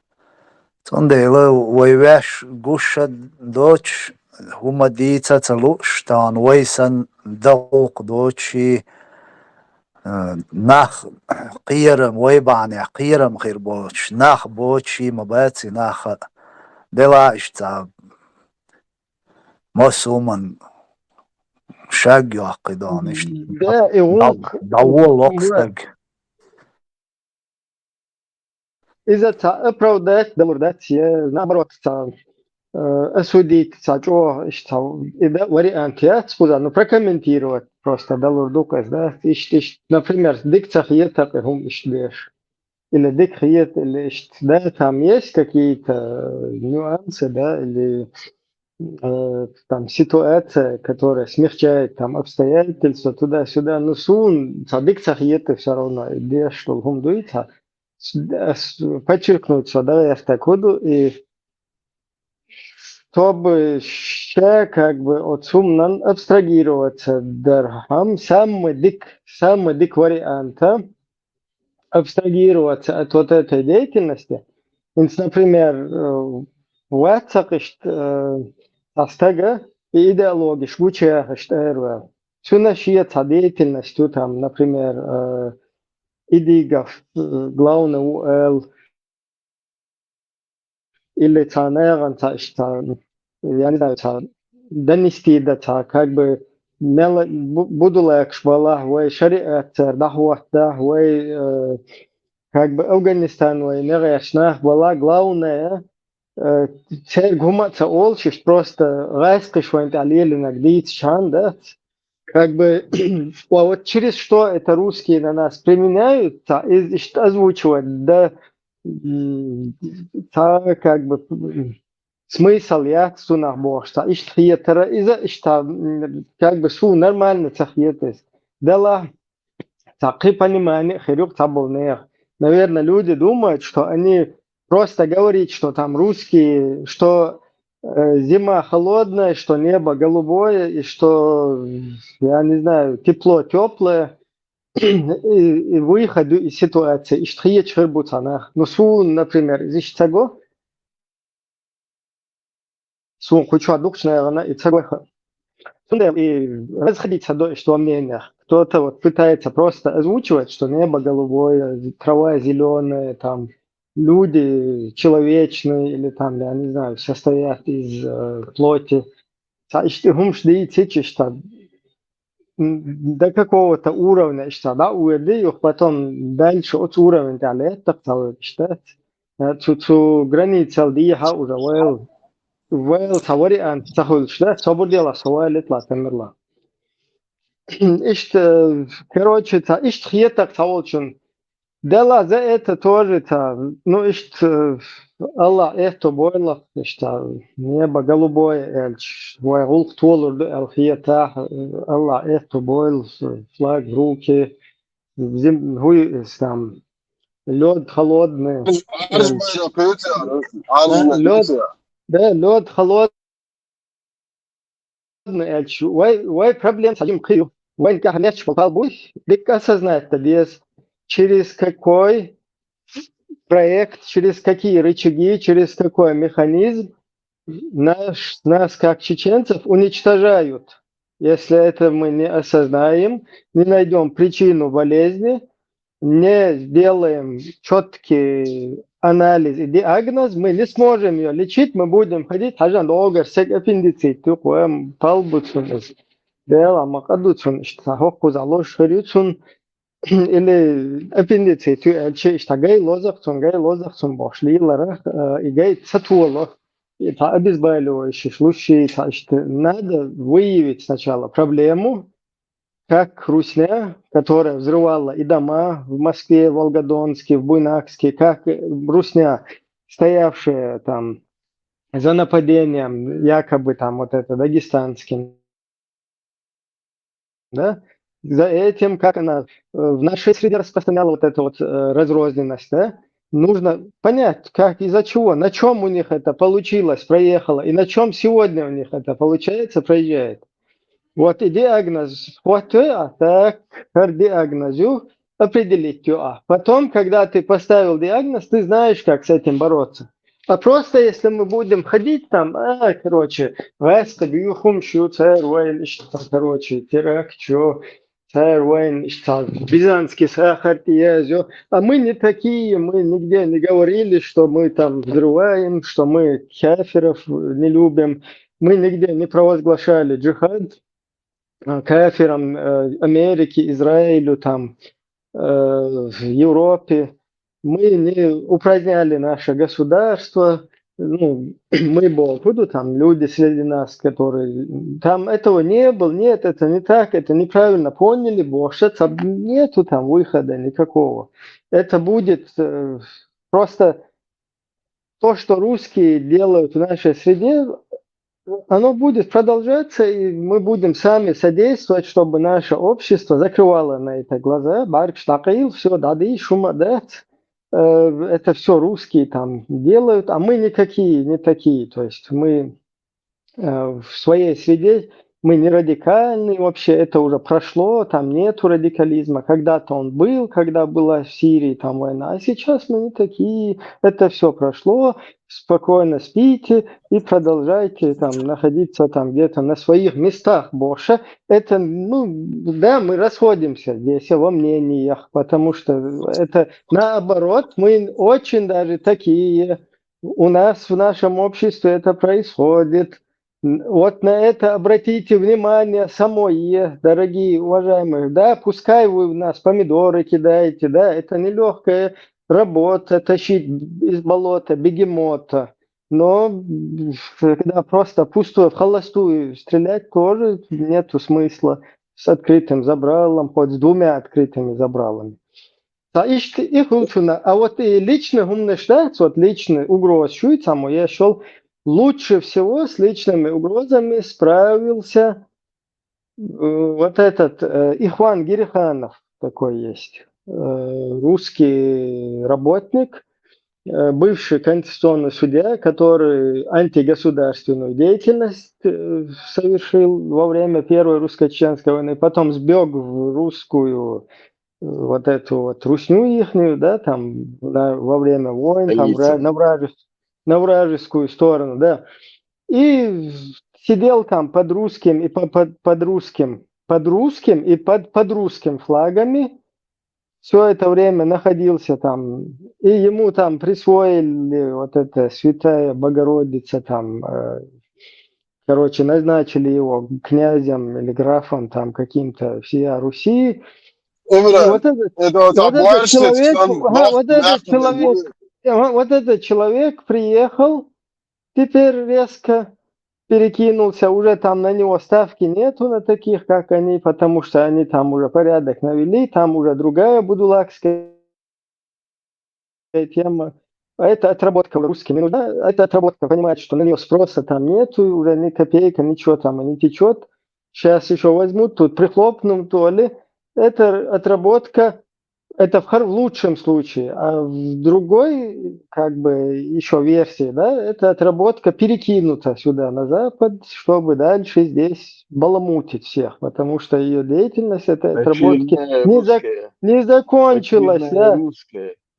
تنديلو ويواش قوش دوش هما ديتا تلوش تان ويسن دوق دوشي ناخ قيرم ويبعني قيرم خير بوش ناخ بوشي مباتي ناخ دلا اشتاب مسومن شاق يعقدان دول وقتك إذا أبرودات دمردات نعبرت أسوديت تاجو إشتاو إذا وري أنتيات سبوزانو прокомментировать просто دلوردوكас да إشت например дик цахиета هم إشتديش или дик хиет или إشت да там есть какие-то нюансы да или там ситуация которая смягчает там обстоятельства туда-сюда но сун дик цахиета все равно идея что هم дуется подчеркнуть что да я так буду и чтобы ще как бы от сумнан абстрагироваться дархам самый дик варианта абстрагироваться от вот этой деятельности. Например, вацакишт астага и идеологиш вучаяхишт эрва. Сунашиет деятельность там, например, идигав главный УЛ или цанеран я не знаю, донести до как бы будулэкш была, вой шариат дахуахта, вой как бы Афганистан, вой нерешнах была главная цель гуматься олчиш просто райскиш вой алели нагдит шан, да? Как бы вот через что это русские на нас применяют, и озвучивать, да, как бы смысл я сунах бошта, ишхиетера, из-за как бы су нормально цахиетес. Дела цахи понимание, хирюк табулнех. Наверное, люди думают, что они просто говорят, что там русские, что зима холодная, что небо голубое, и что, я не знаю, тепло теплое, и выходу из ситуации. И что есть хербутанах. Ну, су, например, из чего? Су, хочу одукшная, она и цего. И расходиться до что мнениях. Кто-то вот пытается просто озвучивать, что небо голубое, трава зеленая, там люди человечные или там, я не знаю, состоят из плоти. До какого-то уровня, да, уйди, потом дальше от уровня далее, так считать. Цу граница диха уже well савари ан сахул что сободела савалит ла тамерла. Короче, ишт хиетак саволчун. Дела за это тоже ну ишт Аллах это бойлах, что небо голубое, эльч, вайгулк толур эл хиета, Аллах это бойл, флаг в руки, хуй там лед холодный, лед, да, лед холодный, эльч, вай проблем с этим крию, вай как лечь попал буй, дик осознать без через какой проект, через какие рычаги, через какой механизм нас как чеченцев уничтожают. Если это мы не осознаем, не найдем причину болезни, не сделаем четкий анализ и диагноз, мы не сможем ее лечить, мы будем ходить, хажан огар сек аппендицит, тукуем талбуцун, дела макадуцун, что хоккуз алош шарюцун, или аппендицит, что гай лозахцун бошлилара, и гай сатуоло. Это обезболивающие случаи, что надо выявить сначала проблему, как русня, которая взрывала и дома в Москве, в Волгодонске, в Буйнакске, как русня, стоявшая там за нападением, якобы там вот это дагестанским, да, за этим, как она в нашей среде распространяла вот эту вот разрозненность, да, нужно понять, как, из-за чего, на чем у них это получилось, проехало, и на чем сегодня у них это получается, проезжает. Вот и диагноз, вот так, диагнозу определить. Потом, когда ты поставил диагноз, ты знаешь, как с этим бороться. А просто если мы будем ходить там, короче, короче, теракт, что, бизанский сахар, а мы не такие, мы нигде не говорили, что мы там взрываем, что мы кафиров не любим, мы нигде не провозглашали джихад кафирам Америки, Израилю, там, Европе. Мы не упраздняли наше государство, ну, мы буду там люди среди нас, которые там этого не было, нет, это не так, это неправильно поняли, больше нету там выхода никакого. Это будет просто то, что русские делают в нашей среде, оно будет продолжаться, и мы будем сами содействовать, чтобы наше общество закрывало на это глаза. Баркштакил, все, дады, шумадет. Это все русские там делают, а мы никакие, не такие. То есть мы в своей среде, мы не радикальные вообще, это уже прошло, там нету радикализма. Когда-то он был, когда была в Сирии там война, а сейчас мы не такие, это все прошло, спокойно спите и продолжайте там находиться там где-то на своих местах больше. Это, ну, да, мы расходимся здесь во мнениях, потому что это наоборот, мы очень даже такие, у нас в нашем обществе это происходит. Вот на это обратите внимание самое, дорогие уважаемые. Да, пускай вы в нас помидоры кидаете, да, это нелегкая работа, тащить из болота бегемота. Но когда просто пустую, в холостую стрелять, тоже нету смысла с открытым забралом, хоть с 2 открытыми забралами. Ich Hultuna, а вот и личный умнождается, вот личный угроз шуйцаму, я шел лучше всего с личными угрозами справился вот этот Ихван Гириханов, такой есть, русский работник, бывший конституционный судья, который антигосударственную деятельность совершил во время Первой русско-чеченской войны, потом сбег в русскую вот эту вот русню ихнюю, да, там во время войн, там на вражескую сторону, да, и сидел там под русским и под русским флагами, все это время находился там, и ему там присвоили вот это Святая Богородица, там, короче, назначили его князем или графом там каким-то всея Руси. Вот этот человек приехал, теперь резко перекинулся, уже там на него ставки нету на таких, как они, потому что они там уже порядок навели, там уже другая будулакская тема. А это отработка русскими, ну да, это отработка, понимаете, что на нее спроса там нету, уже ни копейка, ничего там не течет. Сейчас еще возьмут, тут прихлопнут, то ли. Это отработка, это в лучшем случае, а в другой, как бы, еще версии, да, это отработка перекинута сюда, на Запад, чтобы дальше здесь баламутить всех, потому что ее деятельность, этой отработки не закончилась.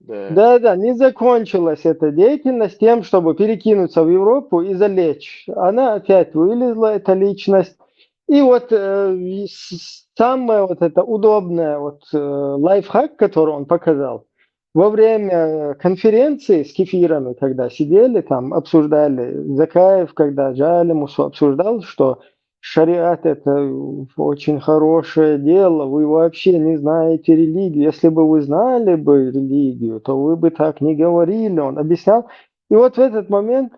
Да, не закончилась эта деятельность тем, чтобы перекинуться в Европу и залечь. Она опять вылезла, эта личность. И вот самое вот это удобное вот лайфхак, который он показал, во время конференции с кефирами, когда сидели там, обсуждали, Закаев, когда Джалимус обсуждал, что шариат это очень хорошее дело, вы вообще не знаете религию. Если бы вы знали бы религию, то вы бы так не говорили, он объяснял. И вот в этот момент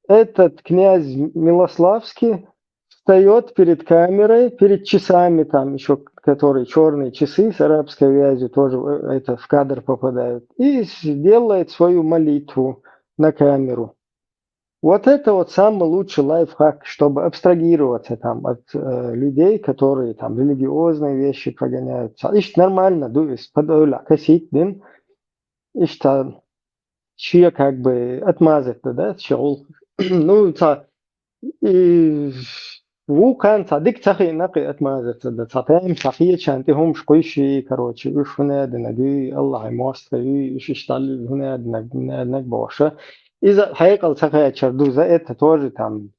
этот князь Милославский встает перед камерой, перед часами, там еще, которые черные часы с арабской вязью, тоже это в кадр попадают, и делает свою молитву на камеру. Вот это вот самый лучший лайфхак, чтобы абстрагироваться там от людей, которые там религиозные вещи прогоняют. Ишь нормально, дуис, подойла, косить, дым, ишь там, чье как бы отмазать, да, чел. Ну, и وكان صديق تخي نقي أتمازت ده صتام صحيح شانتي هم شقيشي كروتشي وش هنا دنجي الله يماستري وش يشتغل هنا دنج بوشة إذا حقيقة تخي شردو زائد تتوجه تام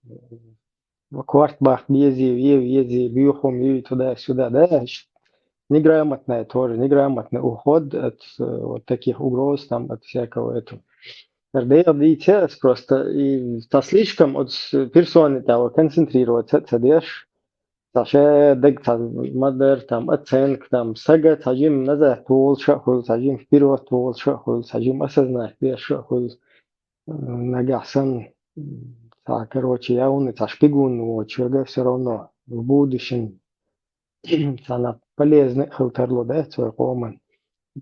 كوارت باخ بيزي بيوخم يي تدا сюда да неграмотное тоже неграмотный уход от вот таких угроз там от всякого этого. RDLDTS просто и слишком от персоны того концентрироваться, цадеш, таше дег мадер там оценк там сага сажим назад тул шахул сажим вперед тул шахул сажим осознать без шахул нагасан короче я он это шпигун вот чего все равно в будущем она полезный халтарло да свой коман.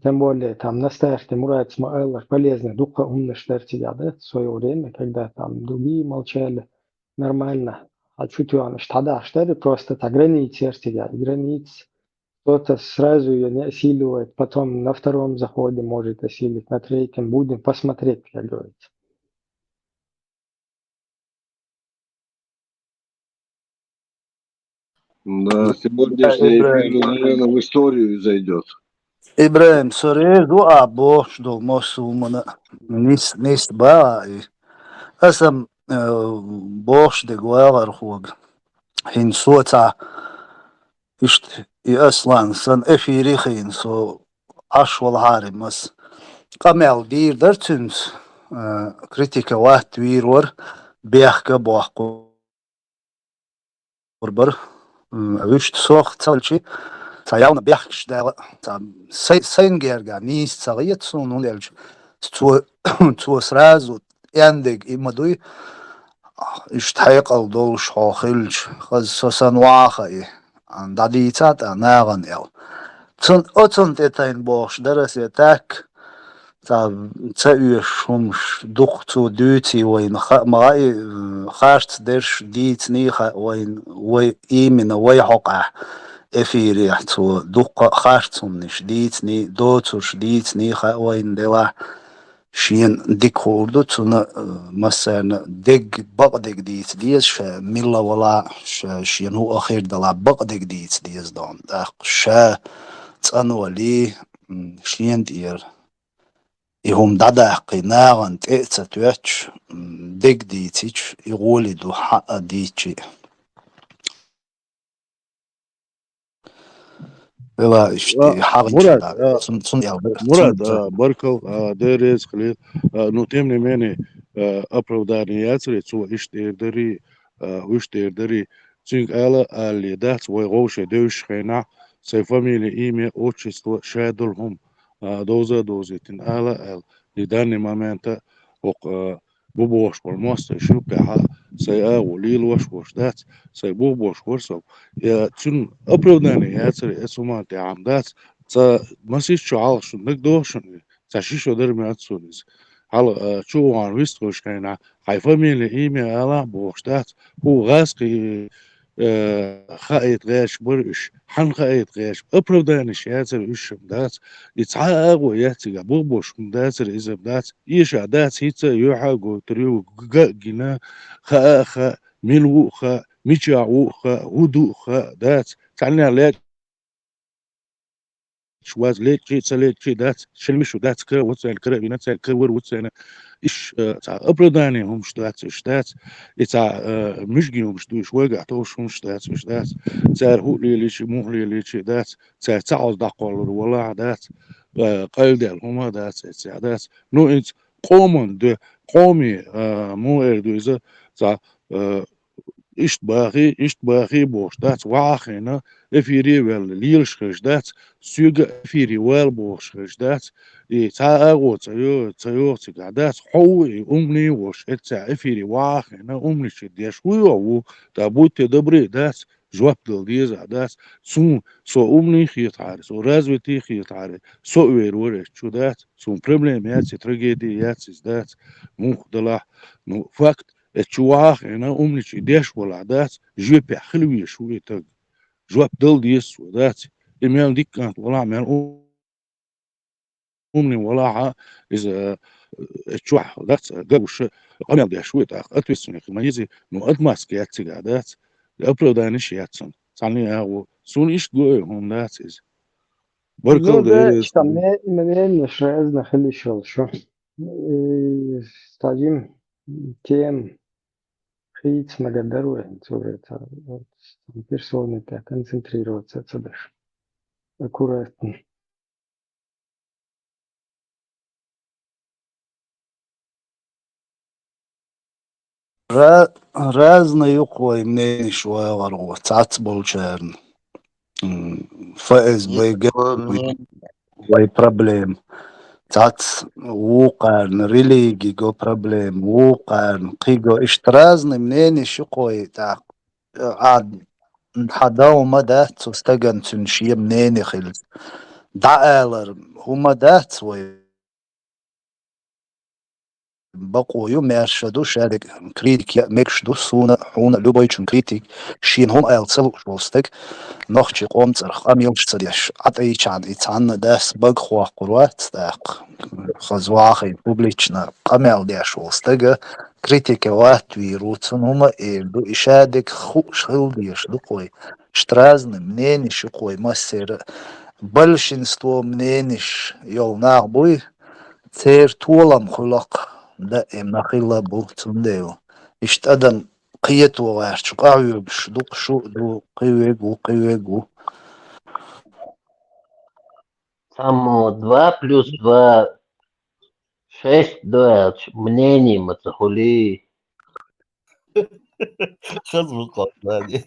Тем более там настоящий Мурат Исмаилов полезно духа умнождать себя, да, в свое время, когда там другие молчали, нормально. А чуть он тогда что просто так границы себя, границ. Кто-то сразу ее не осиливает, потом на втором заходе может осилить, на третьем будем посмотреть, как говорится. Да, сегодняшний эфир, наверное, в историю зайдет. إبراهيم سوري دعاء بوش دول موسومنا نيس باي أسم بوش دقواغر خوغ هين سوتا إشت أصلا سن إفيري خين سو أشوال هاري مس قمال بير درتنس كريتيكا واحد ويرور بيحكا بوحكو بربر وش تسوق تسولشي تاياونا بيحكش دا سينجيرجا نيس تساغيت سون وليلج تو سراز يندق إمدوي اشتحيق الدول شخوخيلج خز سوسن واخي عن داديتات ناغن يل تن تتين بوش درس يتاك تأيشهمش دقتو دوتي وين مغاي خارت درش ديت نيخا وين إيمن ويحقع إفيري تو دق خارتهم نش ديتني دوتوش ديتني خا وين دلا شين ديك خوردو تنا مثلا دق بقدق ديس ملا ولا شين هو أخير دلا بقدق ديس دون شا تنولي شين دير يهم دادا قناغن تأتتوش دق ديتش يقولي دو حق ديتشي مراد بركو ديريز خليل نوتيم نماني أبروداني ياتري تسوى إشتيردري وإشتيردري تنك آلا اللي دات ويغوشة دوش خينا سي فاميلي إيمي أوتشستو شادلهم دوزتين آلا لداني مامانتا وق بوبوش والموست شوبها سي وليل وش دات سي بوبوش ورسو يا تن أبروداني ياتري اسوما تعام دات تا مسيش شعال شو نقدوشن تشيشو درمي أتسونيز على شو عن ويستوش كينا هاي فاميلي إيمي آلا بوش دات هو غاسقي خايت غاش برش حن خايت غاش أبروداني ياتري وشم دات يتعاق وياتي بوبوش داتر إذا دات يشع دات هيتا يوحاقو تريو جنا خا ملو خا ميشاعو خا هدو خا دات تعني عليك شواز ليك شي دات شلمشو دات كا وتسال كرا بينات كور وتسال إيش تاع أبرداني هم شتات تاع مشجي هم شتوش وقع توش هم شتات تاع هو لي شي مو لي شي دات تاع دقول ولا دات قال ديال هما دات نو انت قومن دو قومي مو اردو إذا تاع إشت باخي بوش دات واخينا إفيري ويل ليلش خش دات سوق إفيري ويل بوش خش دات تاغو تايو تقعدات حوي أمني وش إتسا إفيري واخينا أمني شديش ويو تابوت تدبري دات جواب دلديز عدات سو أمني خيط عاري سو رازوتي خيط عاري سو ويرورش شو دات سو بريمليم ياتي ترجيدي ياتي دات مو دلا نو فاكت تشواخ هنا أمني ديش ولا دات جوي بحلوية شوية تج جواب دل ديس ودات إميال ديك كانت ولا مال أمني ولا إذا تشوح دات قبوش قميل ديش شوية أتوسني خميزي نو أدماس كياتي قادات أبلو دانش ياتسن تعني هو سون إيش جوي هم دات إز بركو ده ديريز işte منين نشرز نخلي شو ستاجيم تيم خيط مقدروا يعني سوري персоны так концентрироваться цедаш аккуратно. رازنا يقوي منين شوية ورغو تعتبل شارن فائز بيجي واي بروبليم تات وقارن ريليجي جو بروبليم وقارن قيجو اشترازنا منين شقوي تاع عاد حداو مدى تستجن تنشي منين خلص دعالر هما دات وي بقوا يوم يرشدو شارك كريتيك ميكشدو سونا حونا لوبايتشن كريتيك شين هم ايلتسل شوستك نوخشي قومت ارخام يومش تديش عطي چان ايتان داس بق خوا قروات داق خزواخي بوبليتشنا قمال ديش وستك كريتيك وات ويروتن هما ايردو اشادك خوش خل ديش دقوي شترازن منينش قوي مسير بلشنستو منينش يول ناغبوي تير طولم خلق دائم نخيلا بوتون ديو اشتدن قيت وغيرش قاعيو بشدوق شو دو قيويقو Само 2 плюс 2, 6 дуэлч. Мнение Мацахули. خزم القطلاني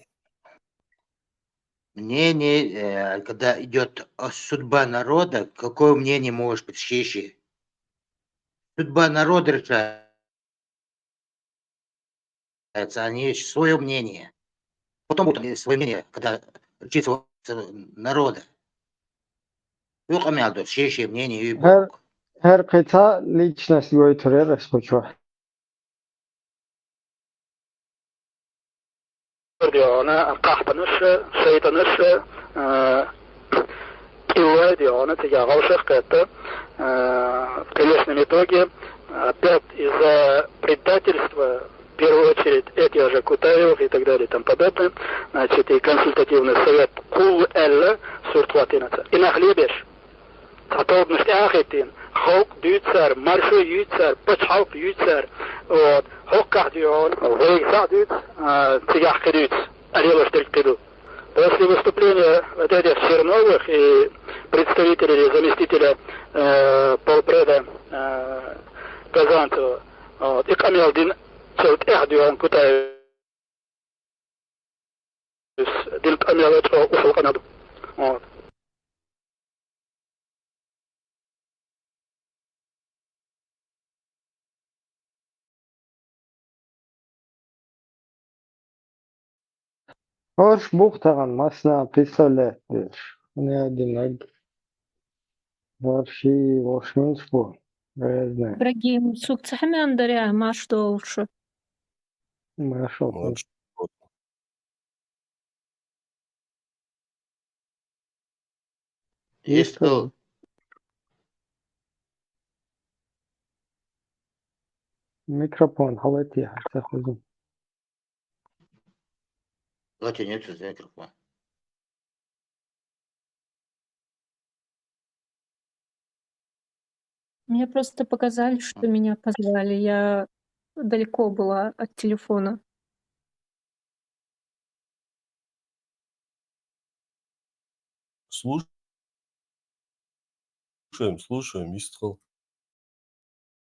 Мнение, когда идет судьба народа, какое мнение может быть чище? Судьба народа решается, а не свое мнение. Потом будет свое мнение, когда решится народа. Yok amelde чище мнение и Her kıta liczność götürür spočo. ديانا قحبنش شيطانش قوة ديانا تجاهل шахката в конечном итоге опять из-за предательства в первую очередь этих же Кутаевых и так далее и тому подобное, значит, и консультативный совет Кул Элла Суртватинаца. И нахлебешь готовность ахитин, хок дюцер, маршу юцер, пачхаук юцер, вот, хокках дюон, вейсах дюц, тигах кедюц, арелаш кеду. После выступления вот этих Черновых и представителей или заместителя полпреда Казанцева, вот, и Камилдин Целт Эхдюан Кутаев, Дин Камилович ушел в Канаду. Вот. Hoş muhtaran masna представляешь. Не один вообще большинство. Я знаю. Ибрагим, сукцахмен даря, маш долше. Нашел. Есть кто? Микрофон, халати, сахузун. Давайте нет за микрофон. Мне просто показали, что меня позвали. Я далеко была от телефона. Слушаем, Мистхал.